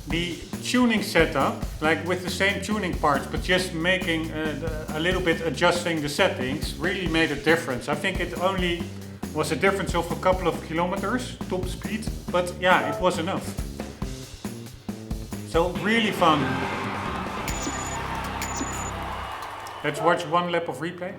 the tuning setup, like with the same tuning parts, but just making a little bit adjusting the settings, really made a difference. I think it only was a difference of a couple of kilometers top speed, but yeah, it was enough. So really fun. Let's watch one lap of replay.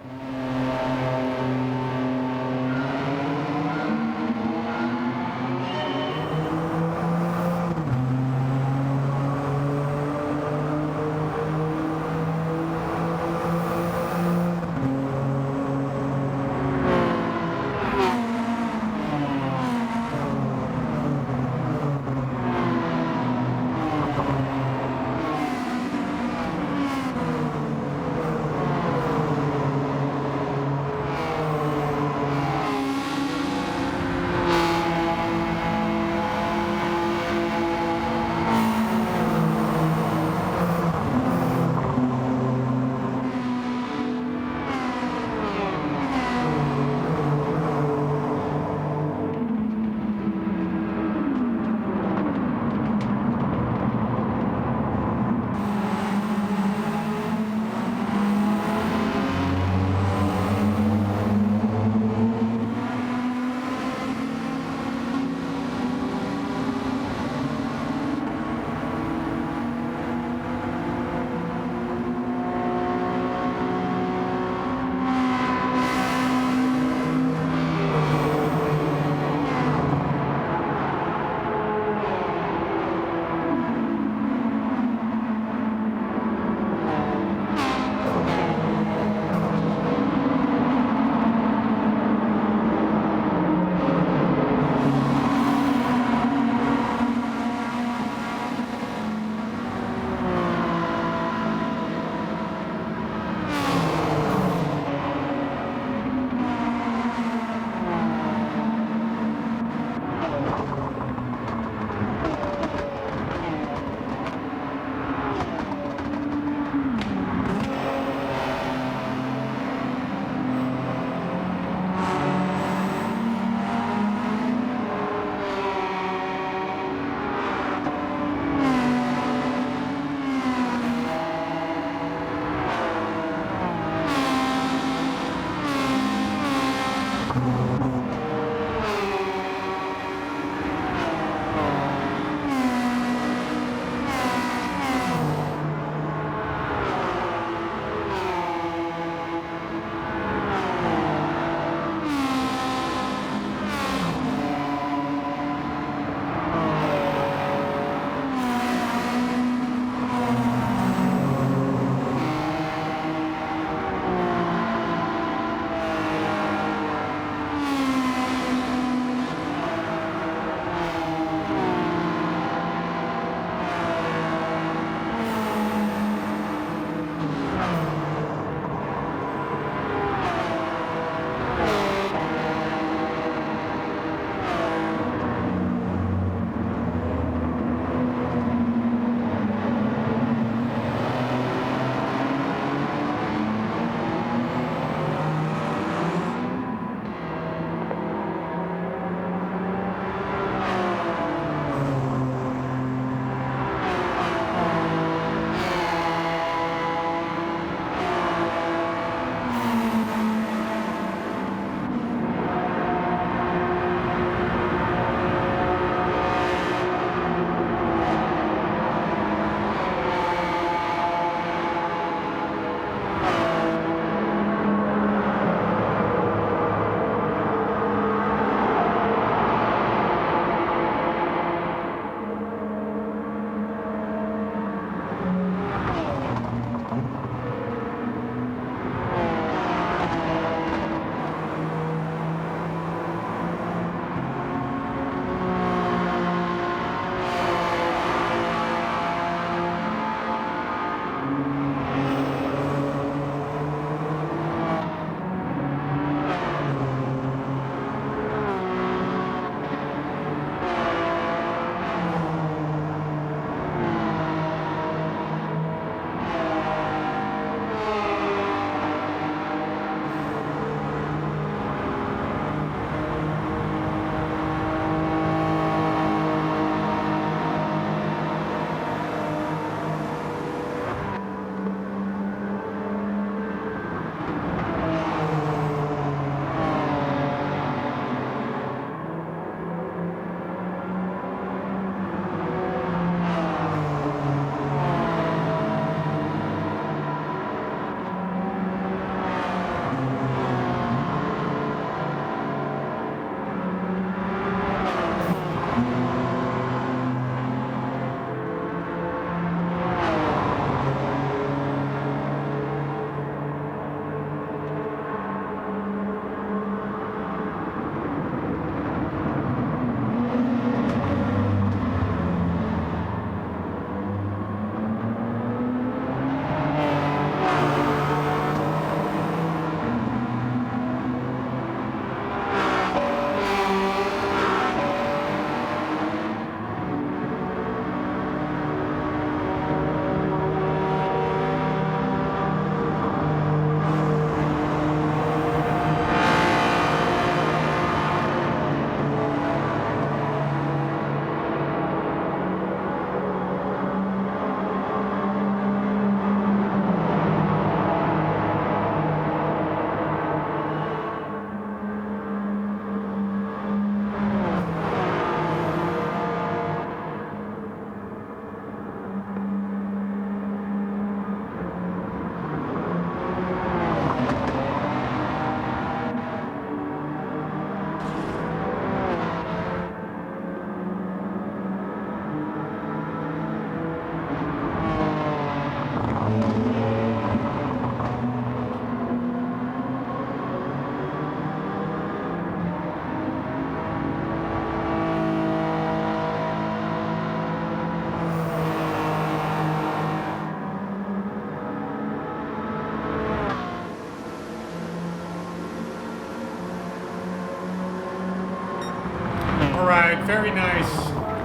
Alright, very nice.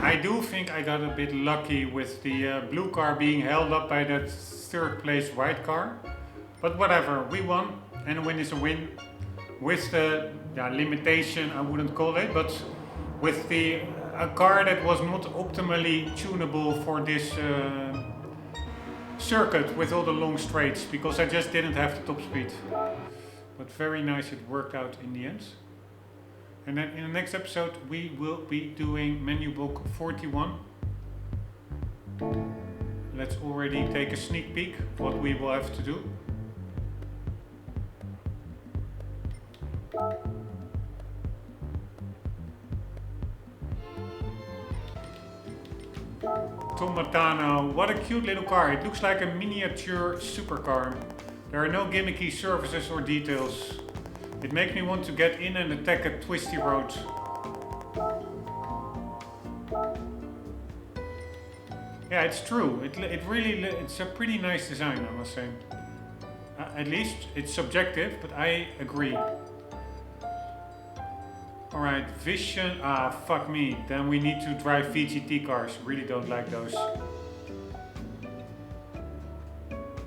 I do think I got a bit lucky with the blue car being held up by that third place white car. But whatever, we won, and a win is a win. With the limitation, I wouldn't call it, but with a car that was not optimally tunable for this circuit with all the long straights, because I just didn't have the top speed. But very nice, it worked out in the end. And then in the next episode we will be doing menu book 41. Let's already take a sneak peek what we will have to do. Tomatano, what a cute little car. It looks like a miniature supercar. There are no gimmicky surfaces or details. It makes me want to get in and attack a twisty road. Yeah, it's true. It's a pretty nice design, I must say. At least it's subjective, but I agree. Alright, Vision. Fuck me. Then we need to drive VGT cars. Really don't like those.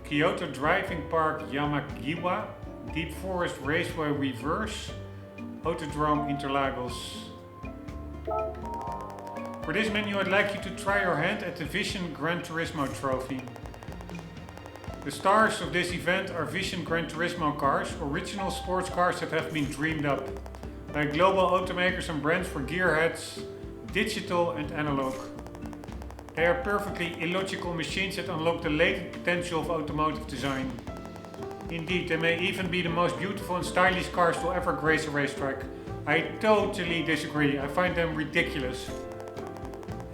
Kyoto Driving Park Yamagiwa. Deep Forest Raceway Reverse. Autodrome Interlagos. For this menu, I'd like you to try your hand at the Vision Gran Turismo trophy. The stars of this event are Vision Gran Turismo cars, original sports cars that have been dreamed up by global automakers and brands for gearheads, digital and analog. They are perfectly illogical machines that unlock the latent potential of automotive design. Indeed, they may even be the most beautiful and stylish cars to ever grace a racetrack. I totally disagree, I find them ridiculous.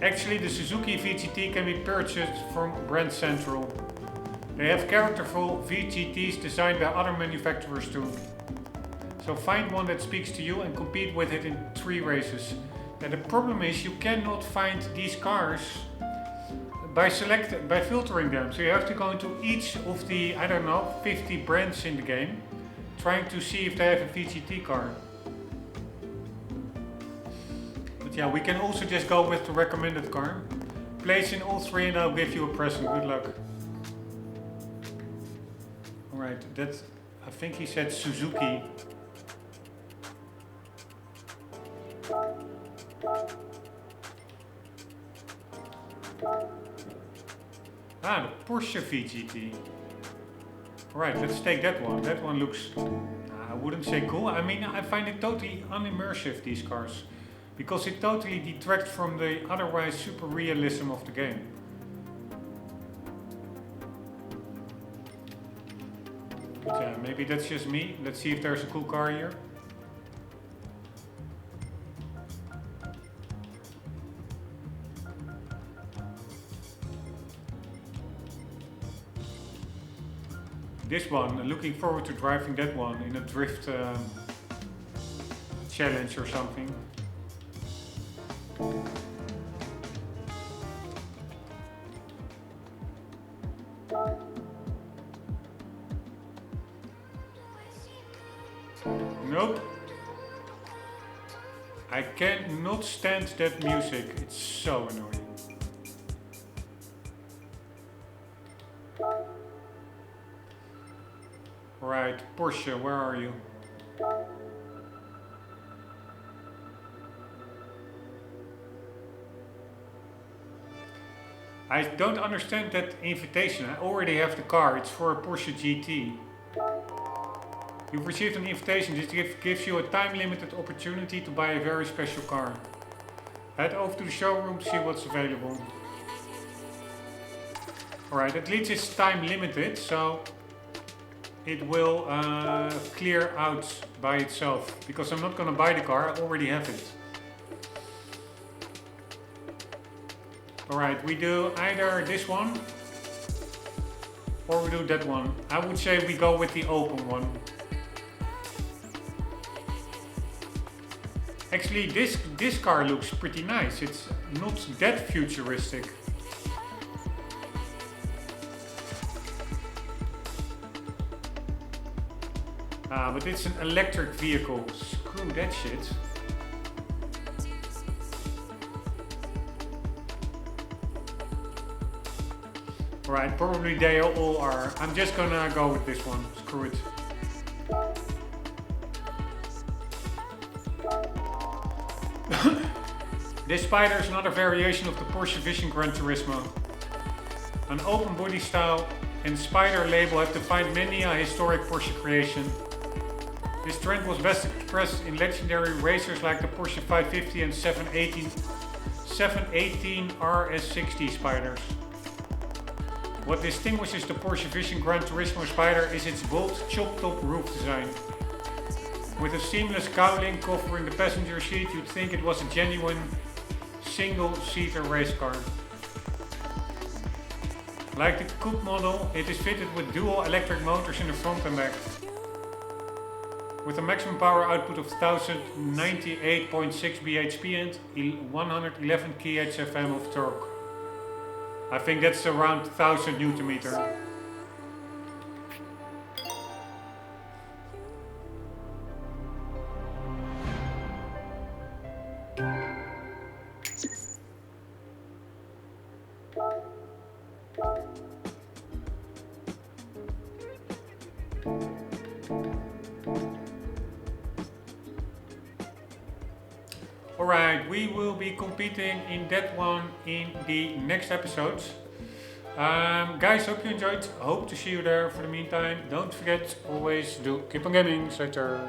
Actually, the Suzuki VGT can be purchased from Brand Central. They have characterful VGTs designed by other manufacturers too. So find one that speaks to you and compete with it in 3 races. And the problem is you cannot find these cars by filtering them. So you have to go into each of the, I don't know, 50 brands in the game, trying to see if they have a VGT car. But yeah, we can also just go with the recommended car. Place in all 3 and I'll give you a present. Good luck. Alright, that's, I think he said Suzuki. The Porsche VGT. Alright, let's take that one. That one looks, I wouldn't say cool. I mean, I find it totally unimmersive, these cars. Because it totally detracts from the otherwise super realism of the game. But yeah, maybe that's just me. Let's see if there's a cool car here. This one, looking forward to driving that one in a drift challenge or something. Nope. I cannot stand that music. It's so annoying. Right, Porsche, where are you? I don't understand that invitation. I already have the car. It's for a Porsche GT. You've received an invitation. This gives you a time-limited opportunity to buy a very special car. Head over to the showroom to see what's available. Alright, at least it's time-limited, so it will clear out by itself. Because I'm not going to buy the car, I already have it. Alright, we do either this one or we do that one. I would say we go with the open one. Actually, this car looks pretty nice. It's not that futuristic. But it's an electric vehicle. Screw that shit. Right, probably they all are. I'm just gonna go with this one. Screw it. This Spider is another variation of the Porsche Vision Gran Turismo. An open body style and Spider label have defined many a historic Porsche creation. This trend was best expressed in legendary racers like the Porsche 550 and 718 RS60 Spiders. What distinguishes the Porsche Vision Gran Turismo Spider is its bold chop-top roof design. With a seamless cowling covering the passenger seat, you'd think it was a genuine single-seater race car. Like the coupe model, it is fitted with dual electric motors in the front and back. With a maximum power output of 1098.6 bhp and 111 kHfm of torque. I think that's around 1000 Newton meter. Alright, we will be competing in that one in the next episodes. Guys, hope you enjoyed. Hope to see you there. For the meantime, don't forget, always do keep on gaming. Later.